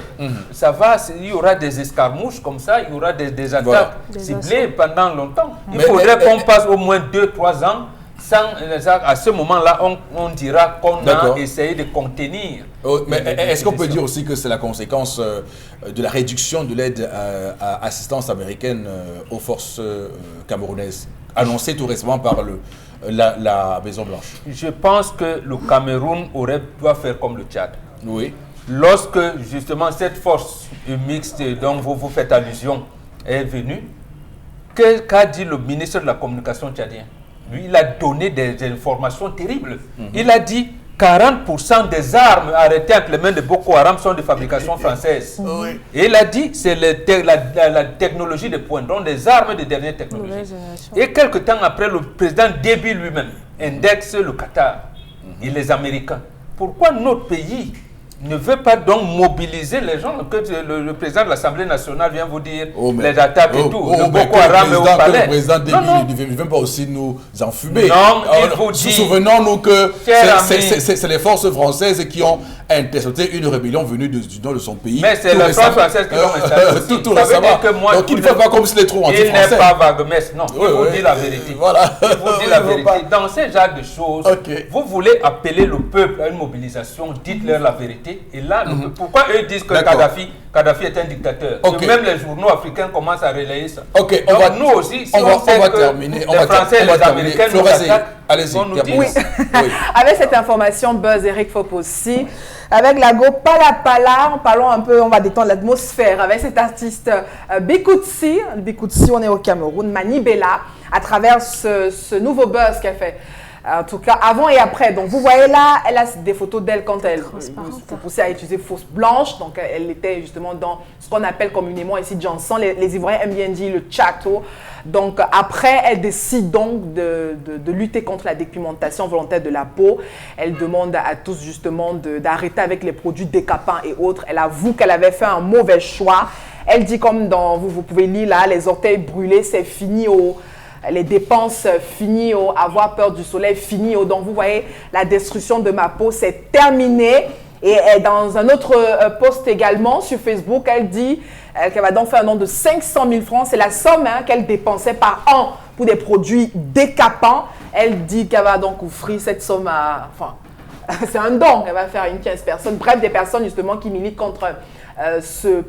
Ça va, il y aura des escarmouches comme ça, il y aura des attaques ciblées pendant longtemps. Il faudrait qu'on passe au moins 2-3 ans à ce moment-là, on dira qu'on a essayé de contenir. Mais est-ce qu'on peut dire aussi que c'est la conséquence de la réduction de l'aide à assistance américaine aux forces camerounaises, annoncée tout récemment par la Maison-Blanche? Je pense que le Cameroun doit faire comme le Tchad. Oui. Lorsque justement cette force mixte dont vous faites allusion est venue, qu'a dit le ministre de la Communication tchadien? Lui, il a donné des informations terribles. Il a dit 40% des armes arrêtées entre les mains de Boko Haram sont de fabrication française. Et il a dit c'est la technologie de pointe, donc des armes de dernière technologie. Et quelque temps après, le président Déby lui-même indexe le Qatar et les Américains. Pourquoi notre pays ne veut pas donc mobiliser les gens que le président de l'Assemblée nationale vient vous dire les attaques et tout, le Boko Haram et au palais. Le président Déby ne veut pas aussi nous enfumer. Non, il vous dit. Souvenons-nous que c'est les forces françaises qui ont intercepté une rébellion venue du nord de son pays. Mais c'est les forces françaises qui l'ont installé. Tout récemment. Donc il ne fait pas comme si les trous anti-français. Il n'est pas vague-messe, non. Il vous dit la vérité. Voilà. Il vous dit la vérité. Dans ce genre de choses, vous voulez appeler le peuple à une mobilisation, dites-leur la vérité. Et là, pourquoi eux disent que Kadhafi est un dictateur? Que même les journaux africains commencent à relayer ça. Donc nous aussi, si on sait que les Français et les Américains nous attaquent, on nous dit... Avec cette information, Buzz, Eric Fopossi, avec la go Pala, parlons un peu, on va détendre l'atmosphère, avec cet artiste Bikoutsi, on est au Cameroun, Mani Bella, à travers ce nouveau buzz qu'elle fait. En tout cas, avant et après. Donc, vous voyez là, elle a des photos d'elle quand elle poussait à utiliser fausse blanche. Donc, elle était justement dans ce qu'on appelle communément ici Johnson. Les Ivoiriens aiment bien dire le chateau. Donc, après, elle décide donc de lutter contre la dépigmentation volontaire de la peau. Elle demande à tous justement d'arrêter avec les produits décapants et autres. Elle avoue qu'elle avait fait un mauvais choix. Elle dit, comme dans, vous pouvez lire là, les orteils brûlés, c'est fini les dépenses finies, avoir peur du soleil fini. Donc, vous voyez, la destruction de ma peau, c'est terminé. Et dans un autre post également sur Facebook, elle dit qu'elle va donc faire un don de 500 000 francs. C'est la somme qu'elle dépensait par an pour des produits décapants. Elle dit qu'elle va donc offrir cette somme à... Enfin, c'est un don qu'elle va faire à une 15 personnes. Bref, des personnes justement qui militent contre...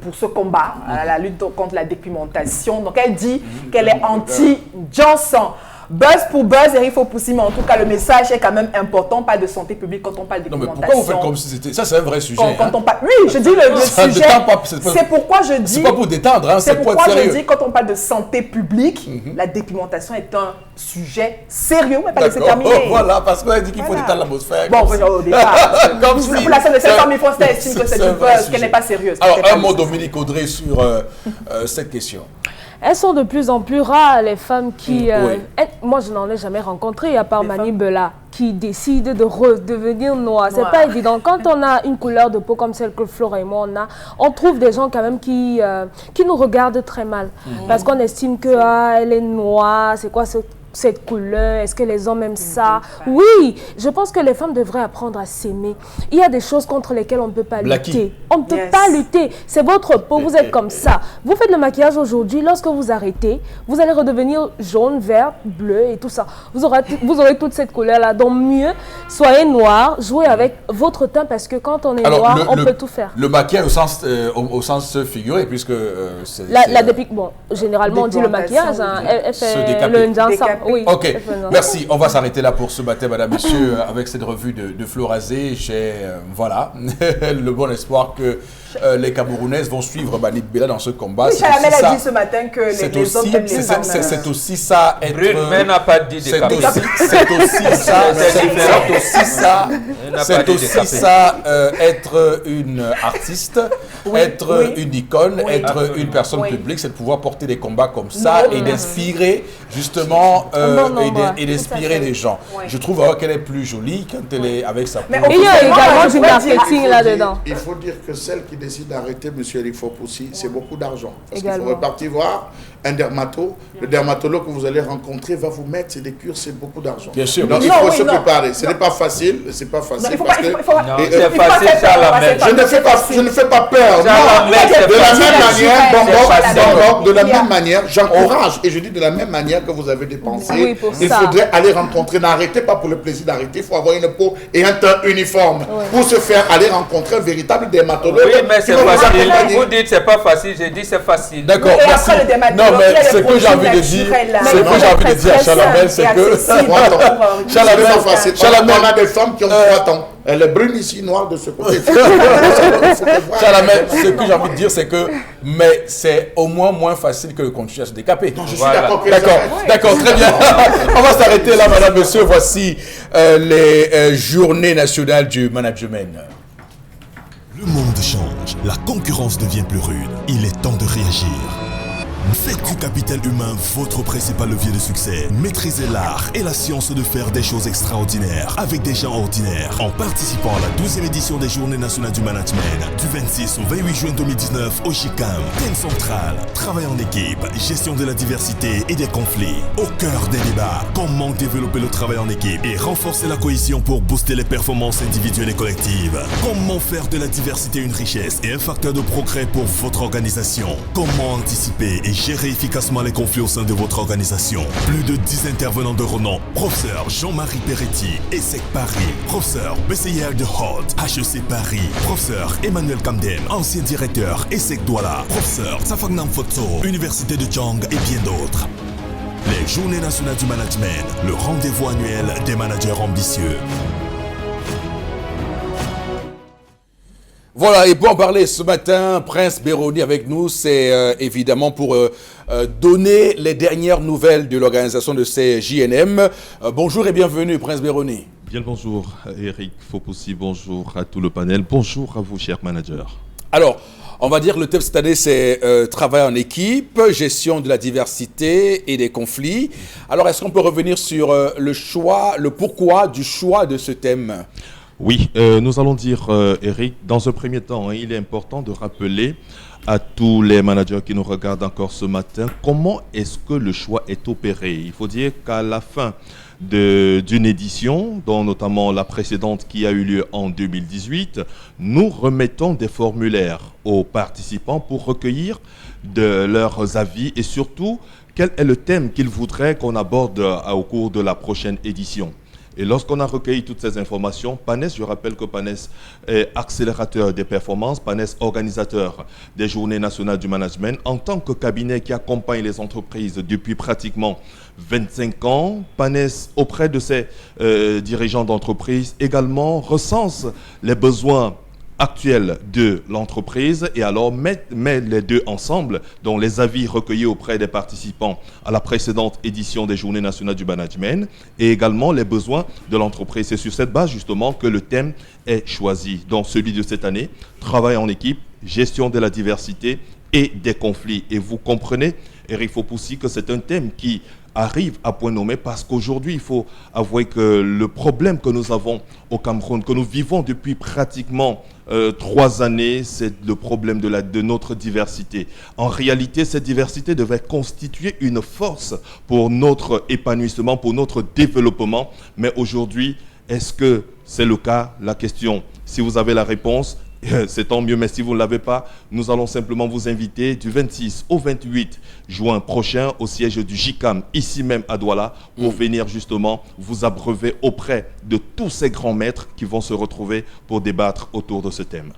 pour ce combat, la lutte contre la dépigmentation. Donc, elle dit qu'elle est anti-Johnson. Buzz pour buzz, Eric Fopossi, mais en tout cas, le message est quand même important. Pas de santé publique quand on parle de dépigmentation. Non, mais pourquoi vous faites comme si c'était... Ça, c'est un vrai sujet. Quand on parle... Oui, je dis le sujet. C'est pourquoi je dis... C'est pas pour détendre, c'est pour être sérieux. C'est pourquoi je dis, quand on parle de santé publique, la dépigmentation est un sujet sérieux. On ne va pas laisser terminer. Voilà, parce qu'on a dit qu'il faut détendre l'atmosphère. Bon, au départ. Pour la somme de 500 000 francs, c'est estime que c'est du buzz, qu'elle n'est pas sérieuse. Alors, un mot, Dominique Audrey, sur cette question. Elles sont de plus en plus rares, les femmes qui... moi, je n'en ai jamais rencontré, à part Mani Bella, qui décide de redevenir noire. C'est pas évident. Quand on a une couleur de peau comme celle que Flora et moi, on trouve des gens quand même qui nous regardent très mal. Parce qu'on estime que elle est noire, c'est quoi cette couleur, est-ce que les hommes aiment ça? Oui, je pense que les femmes devraient apprendre à s'aimer. Il y a des choses contre lesquelles on ne peut pas lutter. On ne peut pas lutter. C'est votre peau, vous êtes comme ça. Vous faites le maquillage aujourd'hui, lorsque vous arrêtez, vous allez redevenir jaune, vert, bleu et tout ça. Vous aurez toute cette couleur-là. Donc mieux, soyez noir, jouez avec votre teint parce que quand on est noir, on peut tout faire. Le maquillage au sens figuré, puisque bon, généralement on dit le maquillage, elle fait le Johnson. Oui, ok, merci. On va s'arrêter là pour ce matin, madame, messieurs, avec cette revue de Florazé. J'ai le bon espoir que les Camerounaises vont suivre Mani Bella dans ce combat. Oui, Chalamel a dit ce matin que les hommes aiment les femmes. C'est aussi ça, être... Mais n'a pas dit des C'est aussi ça, être une artiste, être une icône, être une personne publique, c'est de pouvoir porter des combats comme ça et d'inspirer justement et d'inspirer les gens. Je trouve qu'elle est plus jolie quand elle est avec sa peau. Il y a également du marketing là-dedans. Il faut dire que celle qui décide d'arrêter M. Eric Fopossi, c'est beaucoup d'argent. Parce qu'il faut repartir voir un le dermatologue que vous allez rencontrer va vous mettre, c'est des cures, c'est beaucoup d'argent. Bien sûr. Donc il faut se préparer. Ce n'est pas facile, c'est pas facile. C'est parce que facile, Charlemagne. je ne fais pas peur. Non, de la même manière, j'encourage et je dis de la même manière que vous avez dépensé. Il faudrait aller rencontrer. N'arrêtez pas pour le plaisir d'arrêter. Il faut avoir une peau et un teint uniforme pour se faire aller rencontrer un véritable dermatologue. Oui, mais c'est facile. Vous dites c'est pas facile, j'ai dit c'est facile. D'accord. Non, mais ce que j'ai envie de dire, Chalamel, c'est que Chalamel, on a des femmes qui ont 3 ans. Elle est brune ici, noire de ce côté. Chalamel, ce que j'ai envie de dire, c'est que mais c'est au moins facile que qu'on cherche des capés. Non, je suis d'accord. D'accord, très bien. On va s'arrêter là, madame, monsieur. Voici les journées nationales du management. Le monde change, la concurrence devient plus rude. Il est temps de réagir. Faites du capital humain votre principal levier de succès. Maîtrisez l'art et la science de faire des choses extraordinaires avec des gens ordinaires en participant à la 12e édition des Journées nationales du management du 26 au 28 juin 2019 au JICAM. Thème central, travail en équipe, gestion de la diversité et des conflits. Au cœur des débats, comment développer le travail en équipe et renforcer la cohésion pour booster les performances individuelles et collectives. Comment faire de la diversité une richesse et un facteur de progrès pour votre organisation. Comment anticiper et gérer efficacement les conflits au sein de votre organisation. Plus de 10 intervenants de renom. Professeur Jean-Marie Peretti, ESSEC Paris. Professeur BCIR de Holt, HEC Paris. Professeur Emmanuel Kamden, ancien directeur ESSEC Douala. Professeur Safagnam Fotso, Université de Jong et bien d'autres. Les Journées nationales du management, le rendez-vous annuel des managers ambitieux. Voilà, et pour en parler ce matin, Prince Béroni avec nous, c'est évidemment pour donner les dernières nouvelles de l'organisation de ces JNM. Bonjour et bienvenue, Prince Béroni. Bien le bonjour, Eric Fopoussi, bonjour à tout le panel, bonjour à vous, chers managers. Alors, on va dire le thème cette année, c'est travail en équipe, gestion de la diversité et des conflits. Alors, est-ce qu'on peut revenir sur le pourquoi du choix de ce thème ? Oui, nous allons dire, Eric, dans un premier temps, il est important de rappeler à tous les managers qui nous regardent encore ce matin, comment est-ce que le choix est opéré. Il faut dire qu'à la fin d'une édition, dont notamment la précédente qui a eu lieu en 2018, nous remettons des formulaires aux participants pour recueillir de leurs avis et surtout, quel est le thème qu'ils voudraient qu'on aborde au cours de la prochaine édition. Et lorsqu'on a recueilli toutes ces informations, PANES, je rappelle que PANES est accélérateur des performances, PANES organisateur des Journées nationales du management, en tant que cabinet qui accompagne les entreprises depuis pratiquement 25 ans, PANES auprès de ses dirigeants d'entreprise également recense les besoins actuelle de l'entreprise et alors met les deux ensemble, dont les avis recueillis auprès des participants à la précédente édition des Journées nationales du management et également les besoins de l'entreprise. C'est sur cette base justement que le thème est choisi. Donc celui de cette année, travail en équipe, gestion de la diversité et des conflits. Et vous comprenez, Eric Fopoussi, que c'est un thème qui arrive à point nommé parce qu'aujourd'hui, il faut avouer que le problème que nous avons au Cameroun, que nous vivons depuis pratiquement 3 années, c'est le problème de notre diversité. En réalité, cette diversité devait constituer une force pour notre épanouissement, pour notre développement. Mais aujourd'hui, est-ce que c'est le cas? La question, si vous avez la réponse, c'est tant mieux, mais si vous ne l'avez pas, nous allons simplement vous inviter du 26 au 28 juin prochain au siège du JICAM, ici même à Douala, pour venir justement vous abreuver auprès de tous ces grands maîtres qui vont se retrouver pour débattre autour de ce thème.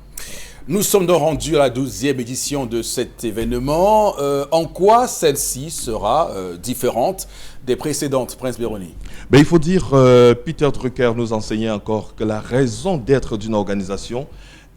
Nous sommes donc rendus à la 12e édition de cet événement. En quoi celle-ci sera différente des précédentes, Prince Béroni? Il faut dire, Peter Drucker nous enseignait encore que la raison d'être d'une organisation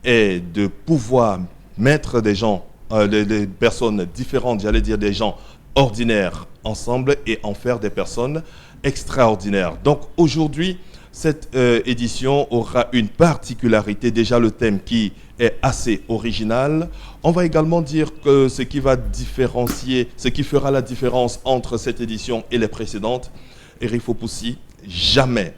est de pouvoir mettre des gens, des personnes différentes, j'allais dire des gens ordinaires ensemble et en faire des personnes extraordinaires. Donc aujourd'hui, cette édition aura une particularité, déjà le thème qui est assez original. On va également dire que ce qui va différencier, ce qui fera la différence entre cette édition et les précédentes, Eric Fopoussi, jamais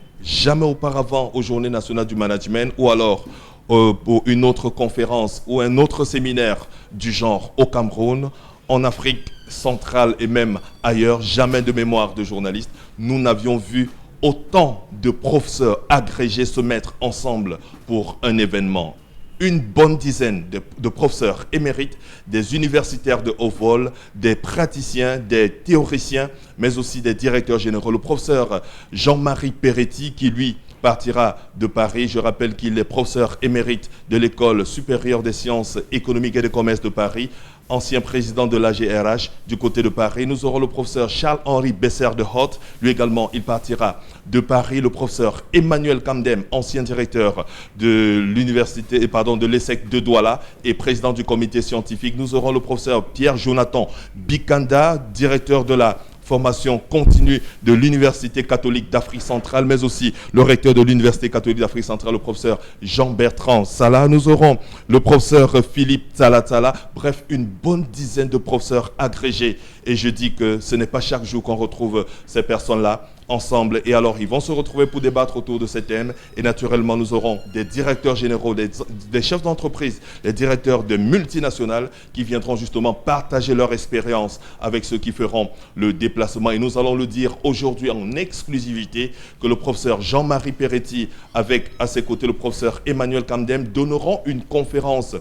auparavant aux Journées nationales du management ou alors pour une autre conférence ou un autre séminaire du genre au Cameroun, en Afrique centrale et même ailleurs, jamais de mémoire de journalistes, nous n'avions vu autant de professeurs agrégés se mettre ensemble pour un événement. Une bonne dizaine de professeurs émérites, des universitaires de haut vol, des praticiens, des théoriciens, mais aussi des directeurs généraux. Le professeur Jean-Marie Peretti, qui lui partira de Paris. Je rappelle qu'il est professeur émérite de l'École supérieure des sciences économiques et de commerce de Paris, ancien président de l'AGRH du côté de Paris. Nous aurons le professeur Charles-Henri Besser de Hoth. Lui également, il partira de Paris. Le professeur Emmanuel Kamdem, ancien directeur de l'université, de l'ESSEC de Douala et président du comité scientifique. Nous aurons le professeur Pierre-Jonathan Bikanda, directeur de la formation continue de l'Université catholique d'Afrique centrale, mais aussi le recteur de l'Université catholique d'Afrique centrale, le professeur Jean-Bertrand Salah. Nous aurons le professeur Philippe Talatala. Bref, une bonne dizaine de professeurs agrégés. Et je dis que ce n'est pas chaque jour qu'on retrouve ces personnes-là ensemble. Et alors, ils vont se retrouver pour débattre autour de ces thèmes. Et naturellement, nous aurons des directeurs généraux, des chefs d'entreprise, des directeurs de multinationales qui viendront justement partager leur expérience avec ceux qui feront le déplacement. Et nous allons le dire aujourd'hui en exclusivité que le professeur Jean-Marie Peretti, avec à ses côtés le professeur Emmanuel Kamdem, donneront une conférence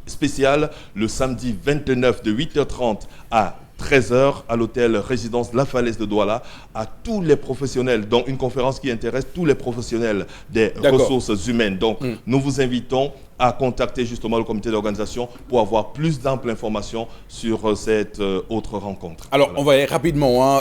spéciale le samedi 29 de 8h30 à 13h à l'hôtel Résidence La Falaise de Douala à tous les professionnels, donc une conférence qui intéresse tous les professionnels des ressources humaines. Donc nous vous invitons à contacter justement le comité d'organisation pour avoir plus d'amples informations sur cette autre rencontre. Alors, on va aller rapidement.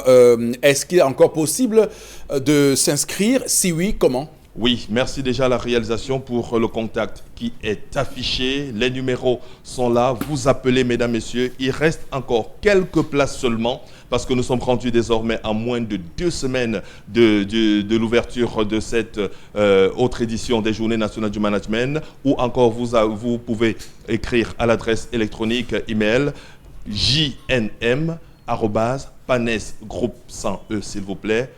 Est-ce qu'il est encore possible de s'inscrire? Si oui, comment? Oui, merci déjà à la réalisation pour le contact qui est affiché. Les numéros sont là. Vous appelez, mesdames, messieurs. Il reste encore quelques places seulement parce que nous sommes rendus désormais à moins de 2 semaines de l'ouverture de cette autre édition des Journées nationales du management. Ou encore, vous pouvez écrire à l'adresse électronique email jnm@panesgroupe100e, s'il vous plaît,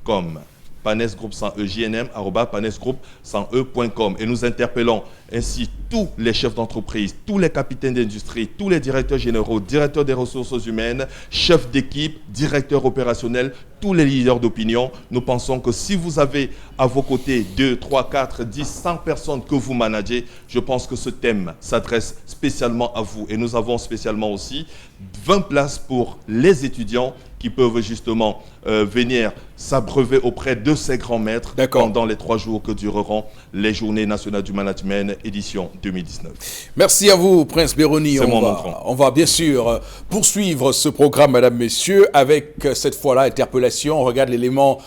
.com. Panesgroupe 100e, jnm@panesgroupe100e.com. Et nous interpellons ainsi tous les chefs d'entreprise, tous les capitaines d'industrie, tous les directeurs généraux, directeurs des ressources humaines, chefs d'équipe, directeurs opérationnels, tous les leaders d'opinion. Nous pensons que si vous avez à vos côtés 2, 3, 4, 10, 100 personnes que vous managez, je pense que ce thème s'adresse spécialement à vous. Et nous avons spécialement aussi 20 places pour les étudiants qui peuvent justement venir s'abreuver auprès de ces grands maîtres pendant les 3 jours que dureront les Journées nationales du management édition 2019. Merci à vous, Prince Béroni. On va bien sûr poursuivre ce programme, mesdames, messieurs, avec cette fois-là interpellation. On regarde l'élément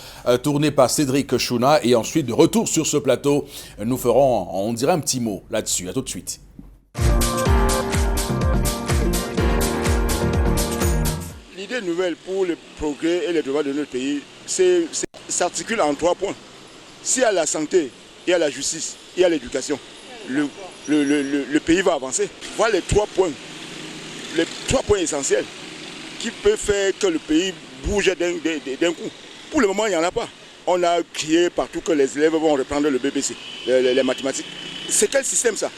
tourné par Cédric Chouna et ensuite de retour sur ce plateau, nous ferons, on dirait, un petit mot là-dessus. À tout de suite. L'idée nouvelle pour le progrès et le développement de notre pays, s'articule en 3 points. S'il y a la santé, il y a la justice, il y a l'éducation, le pays va avancer. Voilà les 3 points essentiels qui peuvent faire que le pays bouge d'un coup. Pour le moment, il n'y en a pas. On a crié partout que les élèves vont reprendre le BBC, les mathématiques. C'est quel système ça?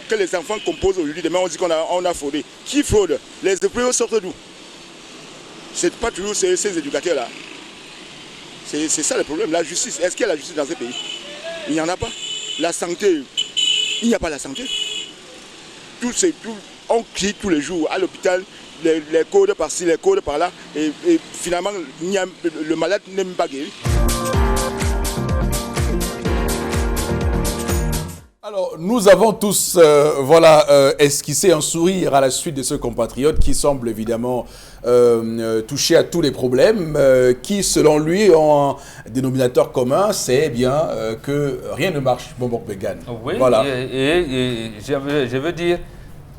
Que les enfants composent aujourd'hui, demain on dit qu'on a fraudé. Qui fraude? Les épreuves sortent d'où? C'est pas toujours ces éducateurs-là. C'est ça le problème. La justice, est-ce qu'il y a la justice dans ce pays? Il n'y en a pas. La santé, il n'y a pas la santé. On crie tous les jours à l'hôpital, les codes par-ci, les codes par-là, et finalement, le malade n'est même pas guéri. Alors, nous avons tous esquissé un sourire à la suite de ce compatriote qui semble évidemment toucher à tous les problèmes, qui selon lui ont un dénominateur commun, c'est bien que rien ne marche. Oui, voilà. Et je veux dire,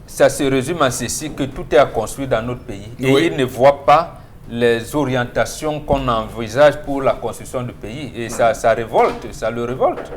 ça se résume à ceci, que tout est à construire dans notre pays. Et il ne voit pas les orientations qu'on envisage pour la construction du pays. Et ça révolte, ça le révolte.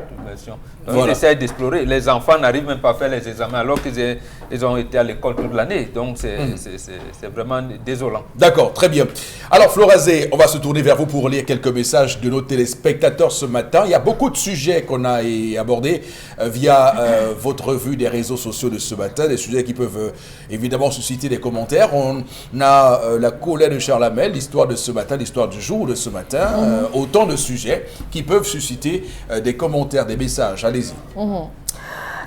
Donc voilà. Ils essaient d'explorer. Les enfants n'arrivent même pas à faire les examens alors qu'ils ont été à l'école toute l'année. Donc c'est vraiment désolant. D'accord, très bien. Alors Florazé, on va se tourner vers vous pour lire quelques messages de nos téléspectateurs ce matin. Il y a beaucoup de sujets qu'on a abordés via votre revue des réseaux sociaux de ce matin, des sujets qui peuvent évidemment susciter des commentaires. On a la colère de Charles Hamel, l'histoire de ce matin, l'histoire du jour de ce matin, autant de sujets qui peuvent susciter des commentaires, des messages. Allez-y.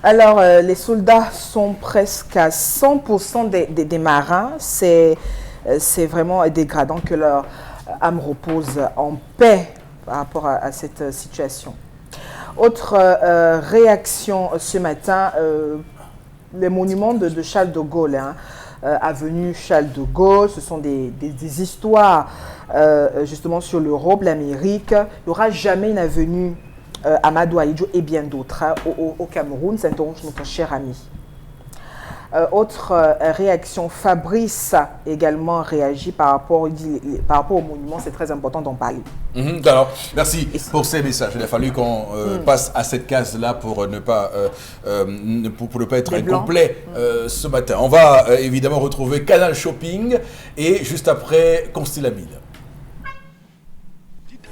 Alors, les soldats sont presque à 100% des marins. C'est vraiment dégradant que leur âme repose en paix par rapport à cette situation. Autre réaction ce matin, les monuments de Charles de Gaulle, avenue Charles de Gaulle, ce sont des histoires justement sur l'Europe, l'Amérique. Il n'y aura jamais une avenue Amadou Ahidjo et bien d'autres au Cameroun, s'interroge notre cher ami. Autre réaction, Fabrice également réagit par rapport au monument, c'est très important d'en parler. Alors, merci pour ces messages. Il a fallu qu'on passe à cette case-là pour ne pas être incomplet ce matin. On va évidemment retrouver Canal Shopping et juste après, Constellamine.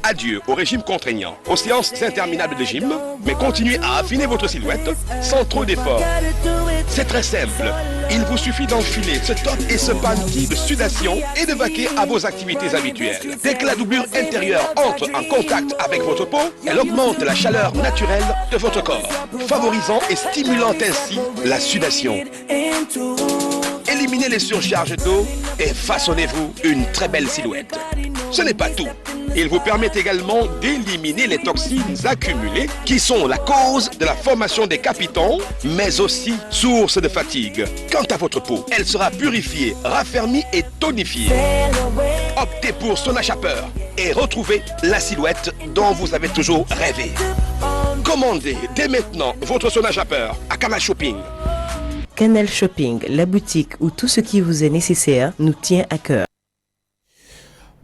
Adieu au régime contraignant, aux séances interminables de gym, mais continuez à affiner votre silhouette sans trop d'efforts. C'est très simple. Il vous suffit d'enfiler ce top et ce panty de sudation et de vaquer à vos activités habituelles. Dès que la doublure intérieure entre en contact avec votre peau, elle augmente la chaleur naturelle de votre corps, favorisant et stimulant ainsi la sudation. Éliminez les surcharges d'eau et façonnez-vous une très belle silhouette. Ce n'est pas tout. Il vous permet également d'éliminer les toxines accumulées qui sont la cause de la formation des capitons, mais aussi source de fatigue. Quant à votre peau, elle sera purifiée, raffermie et tonifiée. Optez pour Sona Shaper et retrouvez la silhouette dont vous avez toujours rêvé. Commandez dès maintenant votre Sona Shaper à Canal Shopping. Canal Shopping, la boutique où tout ce qui vous est nécessaire nous tient à cœur.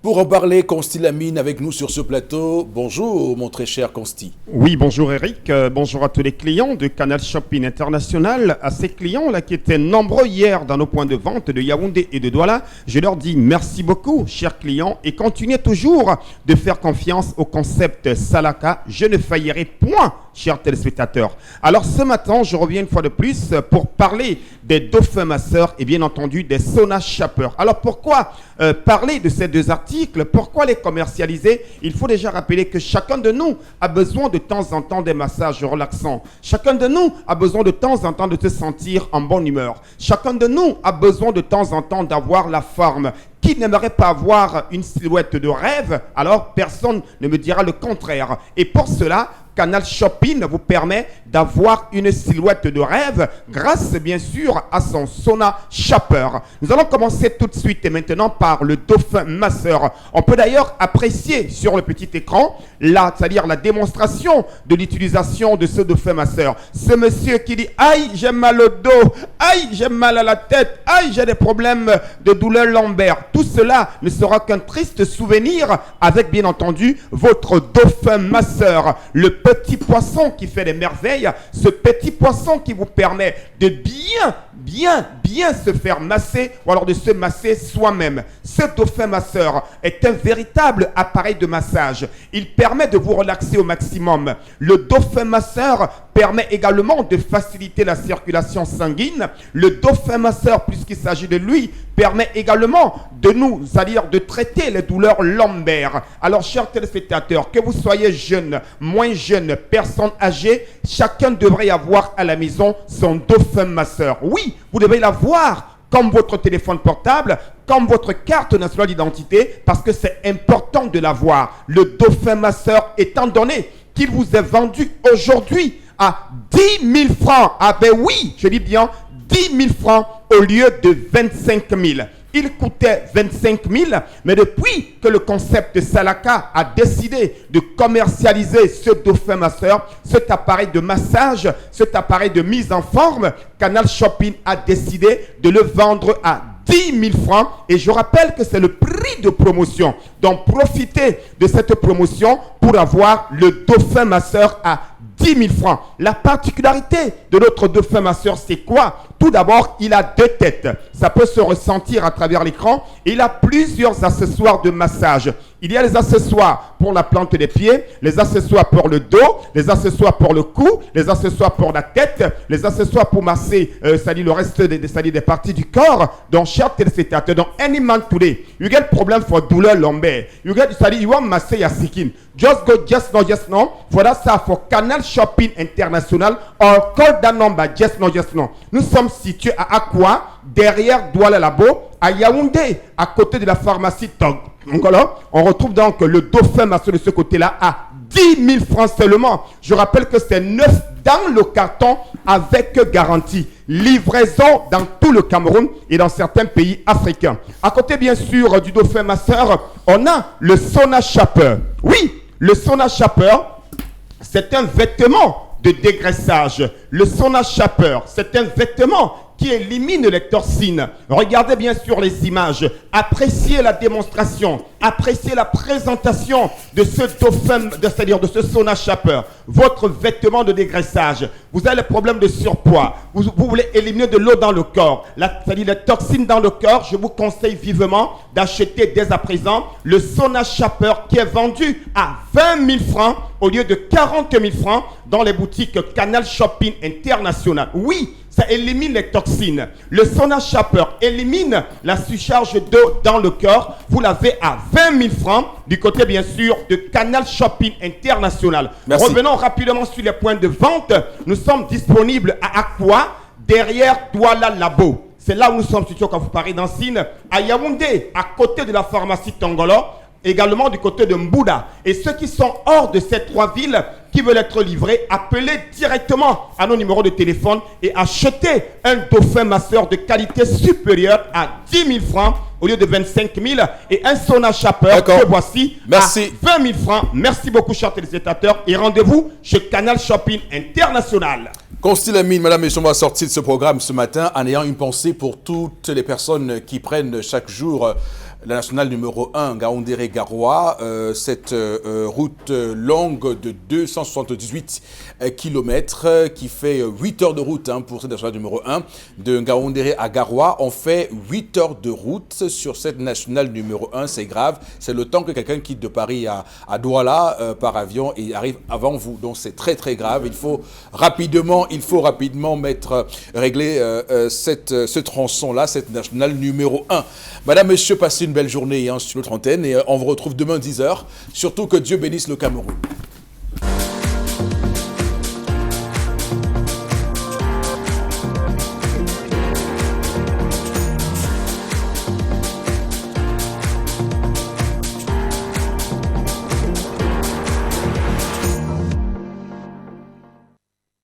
Pour en parler, Consti Lamine avec nous sur ce plateau. Bonjour, mon très cher Consti. Oui, bonjour Eric. Bonjour à tous les clients de Canal Shopping International. À ces clients-là qui étaient nombreux hier dans nos points de vente de Yaoundé et de Douala, je leur dis merci beaucoup, chers clients, et continuez toujours de faire confiance au concept Salaka. Je ne faillirai point, chers téléspectateurs. Alors ce matin, je reviens une fois de plus pour parler des dauphins masseurs et bien entendu des Sona Shaper. Alors pourquoi parler de ces deux articles? Pourquoi les commercialiser? Il faut déjà rappeler que chacun de nous a besoin de temps en temps des massages relaxants. Chacun de nous a besoin de temps en temps de se sentir en bonne humeur. Chacun de nous a besoin de temps en temps d'avoir la forme. Qui n'aimerait pas avoir une silhouette de rêve? Alors personne ne me dira le contraire. Et pour cela, Canal Shopping vous permet d'avoir une silhouette de rêve grâce bien sûr à son Sona Shaper. Nous allons commencer tout de suite et maintenant par le dauphin masseur. On peut d'ailleurs apprécier sur le petit écran c'est-à-dire la démonstration de l'utilisation de ce dauphin masseur. Ce monsieur qui dit « Aïe, j'ai mal au dos, aïe, j'ai mal à la tête, aïe, j'ai des problèmes de douleur lombaire ». Tout cela ne sera qu'un triste souvenir avec bien entendu votre dauphin masseur. Le petit poisson qui fait des merveilles, ce petit poisson qui vous permet de bien se faire masser ou alors de se masser soi-même. Ce dauphin masseur est un véritable appareil de massage. Il permet de vous relaxer au maximum. Le dauphin masseur permet également de faciliter la circulation sanguine. Le dauphin masseur, puisqu'il s'agit de lui, permet également de traiter les douleurs lombaires. Alors, chers téléspectateurs, que vous soyez jeune, moins jeune, personne âgée, chacun devrait avoir à la maison son dauphin masseur. Oui, vous devez l'avoir comme votre téléphone portable, comme votre carte nationale d'identité, parce que c'est important de l'avoir. Le dauphin masseur, étant donné qu'il vous est vendu aujourd'hui à 10 000 francs. Ah ben oui, je dis bien 10 000 francs au lieu de 25 000. Il coûtait 25 000, mais depuis que le concept Salaka a décidé de commercialiser ce dauphin masseur, cet appareil de massage, cet appareil de mise en forme, Canal Shopping a décidé de le vendre à 10 000 francs. Et je rappelle que c'est le prix de promotion. Donc, profitez de cette promotion pour avoir le dauphin masseur à 10 000 francs. La particularité de notre dauphin masseur, c'est quoi? Tout d'abord, il a 2 têtes. Ça peut se ressentir à travers l'écran. Il a plusieurs accessoires de massage. Il y a les accessoires pour la plante des pieds, les accessoires pour le dos, les accessoires pour le cou, les accessoires pour la tête, les accessoires pour masser le reste des parties du corps. Donc, chers téléspectateurs, donc, any man today, you get problem for douleur lombaire. You want masser your skin. Just go, just no. Voilà ça for Canal Shopping International. Or call that number, just no. Nous sommes situés à Akwa, derrière Douala Labo, à Yaoundé, à côté de la pharmacie Tog. Donc là, on retrouve donc le dauphin masseur de ce côté-là à 10 000 francs seulement. Je rappelle que c'est 9 dans le carton avec garantie. Livraison dans tout le Cameroun et dans certains pays africains. À côté, bien sûr, du dauphin masseur, on a le Sona Shaper. Oui, le Sona Shaper, c'est un vêtement de dégraissage. Le Sona Shaper, c'est un vêtement qui élimine les toxines. Regardez bien sûr les images. Appréciez la démonstration. Appréciez la présentation de ce dauphin, c'est-à-dire de ce Sona Shaper. Votre vêtement de dégraissage. Vous avez le problème de surpoids. Vous voulez éliminer de l'eau dans le corps. C'est-à-dire les toxines dans le corps. Je vous conseille vivement d'acheter dès à présent le Sona Shaper qui est vendu à 20 000 francs au lieu de 40 000 francs dans les boutiques Canal Shopping International. Oui, ça élimine les toxines. Le Sona Shaper élimine la surcharge d'eau dans le corps. Vous l'avez à 20 000 francs du côté, bien sûr, de Canal Shopping International. Merci. Revenons rapidement sur les points de vente. Nous sommes disponibles à Akwa, derrière Douala Labo. C'est là où nous sommes situés quand vous parlez d'Ancine. À Yaoundé, à côté de la pharmacie Tongolo. Également du côté de Mbouda. Et ceux qui sont hors de ces 3 villes, qui veulent être livrés, appelez directement à nos numéros de téléphone et achetez un dauphin masseur de qualité supérieure à 10 000 francs au lieu de 25 000 et un Sona Shaper que voici à 20 000 francs. Merci beaucoup, chers téléspectateurs, et rendez-vous chez Canal Shopping International. Constille Amine, madame et messieurs, on va sortir de ce programme ce matin en ayant une pensée pour toutes les personnes qui prennent chaque jour la nationale numéro 1, Gaoundéré-Garoua, cette route longue de 278 km qui fait 8 heures de route pour cette nationale numéro 1. De Gaoundéré à Garoua, on fait 8 heures de route sur cette nationale numéro 1. C'est grave. C'est le temps que quelqu'un quitte de Paris à Douala par avion et arrive avant vous. Donc c'est très très grave. Il faut rapidement régler ce tronçon-là, cette nationale numéro 1. Madame, monsieur, passez une belle journée sur notre antenne et on vous retrouve demain 10h. Surtout que Dieu bénisse le Cameroun.